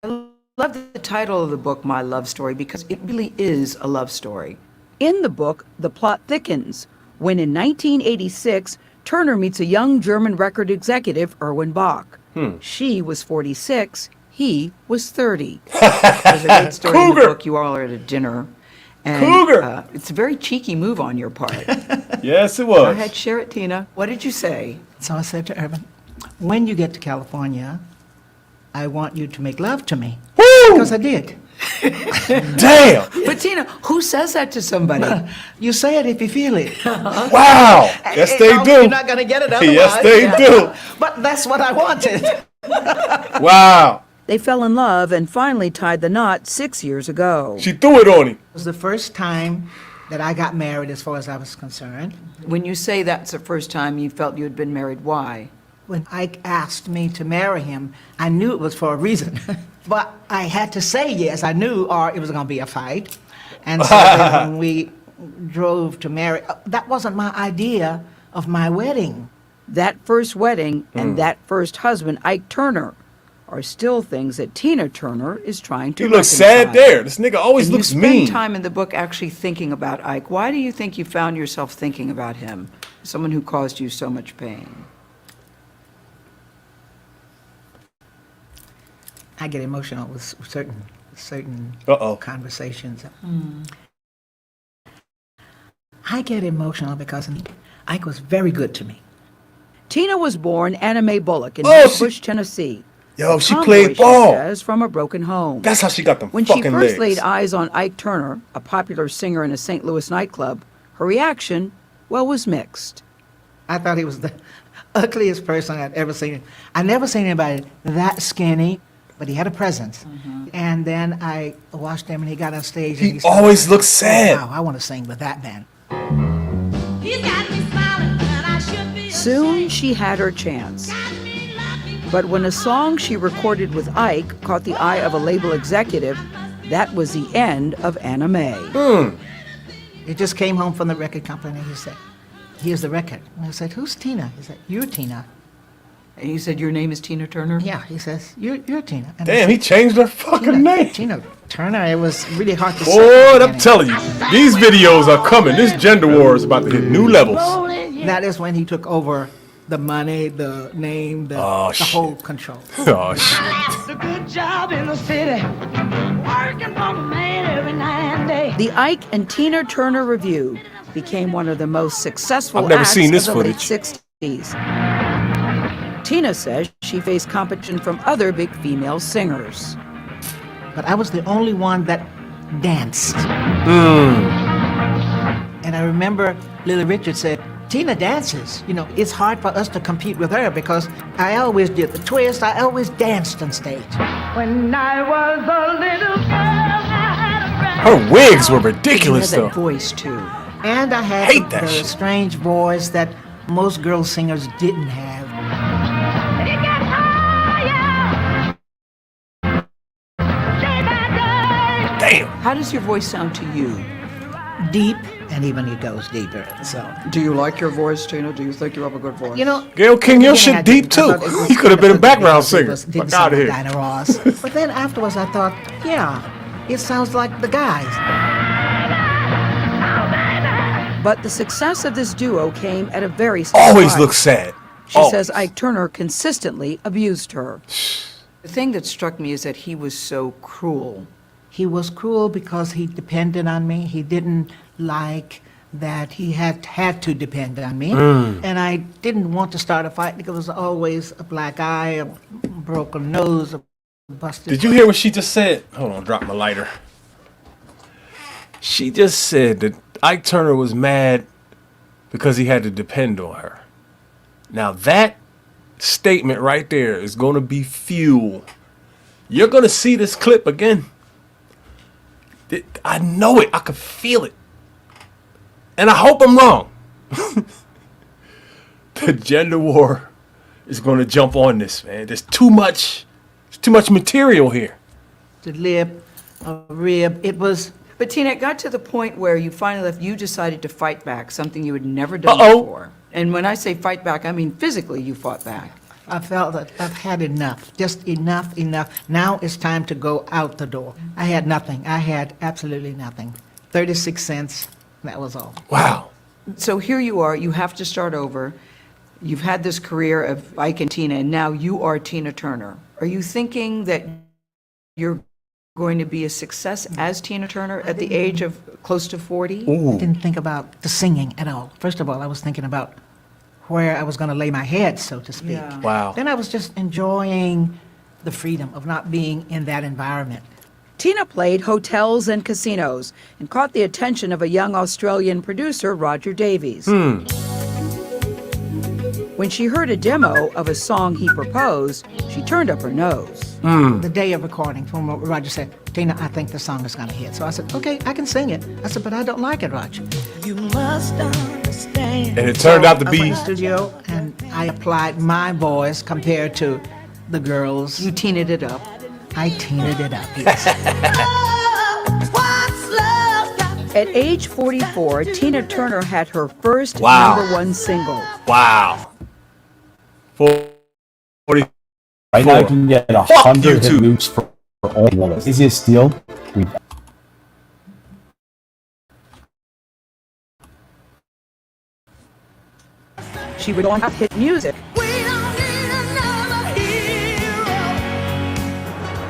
E: love the title of the book, My Love Story, because it really is a love story. In the book, the plot thickens when in 1986, Turner meets a young German record executive, Erwin Bach. She was 46, he was 30. There's a great story in the book. You all are at a dinner. And, it's a very cheeky move on your part.
A: Yes, it
E: Go
A: was.
E: ahead, share it, Tina. What did you say?
O: So I said to Urban, when you get to California, I want you to make love to me.
A: Woo!
O: Because I did.
A: Damn.
E: But Tina, who says that to somebody?
O: You say it if you feel it.
A: Wow. Yes,
O: You
A: they
O: know,
A: do.
O: You're not going to get it otherwise.
A: Yes, they do.
O: But that's what I wanted.
A: Wow.
E: They fell in love and finally tied the knot 6 years ago.
A: She threw it on him.
O: It was the first time that I got married as far as I was concerned.
E: When you say that's the first time you felt you had been married, why?
O: When Ike asked me to marry him, I knew it was for a reason. But I had to say yes, I knew, or it was going to be a fight. And so then when we drove to marry, that wasn't my idea of my wedding.
E: That first wedding and that first husband, Ike Turner, are still things that Tina Turner is trying to
A: You look
E: reconcile.
A: sad there. This nigga always
E: And
A: looks
E: you spend
A: mean.
E: time in the book actually thinking about Ike. Why do you think you found yourself thinking about him, someone who caused you so much pain?
O: I get emotional with certain conversations. I get emotional because Ike was very good to me.
E: Tina was born Anna Mae Bullock in
A: Oh,
E: Bush, Tennessee.
A: Yo,
E: A
A: she
E: tomboy,
A: played ball.
E: She says, from a broken home.
A: That's how she got them
E: When she
A: fucking
E: first
A: legs.
E: laid eyes on Ike Turner, a popular singer in a St. Louis nightclub, her reaction, well, was mixed.
O: I thought he was the ugliest person I'd ever seen. I never seen anybody that skinny, but he had a presence. And then I watched him and he got on stage.
A: He
O: and started
A: always
O: singing.
A: looks sad.
O: Wow, I want to sing with that man.
E: Soon she had her chance. But when a song she recorded with Ike caught the eye of a label executive, that was the end of Anna Mae.
O: He just came home from the record company. He said, here's the record. And I said, who's Tina? He said, you're Tina.
E: And you said, your name is Tina Turner?
O: Yeah, he says, you're Tina. And I
A: Damn,
O: said,
A: he changed her fucking name.
O: Tina Turner. It was really hard to say.
A: Boy, I'm telling you, these videos are coming. This gender war is about to hit new levels.
O: That is when he took over the money, the name, the whole control.
A: Oh, shit.
G: A good job in the city, working for the man every night and day.
E: The Ike and Tina Turner Review became one of the most successful
A: I've never
E: acts
A: seen this
E: of the
A: footage.
E: late 60s. Tina says she faced competition from other big female singers.
O: But I was the only one that danced. And I remember Lily Richards said, Tina dances. You know, it's hard for us to compete with her because I always did the twist. I always danced on stage.
G: When I was a little girl, I had a
A: Her wigs were ridiculous,
E: She had
A: though.
E: that voice, too.
O: And I had
A: Hate that
O: the
A: shit.
O: strange voice that most girl singers didn't have.
A: Damn.
E: How does your voice sound to you?
O: Deep, and even it goes deeper. So,
E: Do you like your voice, Tina? Do you think you have a good voice?
O: you know,
A: Gail King, your
O: in the beginning, I
A: shit deep,
O: didn't. I
A: too.
O: thought it was
A: He could have been a
O: kinda
A: background
O: because it
A: singer.
O: was- didn't
A: Fuck
O: sound
A: outta
O: like
A: here.
O: Diana Ross. But then afterwards, I thought, yeah, it sounds like the guys.
E: But the success of this duo came at a very steep
A: Always
E: price.
A: looks sad.
E: She
A: Always.
E: says Ike Turner consistently abused her. The thing that struck me is that he was so cruel.
O: He was cruel because he depended on me. He didn't like that he had to depend on me. And I didn't want to start a fight because there was always a black eye, a broken nose, a busted.
A: Did you hear what she just said? Hold on, drop my lighter. She just said that Ike Turner was mad because he had to depend on her. Now that statement right there is going to be fuel. You're going to see this clip again. I know it. I can feel it. And I hope I'm wrong. The gender war is going to jump on this, man. There's too much material here.
O: The lip, a rib. It was.
E: But Tina, it got to the point where you finally left, you decided to fight back, something you had never done before. And when I say fight back, I mean physically you fought back.
O: I felt that I've had enough, just enough. Now it's time to go out the door. I had nothing. I had absolutely nothing. 36 cents, that was all.
A: Wow.
E: So here you are, you have to start over. You've had this career of Ike and Tina, and now you are Tina Turner. Are you thinking that you're going to be a success as Tina Turner at the age of close to 40?
O: I didn't think about the singing at all. First of all, I was thinking about where I was going to lay my head, so to speak.
E: Yeah.
A: Wow.
O: Then I was just enjoying the freedom of not being in that environment.
E: Tina played hotels and casinos and caught the attention of a young Australian producer, Roger Davies. When she heard a demo of a song he proposed, she turned up her nose.
O: The day of recording, Roger said, Tina, I think the song is going to hit. So I said, okay, I can sing it. I said, but I don't like it, Roger.
G: You must understand.
A: And it turned out to
O: I
A: be.
O: went to the studio and I applied my voice compared to the girls.
E: You teened it up.
O: I teened it up, yes.
E: At age 44, Tina Turner had her first
A: Wow.
E: #1 single.
A: Wow. 40.
B: Right now, you can get
A: Fuck
B: 100 hit
A: YouTube.
B: loops for all wallets. Easiest deal with
E: She would on hit music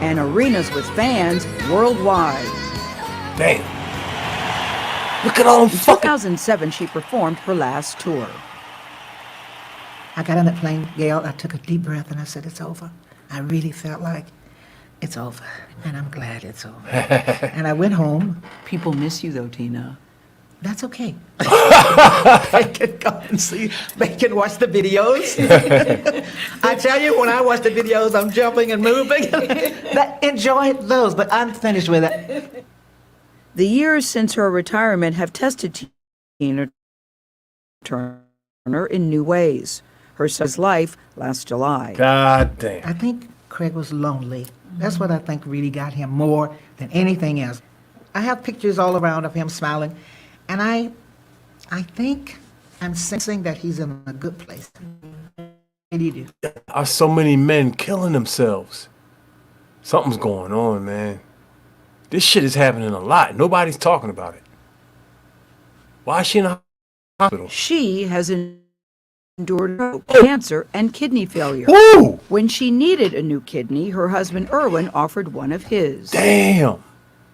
E: and arenas with fans worldwide.
A: Damn. Look at all them
E: In
A: fucking.
E: 2007, she performed her last tour.
O: I got on that plane, Gail, I took a deep breath and I said, it's over. I really felt like it's over, and I'm glad it's over. And I went home.
E: People miss you though, Tina.
O: That's okay. They can go and see, they can watch the videos. I tell you, when I watch the videos, I'm jumping and moving. Enjoy those, but I'm finished with it.
E: The years since her retirement have tested Tina Turner in new ways. Her son's life last July.
A: God damn.
O: I think Craig was lonely. That's what I think really got him more than anything else. I have pictures all around of him smiling, and I think I'm sensing that he's in a good place. What do you do?
A: There are so many men killing themselves. Something's going on, man. This shit is happening a lot. Nobody's talking about it. Why is she in the hospital?
E: She has endured cancer and kidney failure.
A: Woo!
E: When she needed a new kidney, her husband Erwin offered one of his.
A: Damn.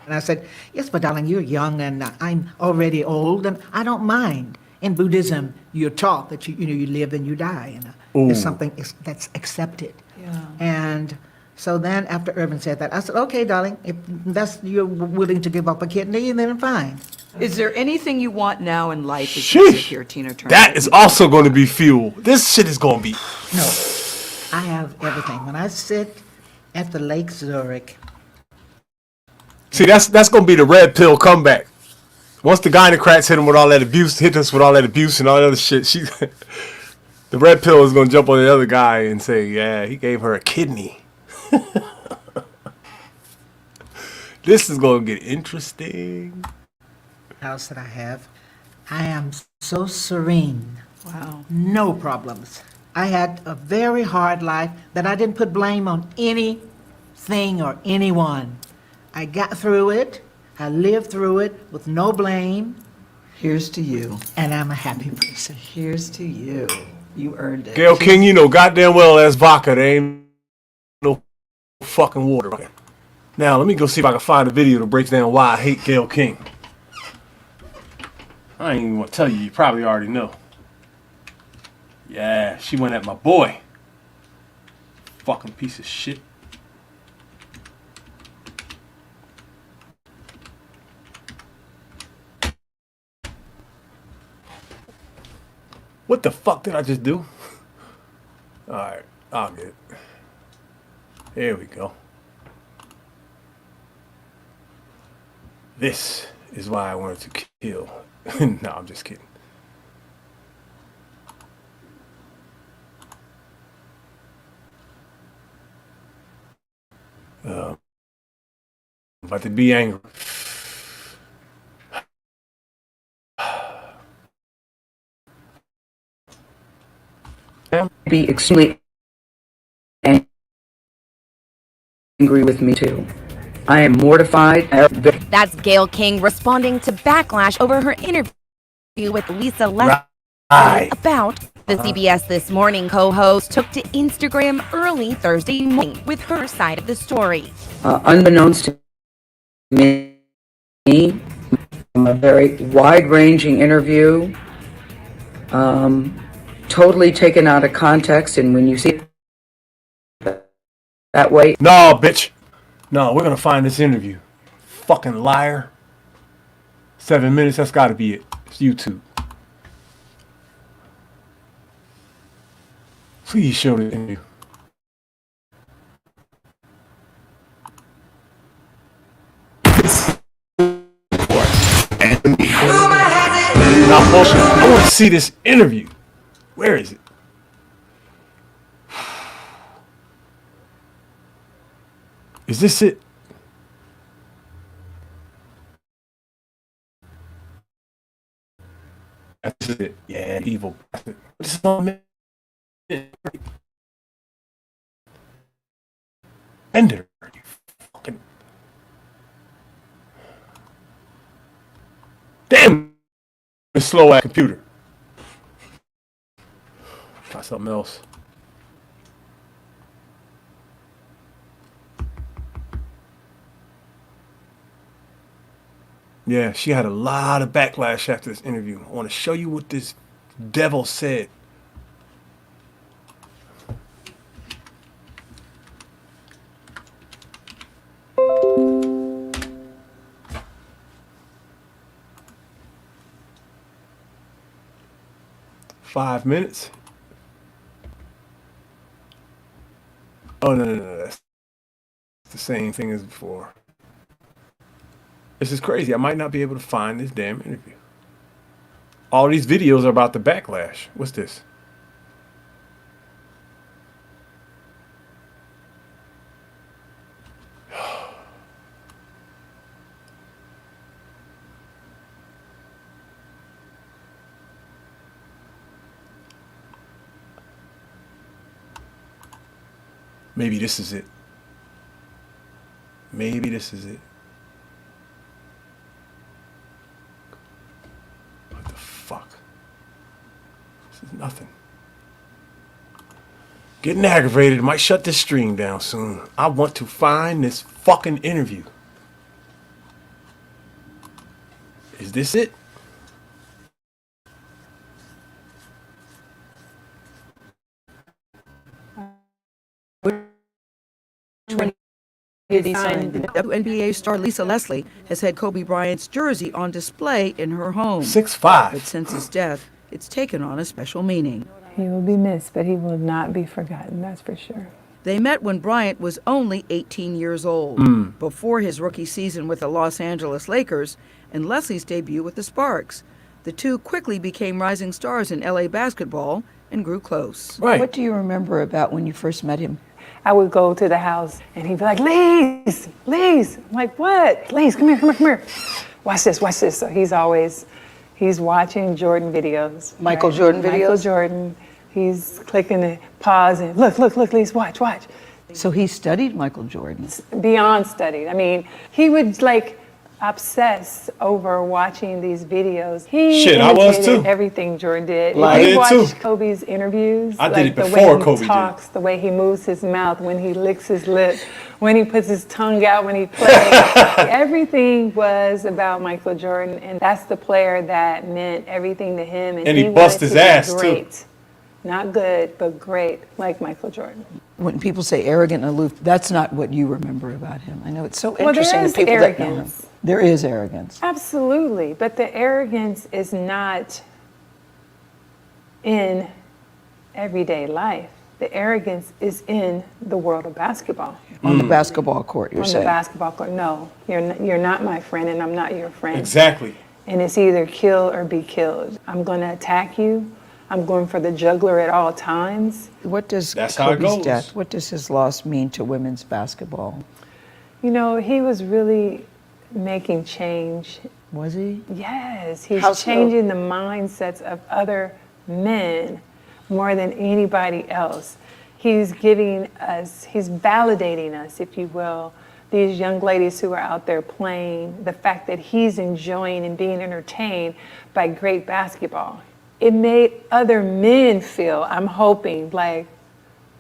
O: And I said, yes, but darling, you're young and I'm already old and I don't mind. In Buddhism, you're taught that you live and you die. And it's something that's accepted.
E: Yeah.
O: And so then after Erwin said that, I said, okay, darling, if you're willing to give up a kidney, then fine.
E: Is there anything you want now in life as
A: Sheesh.
E: you sit here, Tina Turner?
A: That is also going to be fuel. This shit is going to be.
O: No, I have everything. When I sit at the Lake Zurich.
A: See, that's going to be the red pill comeback. Once the gynocrats hit us with all that abuse and all that other shit, the red pill is going to jump on the other guy and say, yeah, he gave her a kidney. This is going to get interesting.
O: House that I have, I am so serene.
E: Wow.
O: No problems. I had a very hard life that I didn't put blame on anything or anyone. I got through it. I lived through it with no blame.
E: Here's to you.
O: And I'm a happy person.
E: Here's to you. You earned it.
A: Gayle King, you know goddamn well that's vodka. There ain't no fucking water. Now, let me go see if I can find a video that breaks down why I hate Gayle King. I ain't even want to tell you. You probably already know. Yeah, she went at my boy. Fucking piece of shit. What the fuck did I just do? Alright, I'll get it. There we go. This is why I wanted to kill. No, I'm just kidding. I'm about to be angry.
E: Be extremely angry with me too. I am mortified.
P: That's Gayle King responding to backlash over her interview with Lisa Leslie about the CBS This Morning co-host took to Instagram early Thursday morning with her side of the story.
E: Unbeknownst to me, a very wide-ranging interview. totally taken out of context, and when you see it that way.
A: No, bitch. No, we're gonna find this interview. Fucking liar. 7 minutes, that's gotta be it. It's YouTube. Please show the interview. Not bullshit. I want to see this interview. Where is it? Is this it? That's it. Yeah, evil. This is all Ender. You fucking. Damn. This slow ass computer. Try something else. Yeah, she had a lot of backlash after this interview. I want to show you what this devil said. Five minutes. Oh, no. That's the same thing as before. This is crazy. I might not be able to find this damn interview. All these videos are about the backlash. What's this? Maybe this is it. Maybe this is it. What the fuck? This is nothing. Getting aggravated. Might shut this stream down soon. I want to find this fucking interview. Is this it?
E: WNBA star Lisa Leslie has had Kobe Bryant's jersey on display in her home.
A: 6'5".
E: But since his death, it's taken on a special meaning.
Q: He will be missed, but he will not be forgotten, that's for sure.
E: They met when Bryant was only 18 years old, before his rookie season with the Los Angeles Lakers and Leslie's debut with the Sparks. The two quickly became rising stars in LA basketball and grew close.
A: Right.
E: What do you remember about when you first met him?
Q: I would go to the house and he'd be like, Lise. I'm like, what? Lise, come here. Watch this. So he's watching Jordan videos.
E: Michael Jordan videos?
Q: Michael Jordan. He's clicking the pause and look, Lise, watch.
E: So he studied Michael Jordan?
Q: Beyond studied. I mean, he would like obsess over watching these videos. He
A: I was too.
Q: Everything Jordan did.
A: I did
Q: watched
A: too.
Q: Kobe's interviews.
A: I did it
Q: the
A: before
Q: way
A: Kobe
Q: he talks,
A: did.
Q: the way he moves his mouth, when he licks his lip, when he puts his tongue out when he plays. Everything was about Michael Jordan, and that's the player that meant everything to him.
A: And he bust his ass
Q: great.
A: too.
Q: Not good, but great, like Michael Jordan.
E: When people say arrogant and aloof, that's not what you remember about him. I know it's so
Q: Well,
E: interesting
Q: there
E: to
Q: is
E: people that know him.
Q: arrogance.
E: There is arrogance.
Q: Absolutely, but the arrogance is not in everyday life. The arrogance is in the world of basketball.
E: On the basketball court, you're
Q: On
E: saying?
Q: the basketball court, no. You're not my friend and I'm not your friend.
A: Exactly.
Q: And it's either kill or be killed. I'm going to attack you. I'm going for the juggler at all times.
E: What does
A: That's how it
E: Kobe's
A: goes.
E: death, what does his loss mean to women's basketball?
Q: You know, he was really making change.
E: Was he?
Q: Yes, he's
E: How so?
Q: changing the mindsets of other men more than anybody else. He's giving us, he's validating us, if you will, these young ladies who are out there playing, the fact that he's enjoying and being entertained by great basketball. It made other men feel, I'm hoping, like,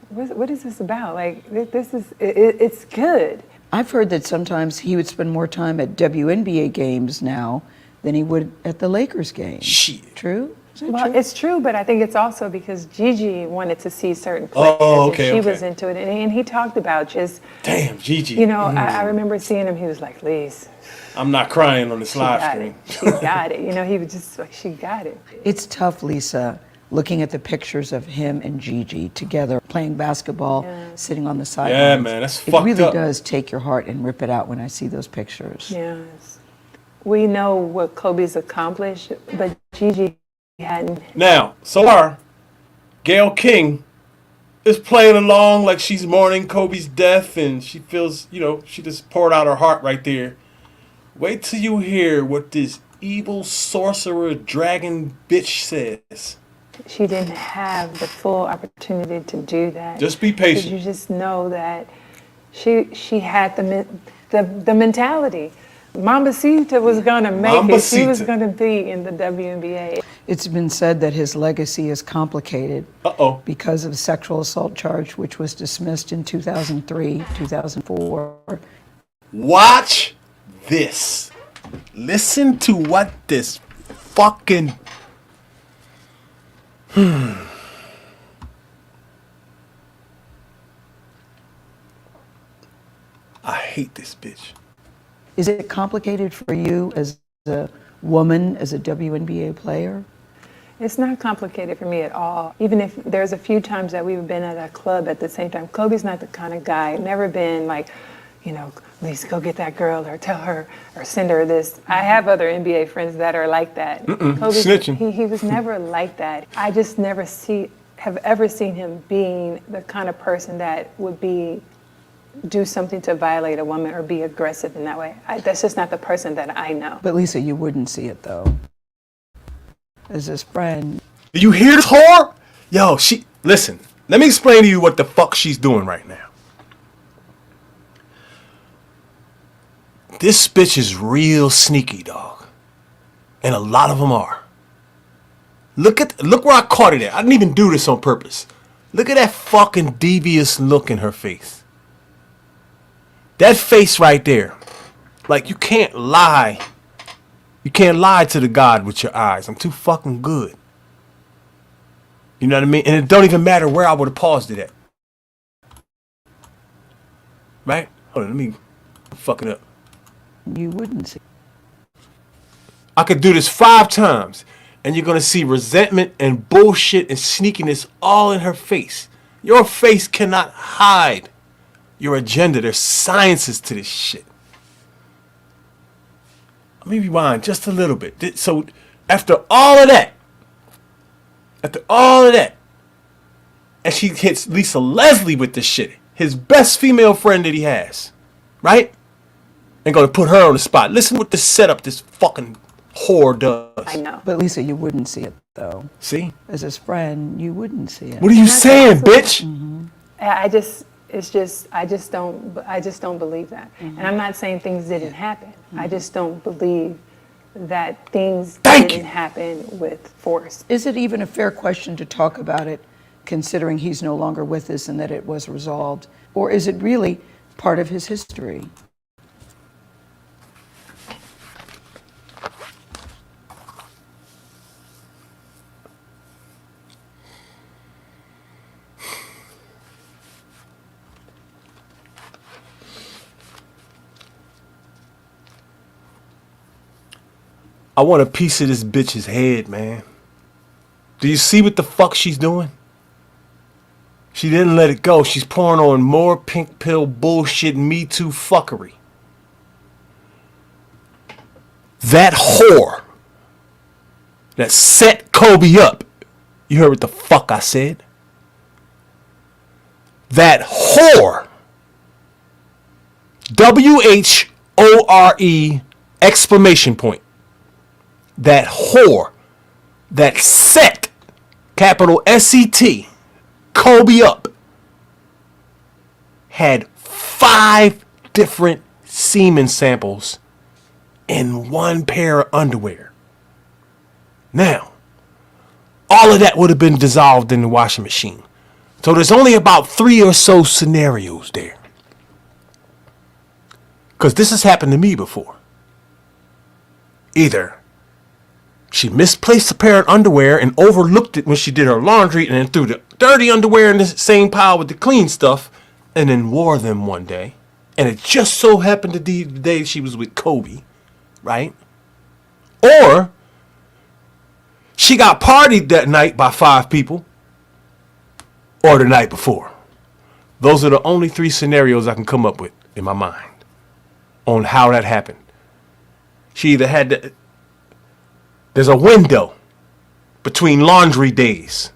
Q: what is this about? Like, it's good.
E: I've heard that sometimes he would spend more time at WNBA games now than he would at the Lakers games.
A: Shit.
E: True?
Q: Well, it's true, but I think it's also because Gigi wanted to see certain
A: Oh,
Q: players,
A: okay,
Q: and she
A: okay.
Q: was into it, and he talked about just,
A: Damn, Gigi.
Q: you know, I remember seeing him. He was like, "Lise,
A: I'm not crying on this
Q: she
A: live
Q: got
A: stream.
Q: it. She got it." You know, he was just like, "She got it."
E: It's tough, Lisa, looking at the pictures of him and Gigi together playing basketball, sitting on the sidelines.
A: Yeah, man, that's
E: it
A: fucked
E: really
A: up.
E: does take your heart and rip it out when I see those pictures.
Q: Yes, we know what Kobe's accomplished, but Gigi hadn't.
A: Now, so far, Gayle King is playing along like she's mourning Kobe's death and she feels, you know, she just poured out her heart right there. Wait till you hear what this evil sorcerer dragon bitch says.
Q: She didn't have the full opportunity to do that.
A: Just be patient.
Q: 'Cause you just know that she had the mentality. Mambacita was gonna make it. She was gonna be in the WNBA.
E: It's been said that his legacy is complicated because of sexual assault charge, which was dismissed in 2003, 2004.
A: Watch this. Listen to what this fucking... I hate this bitch.
E: Is it complicated for you as a woman, as a WNBA player?
Q: It's not complicated for me at all. Even if there's a few times that we've been at a club at the same time. Kobe's not the kind of guy, never been like, you know, Lisa, go get that girl or tell her or send her this. I have other NBA friends that are like that. Kobe's,
A: snitching.
Q: He was never like that. I just never have ever seen him being the kind of person that would do something to violate a woman or be aggressive in that way. That's just not the person that I know.
E: But Lisa, you wouldn't see it though. As his friend.
A: Do you hear this whore? Yo, listen, let me explain to you what the fuck she's doing right now. This bitch is real sneaky, dog. And a lot of them are. Look where I caught it at. I didn't even do this on purpose. Look at that fucking devious look in her face. That face right there. Like, you can't lie. You can't lie to the God with your eyes. I'm too fucking good. You know what I mean? And it don't even matter where I would have paused it at. Right? Hold on, let me fuck it up.
E: You wouldn't see.
A: I could do this 5 times, and you're gonna see resentment and bullshit and sneakiness all in her face. Your face cannot hide your agenda. There's sciences to this shit. Let me rewind just a little bit. So after all of that, and she hits Lisa Leslie with this shit, his best female friend that he has, right? And gonna put her on the spot. Listen what this setup this fucking whore does.
Q: I know.
E: But Lisa, you wouldn't see it though.
A: See?
E: As his friend, you wouldn't see it.
A: What are you saying, bitch?
Q: I just don't believe that. And I'm not saying things didn't happen. I just don't believe that things didn't happen with force.
E: Is it even a fair question to talk about it, considering he's no longer with us and that it was resolved? Or is it really part of his history?
A: I want a piece of this bitch's head, man. Do you see what the fuck she's doing? She didn't let it go. She's pouring on more pink pill bullshit Me Too fuckery. That whore that set Kobe up. You heard what the fuck I said? That whore. WHORE exclamation point. That whore that set, capital SET, Kobe up, had 5 different semen samples in one pair of underwear. Now, all of that would have been dissolved in the washing machine. So there's only about 3 or so scenarios there. Because this has happened to me before. Either She misplaced a pair of underwear and overlooked it when she did her laundry and then threw the dirty underwear in the same pile with the clean stuff and then wore them one day. And it just so happened to be the day she was with Kobe, right? Or she got partied that night by 5 people or the night before. Those are the only 3 scenarios I can come up with in my mind on how that happened. She either had to, there's a window between laundry days.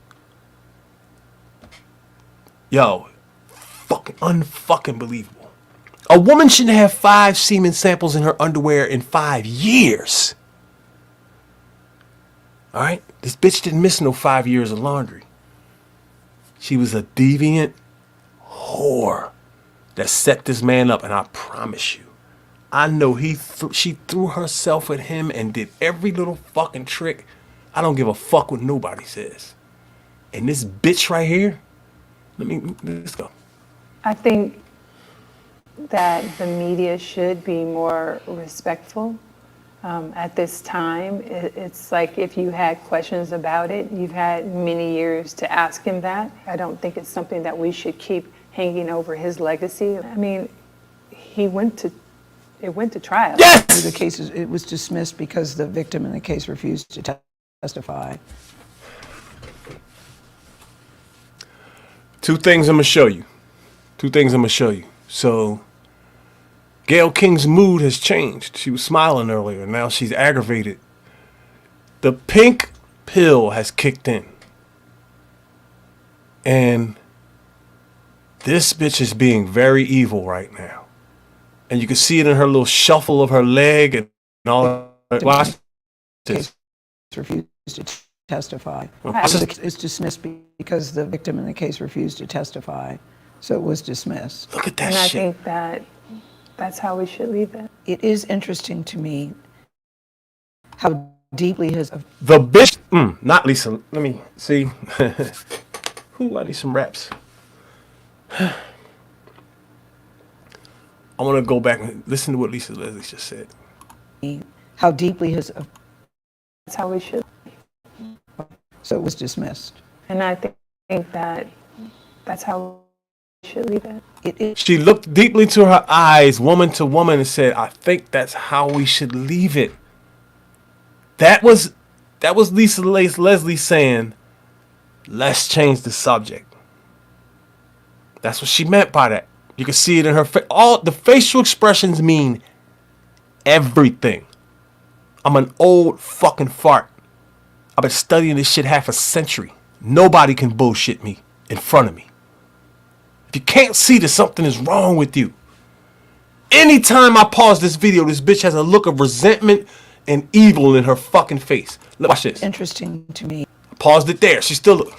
A: Yo, fucking unfucking believable. A woman shouldn't have 5 semen samples in her underwear in 5 years. All right? This bitch didn't miss no 5 years of laundry. She was a deviant whore that set this man up, and I promise you, I know she threw herself at him and did every little fucking trick. I don't give a fuck what nobody says. And this bitch right here, let's go.
Q: I think that the media should be more respectful at this time. It's like if you had questions about it, you've had many years to ask him that. I don't think it's something that we should keep hanging over his legacy. I mean, it went to trial.
E: Yes! The case it was dismissed because the victim in the case refused to testify.
A: 2 things I'm gonna show you. So, Gayle King's mood has changed. She was smiling earlier. Now she's aggravated. The pink pill has kicked in. And this bitch is being very evil right now. And you can see it in her little shuffle of her leg and all that. Watch this.
E: Refused to testify.
A: Well,
E: It's dismissed because the victim in the case refused to testify. So it was dismissed.
A: Look at that
Q: and
A: shit.
Q: I think that's how we should leave it.
E: It is interesting to me how deeply his...
A: The bitch, not Lisa. Let me see. Who? I need some raps. I want to go back and listen to what Lisa Leslie just said.
E: How deeply his...
Q: That's how we should.
E: So it was dismissed.
Q: And I think that's how we should leave it.
A: She looked deeply into her eyes, woman to woman, and said, I think that's how we should leave it. That was Lisa Leslie saying, let's change the subject. That's what she meant by that. You can see it in her face. All the facial expressions mean everything. I'm an old fucking fart. I've been studying this shit half a century. Nobody can bullshit me in front of me. If you can't see that something is wrong with you. Anytime I pause this video, this bitch has a look of resentment and evil in her fucking face. Look, watch this.
E: Interesting to me.
A: I paused it there. She still look.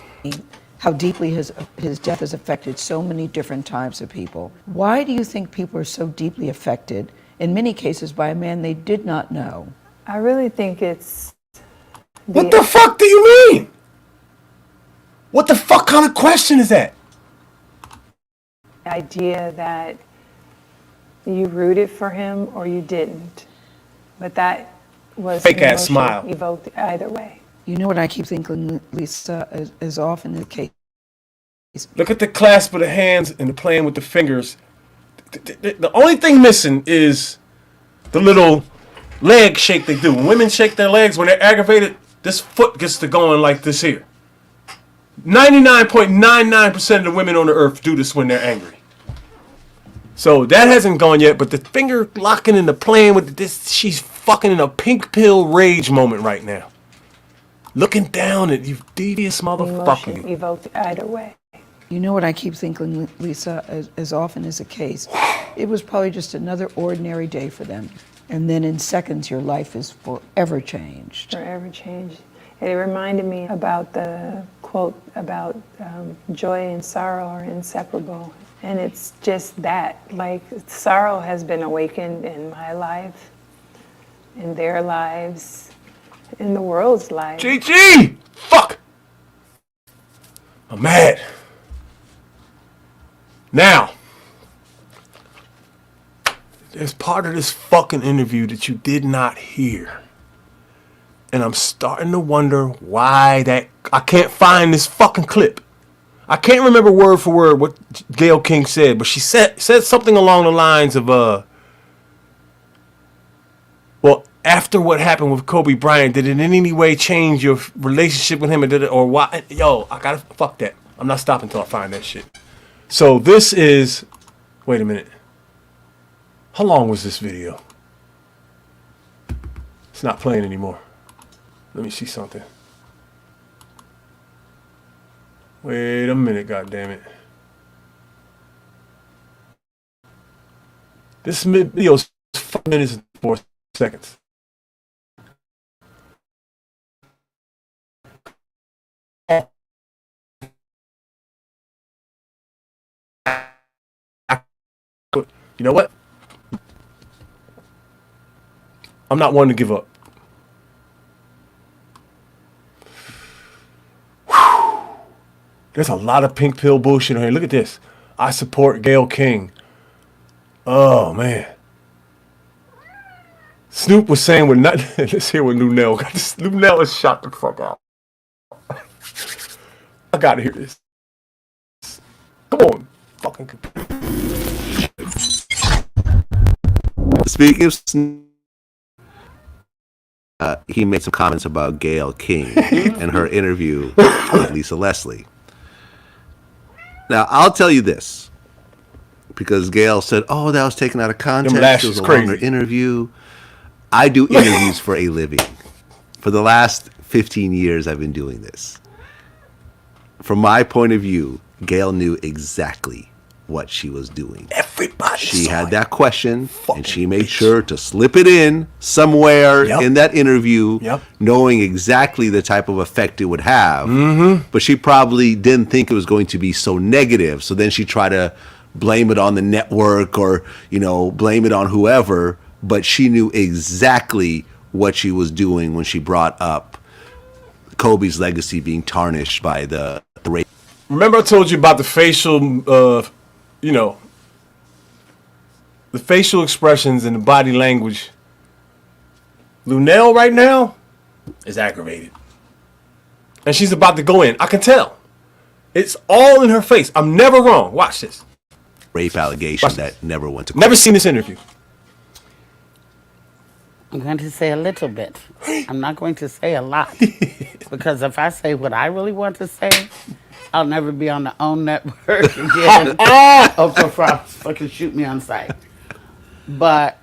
E: How deeply his death has affected so many different types of people. Why do you think people are so deeply affected, in many cases, by a man they did not know?
Q: I really think it's...
A: What the fuck do you mean? What the fuck kind of question is that?
Q: Idea that you rooted for him or you didn't. But that was
A: fake ass smile
Q: evoked either way.
E: You know what I keep thinking, Lisa, is often the case.
A: Look at the clasp of the hands and the playing with the fingers. The only thing missing is the little leg shake they do. When women shake their legs when they're aggravated, this foot gets to going like this here. 99.99% of the women on the earth do this when they're angry. So that hasn't gone yet, but the finger locking and the playing with this, she's fucking in a pink pill rage moment right now. Looking down at you devious motherfucker.
Q: Emotion evoked either way.
E: You know what I keep thinking, Lisa, as often is the case? It was probably just another ordinary day for them. And then in seconds, your life is forever changed.
Q: Forever changed. It reminded me about the quote about joy and sorrow are inseparable. And it's just that, like, sorrow has been awakened in my life, in their lives, in the world's life.
A: GG! Fuck! I'm mad. Now, there's part of this fucking interview that you did not hear. And I'm starting to wonder why that... I can't find this fucking clip. I can't remember word for word what Gayle King said, but she said something along the lines of, well, after what happened with Kobe Bryant, did it in any way change your relationship with him, or why? Yo, I gotta... Fuck that. I'm not stopping until I find that shit. So this is... Wait a minute. How long was this video? It's not playing anymore. Let me see something. Wait a minute, goddammit. This video is 5 minutes and 4 seconds. You know what? I'm not one to give up. There's a lot of pink pill bullshit on here. Look at this. I support Gayle King. Oh, man. Snoop was saying with nothing. Let's hear what Lunel got. Lunel is shot the fuck out. I gotta hear this. Come on. Fucking.
B: Speaking of Snoop, he made some comments about Gayle King and her interview with Lisa Leslie. Now, I'll tell you this, because Gayle said, oh, that was taken out of context. It was a longer interview. I do interviews for a living. For the last 15 years, I've been doing this. From my point of view, Gayle knew exactly what she was doing. She had that question, and she made sure to slip it in somewhere in that interview, knowing exactly the type of effect it would have. But she probably didn't think it was going to be so negative. So then she tried to blame it on the network or, you know, blame it on whoever. But she knew exactly what she was doing when she brought up Kobe's legacy being tarnished by the rape.
A: Remember I told you about the facial, you know, the facial expressions and the body language. Lunel right now is aggravated. And she's about to go in. I can tell. It's all in her face. I'm never wrong. Watch this.
B: Rape allegation that never went to court.
A: Never seen this interview.
R: I'm going to say a little bit. I'm not going to say a lot. Because if I say what I really want to say, I'll never be on the OWN network again. Oprah Frost fucking shoot me on sight. But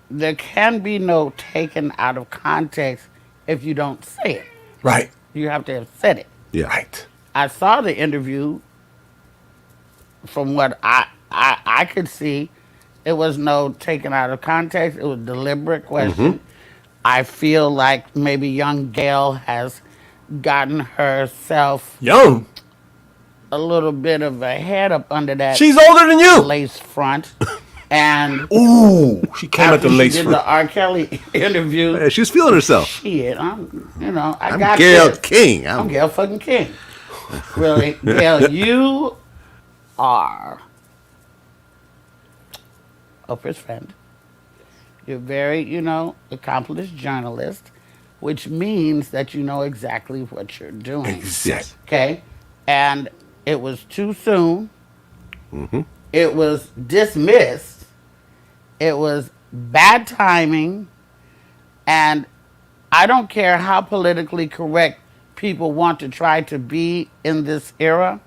R: there can be no taken out of context if you don't say it.
A: Right.
R: You have to have said it.
B: Yeah.
A: Right.
R: I saw the interview. From what I could see, it was no taken out of context. It was a deliberate question. I feel like maybe young Gayle has gotten herself a little bit of a head up under that.
A: She's older than you.
R: Lace front. And
A: ooh, she came at the lace front.
R: Did the R. Kelly interview.
B: Yeah, she was feeling herself.
R: Shit, I'm
B: got Gayle King.
R: I'm Gayle fucking King. Really, Gayle, you are Oprah's friend. You're very, accomplished journalist, which means that you know exactly what you're doing.
A: Exactly.
R: Okay? And it was too soon. It was dismissed. It was bad timing. And I don't care how politically correct people want to try to be in this era.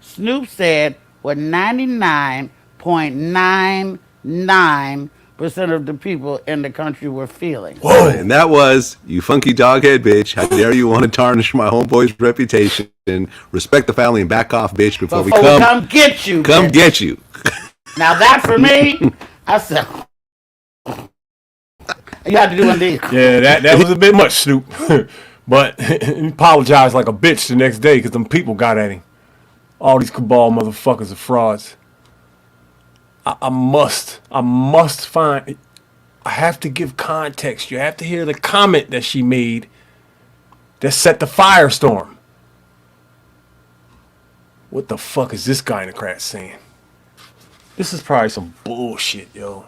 R: Snoop said what 99.99% of the people in the country were feeling.
B: Whoa. And that was, you funky doghead bitch, how dare you want to tarnish my homeboy's reputation. Respect the family and back off, bitch, before we come
R: get you.
B: Come bitch. Get you.
R: Now that for me, I said, you had to do one of these.
A: Yeah, that was a bit much, Snoop. But he apologized like a bitch the next day because them people got at him. All these cabal motherfuckers are frauds. I must find, I have to give context. You have to hear the comment that she made that set the firestorm. What the fuck is this gynocrat saying? This is probably some bullshit, yo.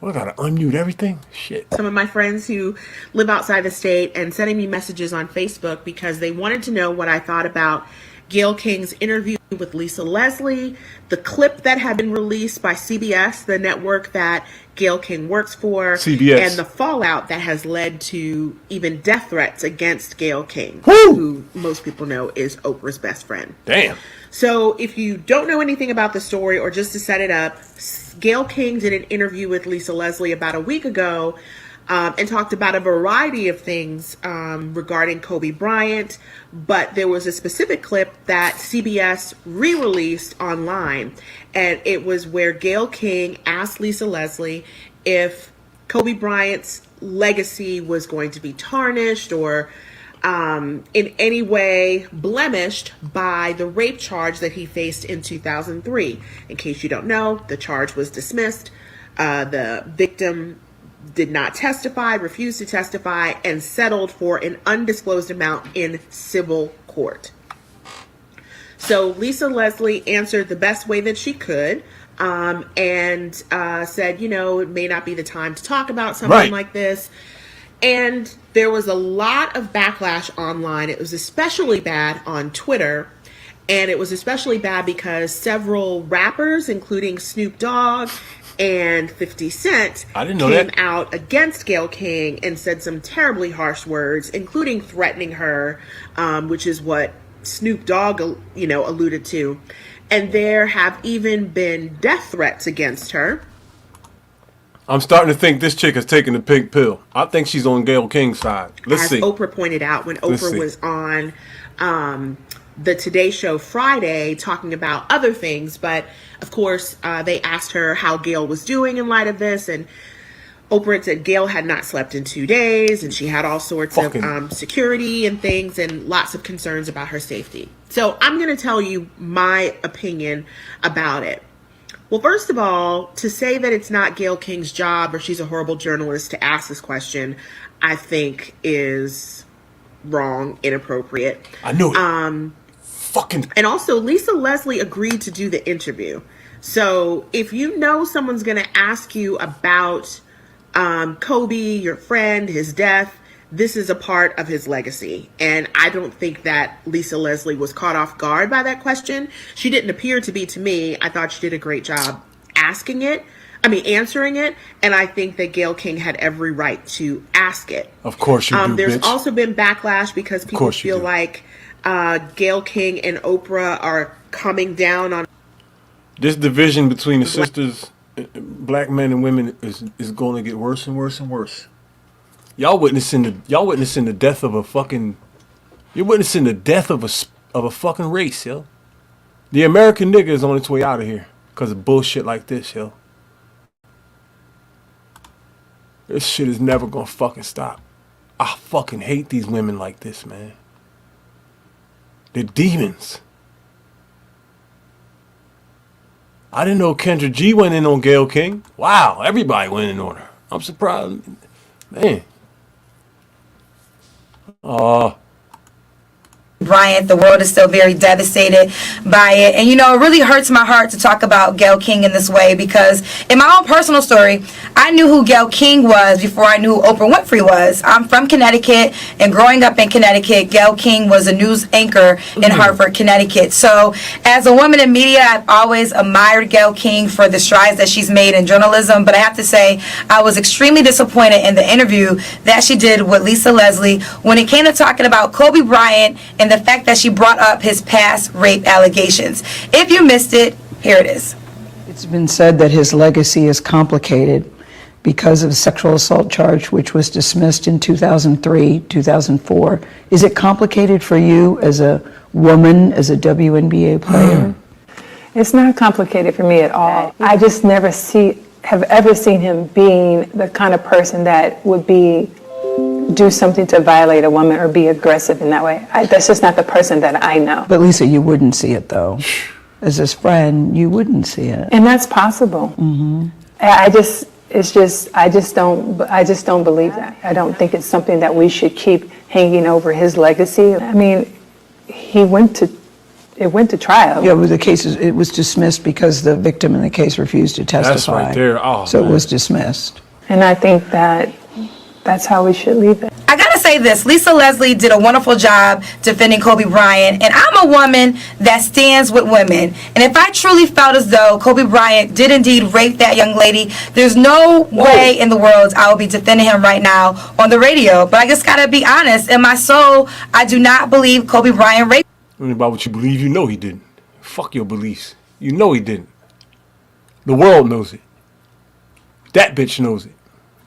A: Well, I gotta unmute everything. Shit.
S: Some of my friends who live outside the state and sending me messages on Facebook because they wanted to know what I thought about Gayle King's interview with Lisa Leslie, the clip that had been released by CBS, the network that Gayle King works for,
A: CBS,
S: and the fallout that has led to even death threats against Gayle King, who most people know is Oprah's best friend.
A: Damn.
S: So if you don't know anything about the story, or just to set it up, Gayle King did an interview with Lisa Leslie about a week ago and talked about a variety of things regarding Kobe Bryant, but there was a specific clip that CBS re-released online, and it was where Gayle King asked Lisa Leslie if Kobe Bryant's legacy was going to be tarnished or in any way blemished by the rape charge that he faced in 2003. In case you don't know, the charge was dismissed. The victim did not testify, refused to testify, and settled for an undisclosed amount in civil court. So Lisa Leslie answered the best way that she could, and said, it may not be the time to talk about something like this. And there was a lot of backlash online. It was especially bad on Twitter. And it was especially bad because several rappers, including Snoop Dogg and 50 Cent, came out against Gayle King and said some terribly harsh words, including threatening her, which is what Snoop Dogg, alluded to. And there have even been death threats against her.
A: I'm starting to think this chick is taking the pink pill. I think she's on Gayle King's side. Let's see.
S: As Oprah pointed out when Oprah was on the Today Show Friday talking about other things. But, of course, they asked her how Gayle was doing in light of this. And Oprah had said Gayle had not slept in 2 days. And she had all sorts of security and things and lots of concerns about her safety. So I'm going to tell you my opinion about it. Well, first of all, to say that it's not Gayle King's job or she's a horrible journalist to ask this question, I think is wrong, inappropriate.
A: I knew it.
S: And also, Lisa Leslie agreed to do the interview. So if you know someone's going to ask you about Kobe, your friend, his death, this is a part of his legacy. And I don't think that Lisa Leslie was caught off guard by that question. She didn't appear to be to me. I thought she did a great job answering it. And I think that Gayle King had every right to ask it.
A: Of course you do,
S: There's
A: bitch.
S: also been backlash because people feel like Gayle King and Oprah are coming down on...
A: This division between the sisters, black men and women, is going to get worse and worse and worse. Y'all witnessing the death of a fucking... You're witnessing the death of a fucking race, yo. The American nigga is on its way out of here because of bullshit like this, yo. This shit is never gonna fucking stop. I fucking hate these women like this, man. They're demons. I didn't know Kendra G went in on Gayle King. Wow, everybody went in on her. I'm surprised. Man.
T: Bryant, the world is still very devastated by it. And, it really hurts my heart to talk about Gayle King in this way because in my own personal story, I knew who Gayle King was before I knew who Oprah Winfrey was. I'm from Connecticut, and growing up in Connecticut, Gayle King was a news anchor in Hartford, Connecticut. So as a woman in media, I've always admired Gayle King for the strides that she's made in journalism. But I have to say, I was extremely disappointed in the interview that she did with Lisa Leslie when it came to talking about Kobe Bryant and the fact that she brought up his past rape allegations. If you missed it, here it is.
E: It's been said that his legacy is complicated because of a sexual assault charge which was dismissed in 2003, 2004. Is it complicated for you as a woman, as a WNBA player?
Q: It's not complicated for me at all. I just never have ever seen him being the kind of person that would do something to violate a woman or be aggressive in that way. That's just not the person that I know.
E: But Lisa, you wouldn't see it though. As his friend, you wouldn't see it.
Q: And that's possible. I just don't believe that. I don't think it's something that we should keep hanging over his legacy. I mean, he went to it went to trial.
E: Yeah, the case it was dismissed because the victim in the case refused to testify.
A: That's right there. Oh,
E: so
A: man.
E: It was dismissed.
Q: And I think that's how we should leave it.
T: I gotta say this, Lisa Leslie did a wonderful job defending Kobe Bryant, and I'm a woman that stands with women. And if I truly felt as though Kobe Bryant did indeed rape that young lady, there's no way in the world I would be defending him right now on the radio. But I just gotta be honest, in my soul, I do not believe Kobe Bryant raped.
A: Only about what you believe, you know he didn't. Fuck your beliefs. You know he didn't. The world knows it. That bitch knows it.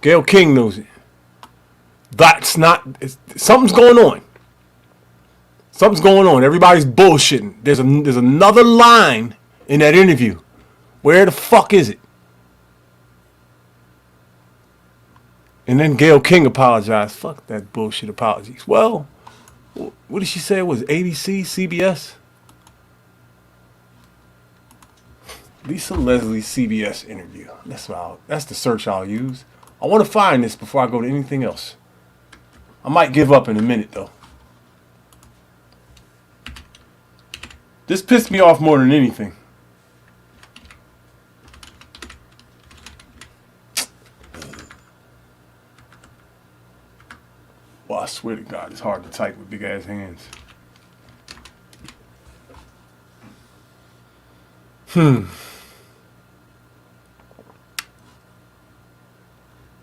A: Gayle King knows it. That's not. Something's going on. Something's going on. Everybody's bullshitting. There's another line in that interview. Where the fuck is it? And then Gayle King apologized. Fuck that bullshit apologies. Well, what did she say? It was ABC, CBS? Lisa Leslie CBS interview. That's the search I'll use. I want to find this before I go to anything else. I might give up in a minute though. This pissed me off more than anything. Well, I swear to God, it's hard to type with big ass hands.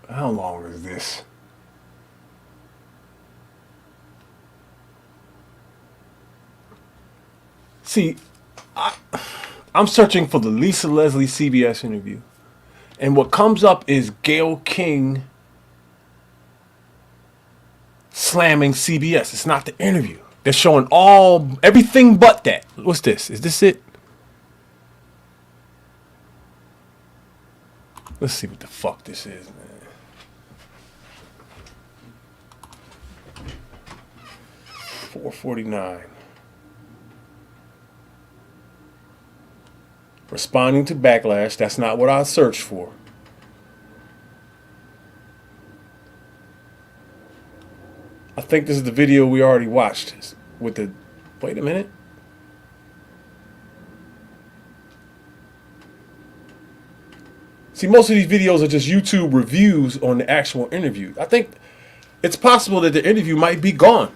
A: How long is this? See, I'm searching for the Lisa Leslie CBS interview. And what comes up is Gayle King slamming CBS. It's not the interview. They're showing everything but that. What's this? Is this it? Let's see what the fuck this is, man. $4.49. Responding to backlash. That's not what I searched for. I think this is the video we already watched. With the... Wait a minute. See, most of these videos are just YouTube reviews on the actual interview. I think it's possible that the interview might be gone.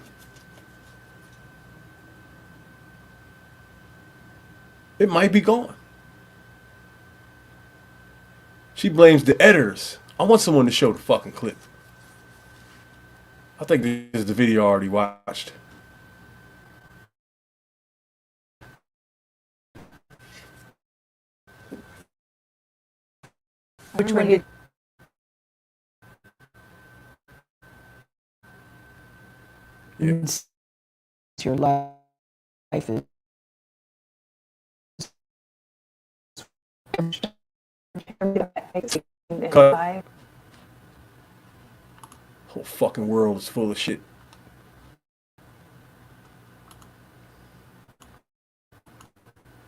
A: It might be gone. She blames the editors. I want someone to show the fucking clip. I think this is the video I already watched.
Q: Which one did
E: your life is
A: Cut. Whole fucking world is full of shit.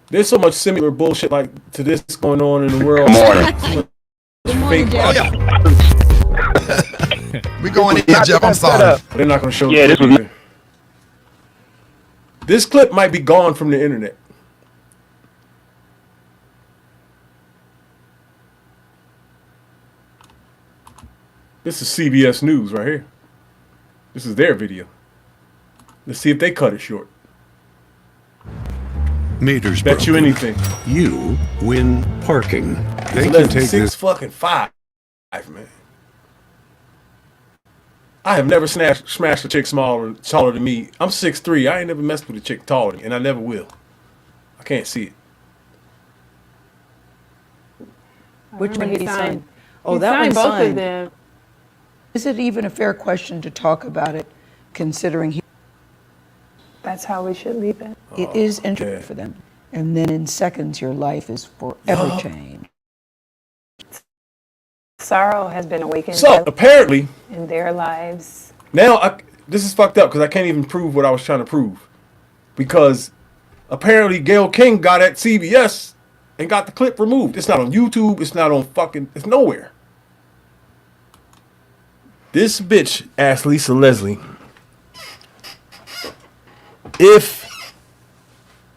A: There's so much similar bullshit like to this going on in the world.
L: Good morning. We going in, Jeff. I'm sorry.
A: They're not going to show.
M: Yeah,
A: this clip might be gone from the internet. This is CBS News right here. This is their video. Let's see if they cut it short.
K: Meters
A: Bet
K: broken.
A: you anything.
K: You win parking. They
A: So
K: can
A: that's
K: take
A: 6
K: this.
A: fucking 5, man. I have never smashed a chick taller than me. I'm 6'3". I ain't never messed with a chick taller than me, and I never will. I can't see it.
E: Which one did he sign?
Q: Oh,
E: Oh,
Q: that
E: that
Q: one
E: one
Q: both of
E: signed.
Q: them.
E: Is it even a fair question to talk about it, considering
Q: That's how we should leave it.
E: it is interesting for them? And then in seconds, your life is forever changed.
Q: Sorrow has been awakened
A: So apparently,
Q: in their lives.
A: now this is fucked up because I can't even prove what I was trying to prove. Because apparently Gayle King got at CBS and got the clip removed. It's not on YouTube. It's not on fucking... It's nowhere. This bitch asked Lisa Leslie if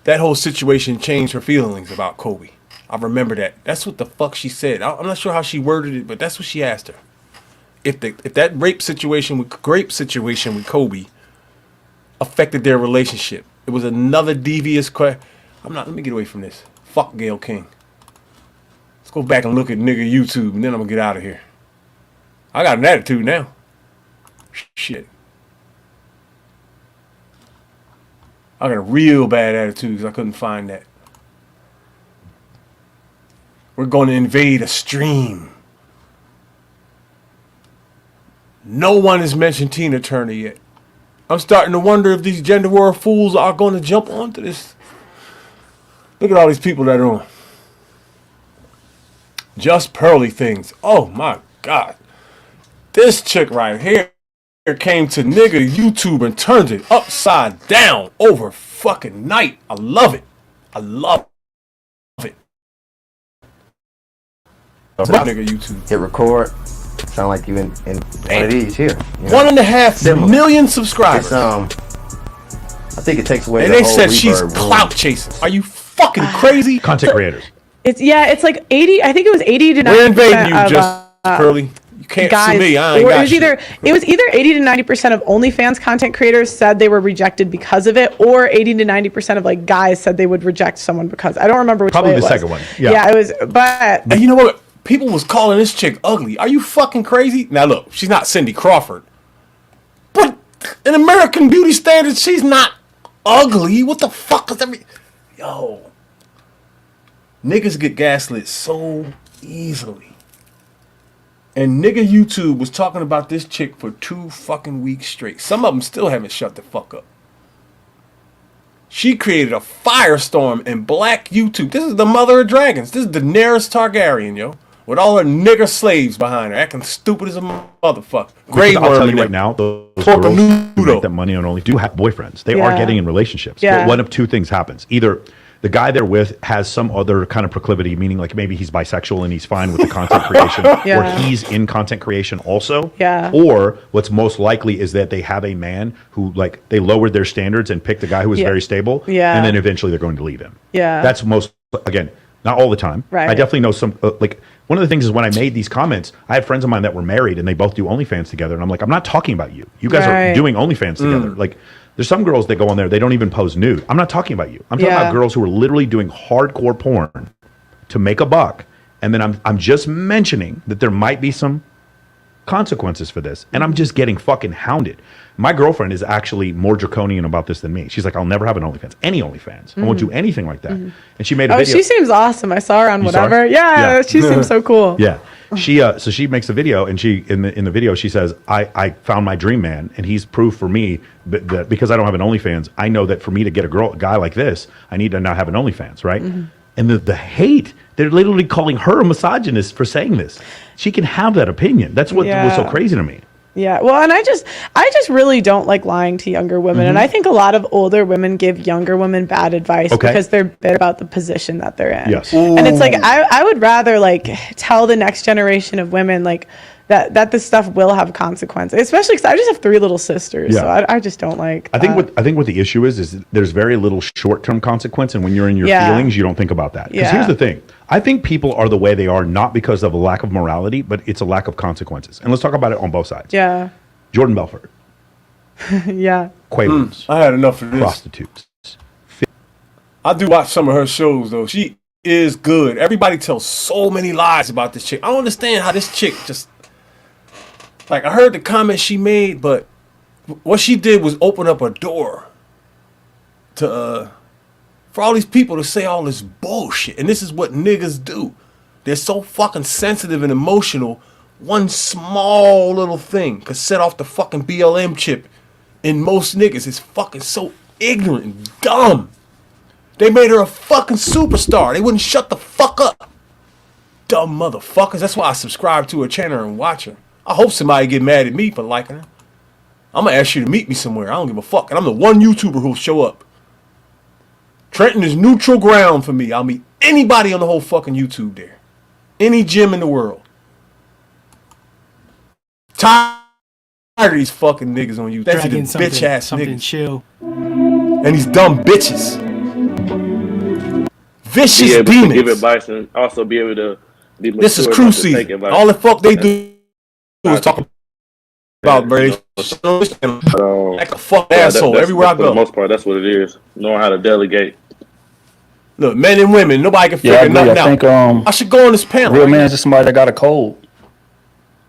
A: that whole situation changed her feelings about Kobe. I remember that. That's what the fuck she said. I'm not sure how she worded it, but that's what she asked her. If that grape situation with Kobe affected their relationship, it was another devious question. Let me get away from this. Fuck Gayle King. Let's go back and look at nigga YouTube, and then I'm gonna get out of here. I got an attitude now. Shit. I got a real bad attitude because I couldn't find that. We're going to invade a stream. No one has mentioned Tina Turner yet. I'm starting to wonder if these gender war fools are going to jump onto this. Look at all these people that are on. Just Pearly Things. Oh my God. This chick right here came to nigga YouTube and turned it upside down over fucking night. I love it. I love it. Nigga YouTube.
N: Hit record. Sound like you in one of these here. You know?
A: 1.5 million subscribers.
N: It's, I think it takes away.
A: And they said she's clout chasing. Are you fucking crazy?
N: Content creators.
U: It's like 80. I think it was 80 to 90%.
A: We're invading you, just Curly. You can't
U: guys,
A: sue me. I ain't got shit.
U: It was either 80 to 90% of OnlyFans content creators said they were rejected because of it, or 80 to 90% of like guys said they would reject someone because. I don't remember which
N: Probably
U: way it
N: the
U: was.
N: second one. Yeah.
U: Yeah, it was. But
A: and you know what? People was calling this chick ugly. Are you fucking crazy? Now look, she's not Cindy Crawford, but in American beauty standards, she's not ugly. What the fuck is every? Yo, niggas get gaslit so easily. And nigga YouTube was talking about this chick for 2 fucking weeks straight. Some of them still haven't shut the fuck up. She created a firestorm in black YouTube. This is the mother of dragons. This is Daenerys Targaryen, yo. With all her nigger slaves behind her, acting stupid as a motherfucker.
N: Grey
A: Worm
N: I'll tell you
A: in
N: right
A: there.
N: now, those
A: Corporal
N: girls who
A: Noodle.
N: make that money on only do have boyfriends. They
U: Yeah.
N: are getting in relationships.
U: Yeah.
N: But one of two things happens. Either the guy they're with has some other kind of proclivity, meaning like maybe he's bisexual and he's fine with the content creation,
U: Yeah.
N: or he's in content creation also.
U: Yeah.
N: Or what's most likely is that they have a man who like they lowered their standards and picked a guy who was
U: Yeah.
N: very stable.
U: Yeah.
N: And then eventually they're going to leave him.
U: Yeah.
N: That's most, again, not all the time.
U: Right.
N: I definitely know some, like, one of the things is when I made these comments, I had friends of mine that were married and they both do OnlyFans together. And I'm like, I'm not talking about you. You guys
U: Right.
N: are doing OnlyFans together. Like, there's some girls that go on there, they don't even pose nude. I'm not talking about you. I'm talking
U: Yeah.
N: about girls who are literally doing hardcore porn to make a buck. And then I'm just mentioning that there might be some consequences for this. And I'm just getting fucking hounded. My girlfriend is actually more draconian about this than me. She's like, I'll never have an OnlyFans. Any OnlyFans. I won't do anything like that. And she made a
U: oh,
N: video.
U: she seems awesome. I saw her on
N: You saw her?
U: whatever. Yeah,
N: Yeah.
U: she seems so cool.
N: Yeah. She so she makes a video and she in the video she says I found my dream man and he's proof for me that because I don't have an OnlyFans, I know that for me to get a guy like this, I need to now have an OnlyFans, right? And the hate, they're literally calling her a misogynist for saying this. She can have that opinion. That's what was so
U: Yeah.
N: crazy to me.
U: Yeah, well, and I just really don't like lying to younger women, and I think a lot of older women give younger women bad advice
N: Okay.
U: because they're bitter about the position that they're in.
N: Yes.
U: And it's like I would rather like tell the next generation of women like that this stuff will have consequences, especially because I just have 3 little sisters, so
N: Yeah.
U: I just don't like.
N: I think what the issue is there's very little short-term consequence, and when you're in your
U: Yeah.
N: feelings, you don't think about that. Because
U: Yeah.
N: here's the thing: I think people are the way they are not because of a lack of morality, but it's a lack of consequences. And let's talk about it on both sides.
U: Yeah,
N: Jordan Belfort,
U: yeah.
N: Quaaludes,
A: I had enough of this.
N: prostitutes.
A: I do watch some of her shows though. She is good. Everybody tells so many lies about this chick. I don't understand how this chick just like I heard the comments she made, but what she did was open up a door to for all these people to say all this bullshit. And this is what niggas do. They're so fucking sensitive and emotional. One small little thing could set off the fucking BLM chip in most niggas. It's fucking so ignorant and dumb. They made her a fucking superstar. They wouldn't shut the fuck up. Dumb motherfuckers. That's why I subscribe to her channel and watch her. I hope somebody get mad at me for liking her. I'm gonna ask you to meet me somewhere. I don't give a fuck. And I'm the one YouTuber who'll show up. Trenton is neutral ground for me. I'll meet anybody on the whole fucking YouTube there. Any gym in the world. Tired of these fucking niggas on YouTube. That's
V: Dragging
A: these bitch ass
V: something
A: niggas.
V: chill.
A: And these dumb bitches. Vicious
H: be able to give
A: demons.
H: advice and also be able to be mature
A: This is
H: enough
A: cruise
H: to take
A: season.
H: advice.
A: All the fuck they do is talk about
H: you
A: relationships. Like a fuck
H: yeah,
A: asshole
H: that's,
A: everywhere I
H: for the
A: go.
H: most part, that's what it is. Knowing how to delegate.
A: Look, men and women, nobody can
B: Yeah, I
A: figure
B: agree.
A: nothing
B: I think
A: out. I should go on this panel.
B: real
A: right
B: man
A: now.
B: is just somebody that got a code.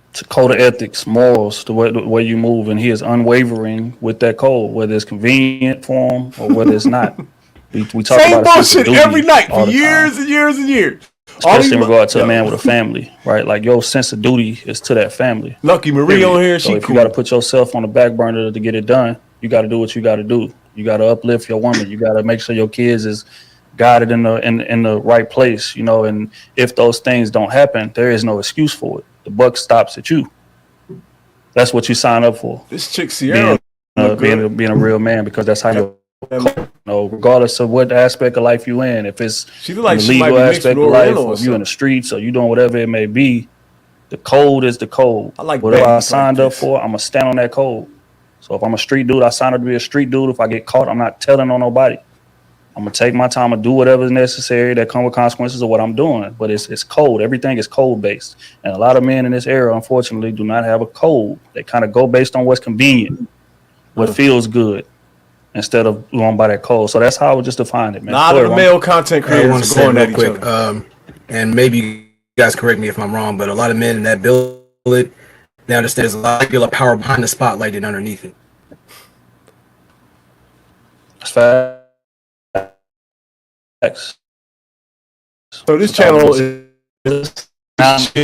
B: It's a code of ethics, morals, the way you move, and he is unwavering with that code, whether it's convenient for him or whether it's not. We talk
A: Same
B: about a sense of
A: bullshit every
B: duty
A: night for
B: all the time,
A: years and years and years.
B: especially in regard to a man with a family, right? Like your sense of duty is to that family.
A: Lucky Marie
B: Period.
A: on here,
B: So
A: she
B: if
A: cool.
B: you got to put yourself on the back burner to get it done, you got to do what you got to do. You got to uplift your woman. You got to make sure your kids is guided in the right place, you know. And if those things don't happen, there is no excuse for it. The buck stops at you. That's what you sign up for.
A: This chick Sierra
B: Being a real man, because that's how you know, regardless of what aspect of life you in. If it's
A: She look like
B: in the
A: she might
B: legal
A: be mixed
B: aspect
A: with
B: of life,
A: Oriental
B: or
A: or
B: if you in the streets, or you doing whatever it may be, the code is the code.
A: I like
B: whatever I
A: baddies
B: signed
A: like
B: up for, I'm gonna stand on that code. So if I'm a street dude, I signed up to be a street dude. If I get caught, I'm not telling on nobody. I'm gonna take my time and do whatever is necessary that come with consequences of what I'm doing. But it's code. Everything is code based, and a lot of men in this era, unfortunately, do not have a code. They kind of go based on what's convenient, what feels good, instead of going by that code. So that's how I would just define it, man.
A: A lot of the male content
J: I
A: creators
J: want to
A: are
J: say
A: going
J: real
A: at each
J: quick,
A: other.
J: and maybe you guys correct me if I'm wrong, but a lot of men in that build it, they understand there's a lot of power behind the spotlight and underneath it.
B: That's facts.
A: So this channel is
B: first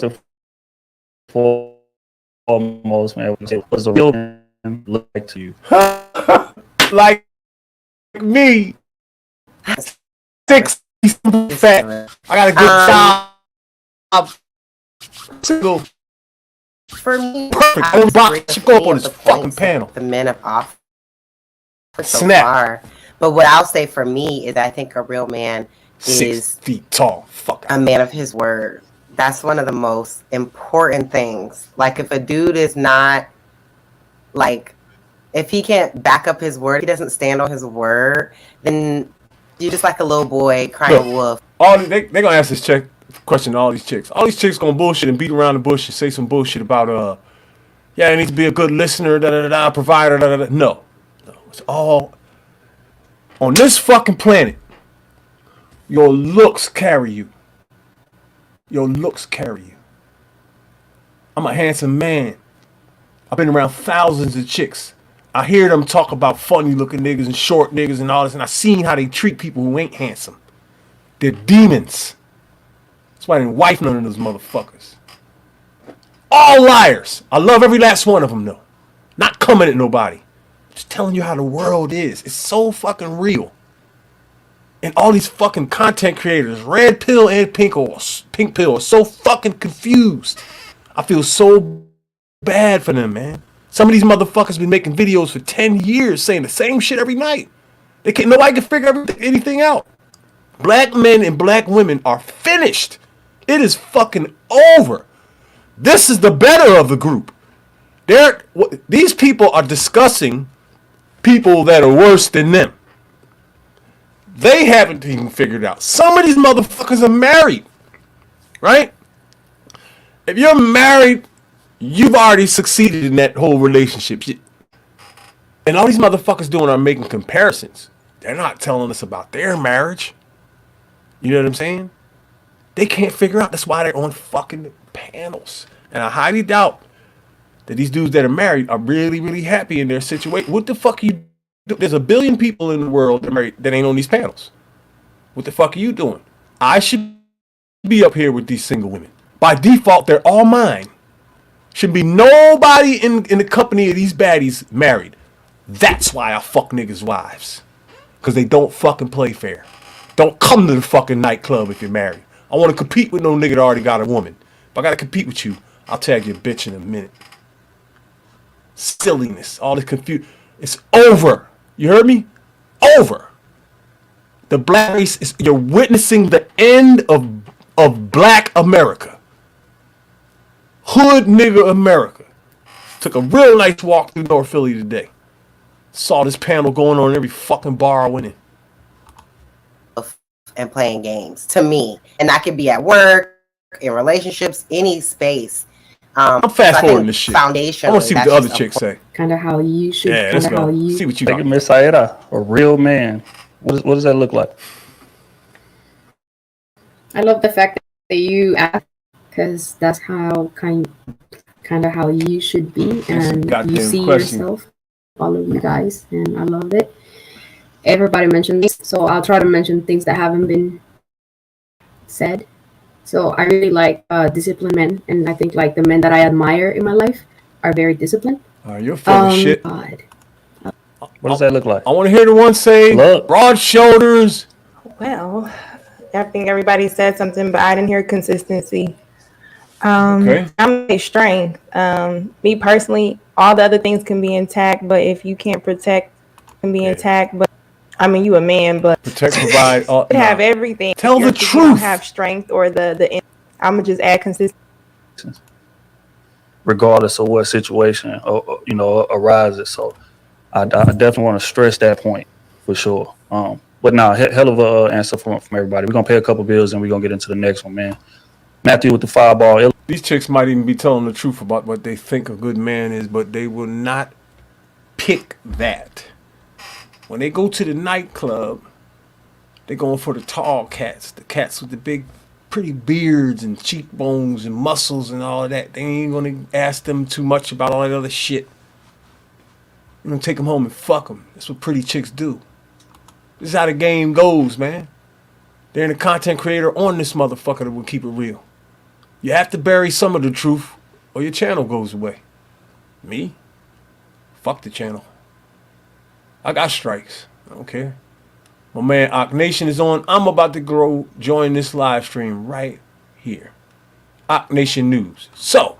B: and foremost, man, was a real man like to you.
A: like me. 6 fat. I got a good job. Single.
V: For me,
A: Perfect.
V: I would
A: Box
V: agree
A: should
V: with
A: go up
V: many
A: on
V: of
A: this
V: the
A: fucking
V: points
A: panel.
V: the men have offered so
A: Snap.
V: far. But what I'll say for me is I think a real man
A: 6
V: is
A: feet tall. Fuck.
V: a man of his word. That's one of the most important things. Like if a dude is not like, if he can't back up his word, he doesn't stand on his word, then you're just like a little boy crying wolf.
A: All they gonna ask this chick question to all these chicks. All these chicks gonna bullshit and beat around the bush and say some bullshit about yeah, I need to be a good listener, provider, No, it's all on this fucking planet. Your looks carry you. Your looks carry you. I'm a handsome man. I've been around thousands of chicks. I hear them talk about funny looking niggas and short niggas and all this, and I seen how they treat people who ain't handsome. They're demons. That's why I didn't wife none of those motherfuckers. All liars. I love every last one of them though. Not coming at nobody. Just telling you how the world is. It's so fucking real. And all these fucking content creators, red pill and pink pill, are so fucking confused. I feel so bad for them, man. Some of these motherfuckers been making videos for 10 years saying the same shit every night. Nobody can figure anything out. Black men and black women are finished. It is fucking over. This is the better of the group. These people are discussing people that are worse than them. They haven't even figured out. Some of these motherfuckers are married, right? If you're married, you've already succeeded in that whole relationship. And all these motherfuckers doing are making comparisons. They're not telling us about their marriage. You know what I'm saying? They can't figure out. That's why they're on fucking panels. And I highly doubt that these dudes that are married are really, really happy in their situation. What the fuck are you doing? There's a billion people in the world that are married that ain't on these panels. What the fuck are you doing? I should be up here with these single women. By default, they're all mine. Should be nobody in the company of these baddies married. That's why I fuck niggas' wives. Because they don't fucking play fair. Don't come to the fucking nightclub if you're married. I want to compete with no nigga that already got a woman. If I got to compete with you, I'll tag you a bitch in a minute. Silliness. All this confusion. It's over. You heard me? Over. The black race is, you're witnessing the end of black America. Hood nigga America. Took a real nice walk through North Philly today. Saw this panel going on in every fucking bar I went in.
V: and playing games to me. And that could be at work, in relationships, any space.
A: I'm fast forwarding this shit. I want to see what the other chicks say.
D: Kind of how you should.
A: Yeah, let's go. See what you got.
I: Miss Aida, a real man. What does that look like?
D: I love the fact that you ask, because that's how kind of how you should be, and you see yourself, all of you guys, and I love it. Everybody mentioned this, so I'll try to mention things that haven't been said. So I really like disciplined men, and I think like the men that I admire in my life are very disciplined.
A: You're full of shit.
D: God.
I: What does that look like?
A: I want to hear the one say broad shoulders.
W: Well, I think everybody said something, but I didn't hear consistency.
A: Okay.
W: I'm a strength. Me personally, all the other things can be intact, but if you can't protect, can be intact. But I mean, you a man, but
A: protect, provide,
W: have everything.
A: Tell the
W: If you
A: truth.
W: don't have strength or the. I'm gonna just add consistency.
I: Regardless of what situation arises. So I definitely want to stress that point for sure. But now hell of a answer from everybody. We're gonna pay a couple bills and we're gonna get into the next one, man. Matthew with the fireball.
A: These chicks might even be telling the truth about what they think a good man is, but they will not pick that. When they go to the nightclub, they're going for the tall cats, the cats with the big, pretty beards and cheekbones and muscles and all of that. They ain't gonna ask them too much about all that other shit. You're gonna take them home and fuck them. That's what pretty chicks do. This is how the game goes, man. They're in a content creator on this motherfucker that will keep it real. You have to bury some of the truth or your channel goes away. Me? Fuck the channel. I got strikes. I don't care. My man Ock Nation is on. I'm about to join this live stream right here. Ock Nation News. So,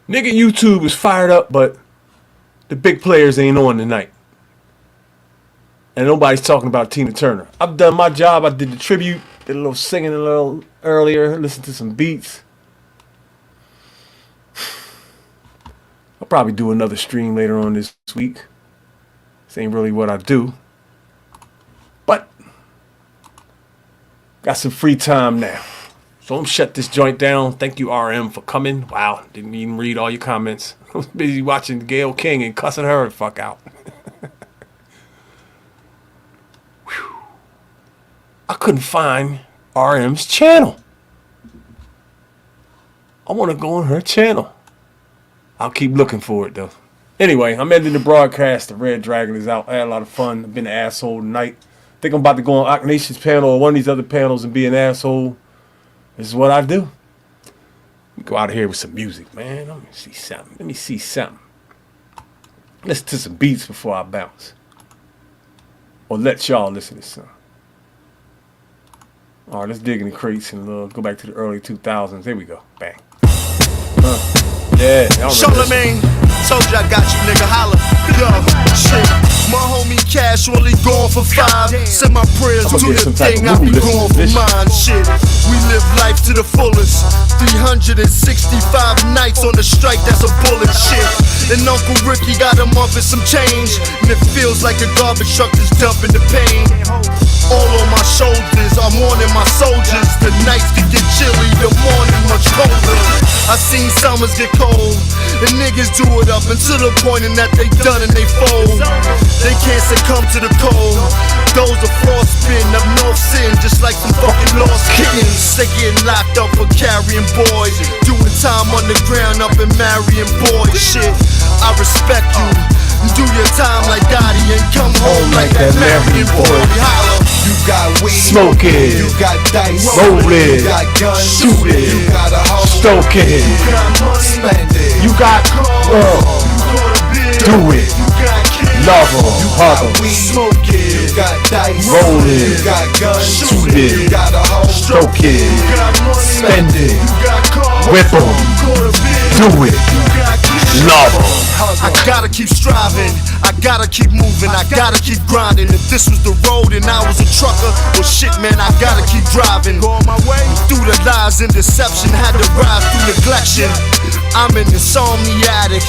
A: nigga YouTube is fired up, but the big players ain't on tonight. And nobody's talking about Tina Turner. I've done my job. I did the tribute, did a little singing a little earlier, listened to some beats. I'll probably do another stream later on this week. This ain't really what I do. But got some free time now. So I'm shut this joint down. Thank you, RM, for coming. Wow, didn't even read all your comments. I was busy watching Gayle King and cussing her the fuck out. I couldn't find RM's channel. I want to go on her channel. I'll keep looking for it, though. Anyway, I'm ending the broadcast. The Red Dragon is out. I had a lot of fun. I've been an asshole tonight. I think I'm about to go on Ock Nation's panel or one of these other panels and be an asshole. This is what I do. Let me go out of here with some music, man. Let me see something. Listen to some beats before I bounce. Or let y'all listen to some. All right, let's dig in the crates and go back to the early 2000s. Here we go. Bang. Yeah.
X: Charlemagne, told you I got you, nigga. Holla. Yo, shit. My homie Cash only going for 5. Said my prayers, do your thing, I be going for mine. Shit. We live life to the fullest. 365 nights on the strike, that's a bullet. Shit. And Uncle Ricky got him off with some change. And it feels like a garbage truck is dumping the pain. All on my shoulders, I'm warning my soldiers. The nights can get chilly, the morning much colder. I seen summers get cold, and niggas do it up until the point in that they done and they fold. They can't succumb to the cold. Those are frostbitten up north sin, just like some fucking lost kittens. They getting locked up for carrying boys, doing time underground up and marrying boys. Shit, I respect you. Do your time like Gotti and come home like that Marion boy. You got weed,
A: smoke it.
X: You got dice,
A: roll it.
X: You got guns,
A: shoot it.
X: You got a hoe,
A: stoke it.
X: You got money, spend it.
A: You got do it. Love them, hug them.
X: Smoke it. You got dice,
A: roll it.
X: You got guns,
A: shoot it.
X: You got a hoe,
A: stoke it.
X: You got money,
A: spend it.
X: You got cars,
A: whip them. Do it. Love them.
X: I gotta keep striving, I gotta keep moving, I gotta keep grinding. If this was the road and I was a trucker, well shit man, I gotta keep driving. Go on my way through the Lies and deception had to rise through neglection. I'm an insomniatic.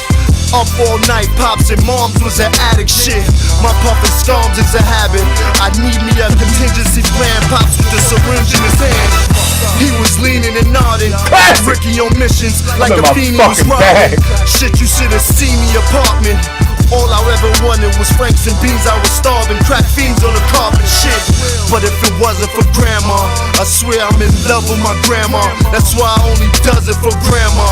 X: Up all night, pops and moms was an addict shit. My puffin' storms is a habit. I need me a contingency plan. Pops with the syringe in his hand. He was leaning and nodding. Ricky on missions like a fiend was robbing. Shit, you should've seen the apartment. All I ever wanted was franks and beans. I was starving, crack fiends on the carpet, shit. But if it wasn't for grandma, I swear I'm in love with my grandma. That's why I only does it for grandma.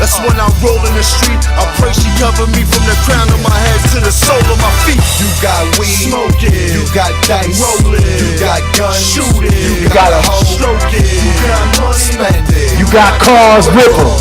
X: That's when I roll in the street. I pray she cover me from the crown of my head to the sole of my feet.
B: You got weed,
X: smoking.
B: You got dice,
X: rolling.
B: You got guns,
X: shooting.
B: You got a hoe,
X: stroking. You got money,
B: spend it.
N: You got cars, whip 'em.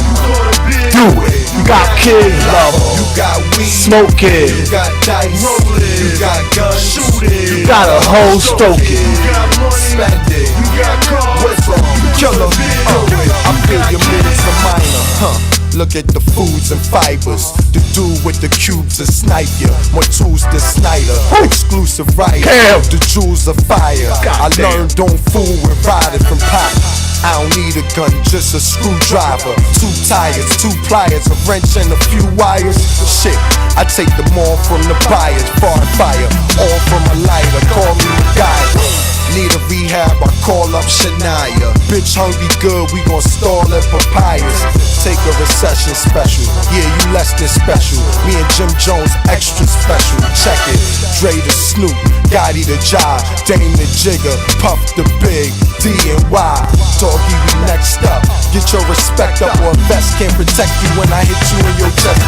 N: Do it. You got kids, love 'em.
B: You got weed,
N: smoke it.
B: You got dice, rolling. You got guns, shooting.
N: You got a hoe, stroke it.
B: You got money, spend it. You got cars, whip 'em. Kill 'em, I feel your minutes are minor, huh? Look at the foods and fibers. The dude with the cubes and snipe ya. More tools than Snyder. Exclusive writer. The jewels of fire. I learned don't fool with riding from pot. I don't need a gun, just a screwdriver. 2 tires, 2 pliers, a wrench and a few wires. Shit, I take them all from the buyers. Far fire, all from a lighter. Call me MacGyver. Need a rehab, I call up Shania. Bitch hungry good, we gon' stall at Papayas. Take a recession special, yeah, you less than special. Me and Jim Jones extra special. Check it, Dre the Snoop, Gotti the Jive, Dame the Jigger, Puff the Big, D and Y. Doggy, we next up. Get your respect up, or a vest can't protect you when I hit you in your chest.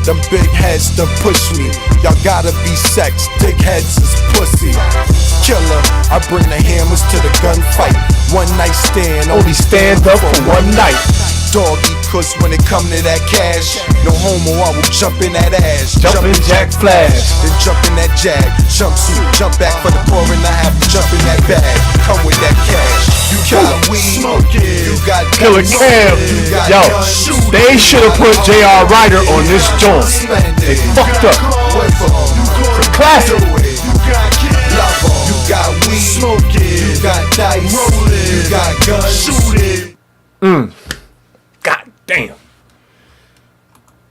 B: Them big heads done push me. Y'all gotta be sex, dick heads is pussy. Killer, I bring the hammers to the gunfight. One night stand, only stand up for one night. Doggy, cause when it come to that cash, no homo, I will jump in that ass. Jump in Jack Flash, then jump in that Jag. Jumpsuit, jump back for the poor and I have to jump in that bag. Come with that cash. You got weed, you got
N: Killer Cam. Yo, they should have put J.R. Ryder on this joint. They fucked up. It's a classic.
B: You got weed, you got dice, you got guns, shooting.
A: God damn.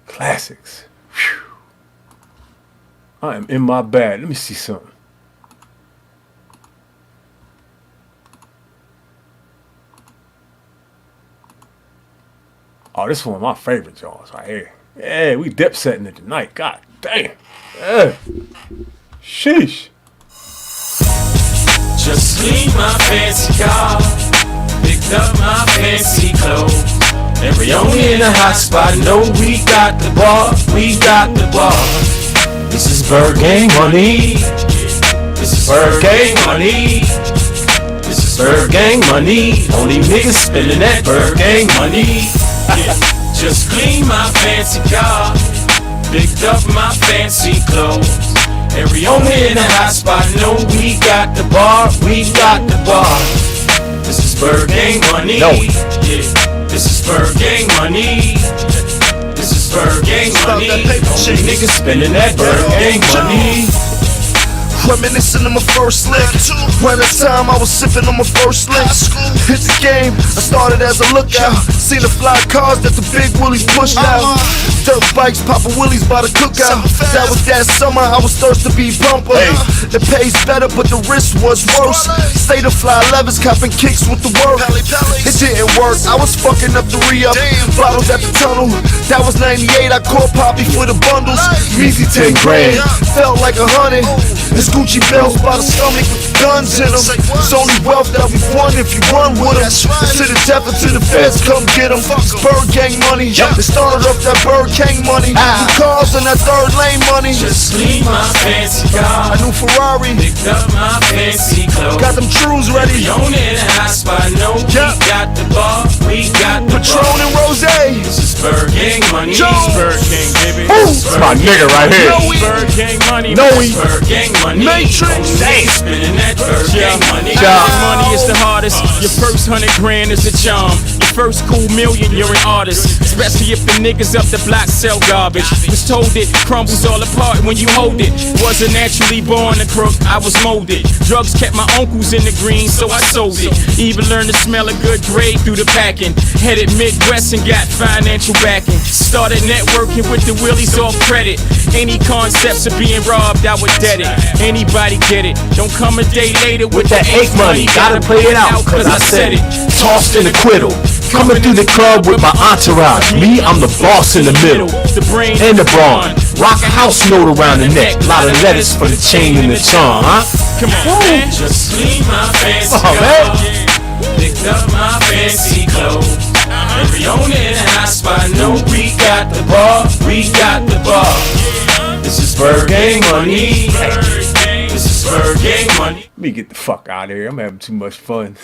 A: Classics. Whew. I am in my bag. Let me see something. Oh, this is one of my favorite joints right here. Yeah, we dip setting it tonight. God damn. Yeah. Sheesh.
C: Just cleaned my fancy car, picked up my fancy clothes, and we only in a hot spot. No, we got the bar, we got the bar. This is Bird Gang money. This is Bird Gang money. This is Bird Gang money. Only niggas spending that Bird Gang money. Just cleaned my fancy car, picked up my fancy clothes. And we only in a hot spot, no, we got the bar, we got the bar. This is Bird Gang money, yeah. This is Bird Gang money. This is Bird Gang money. Only niggas spending that Bird Gang money.
X: Reminiscing on my first lick. When the time I was sipping on my first lick. Hit the game, I started as a lookout. Seen the fly cars that the big willies pushed out. Dirt bikes, poppin' willies by the cookout. That was that summer, I was thirsty to be bumper. It pays better, but the risk was worse. Stay to fly levers, copping kicks with the work. It didn't work, I was fucking up the re-up. Bottles at the tunnel, that was 98. I called Poppy for the bundles. Easy 10 grand, felt like 100. It's Gucci belts by the stomach with the guns in them. It's only wealth that we won if you run with them. It's to the death and to the feds, come get them. It's Bird Gang money. They started off that Bird Gang money. New cars and that third lane money.
C: Just cleaned my fancy car,
X: a new Ferrari.
C: Picked up my fancy clothes.
X: Got them trues ready.
C: We on in a hot spot, no, we got the bar, we got the
X: Patron and Rose.
C: This is Bird Gang money.
A: Bird Gang, baby.
N: This is my nigga right here.
A: Bird Gang money.
N: No,
C: Bird Gang money.
X: Matrix.
C: Spinning that that birthday money. Money is the hardest. Your first 100 grand is the charm. Your first cool million, you're an artist. Especially if the niggas up the block sell garbage. Was told it crumbles all apart when you hold it. Wasn't naturally born a crook, I was molded. Drugs kept my uncles in the green, so I sold it. Even learned to smell a good grade through the packing. Headed Midwest and got financial backing. Started networking with the Willies off credit. Any concepts of being robbed, I would dead it. Anybody get it? Don't come a day later with
B: That eight money, gotta play it out, cause I said it. Tossed in acquittal. Coming through the club with my entourage. Me, I'm the boss in the middle.
C: The brain
B: and the brawn. Rock a house note around the neck. Lot of letters for the chain and the charm, huh?
C: Come on, man. Just clean my fancy car. Picked up my fancy clothes. Every owner in the hot spot know we got the bar. We got the bar. This is Bird Gang money. This is Bird Gang money.
A: Let me get the fuck out of here. I'm having too much fun.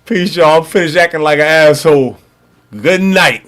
A: Peace, y'all. I'm finished acting like an asshole. Good night.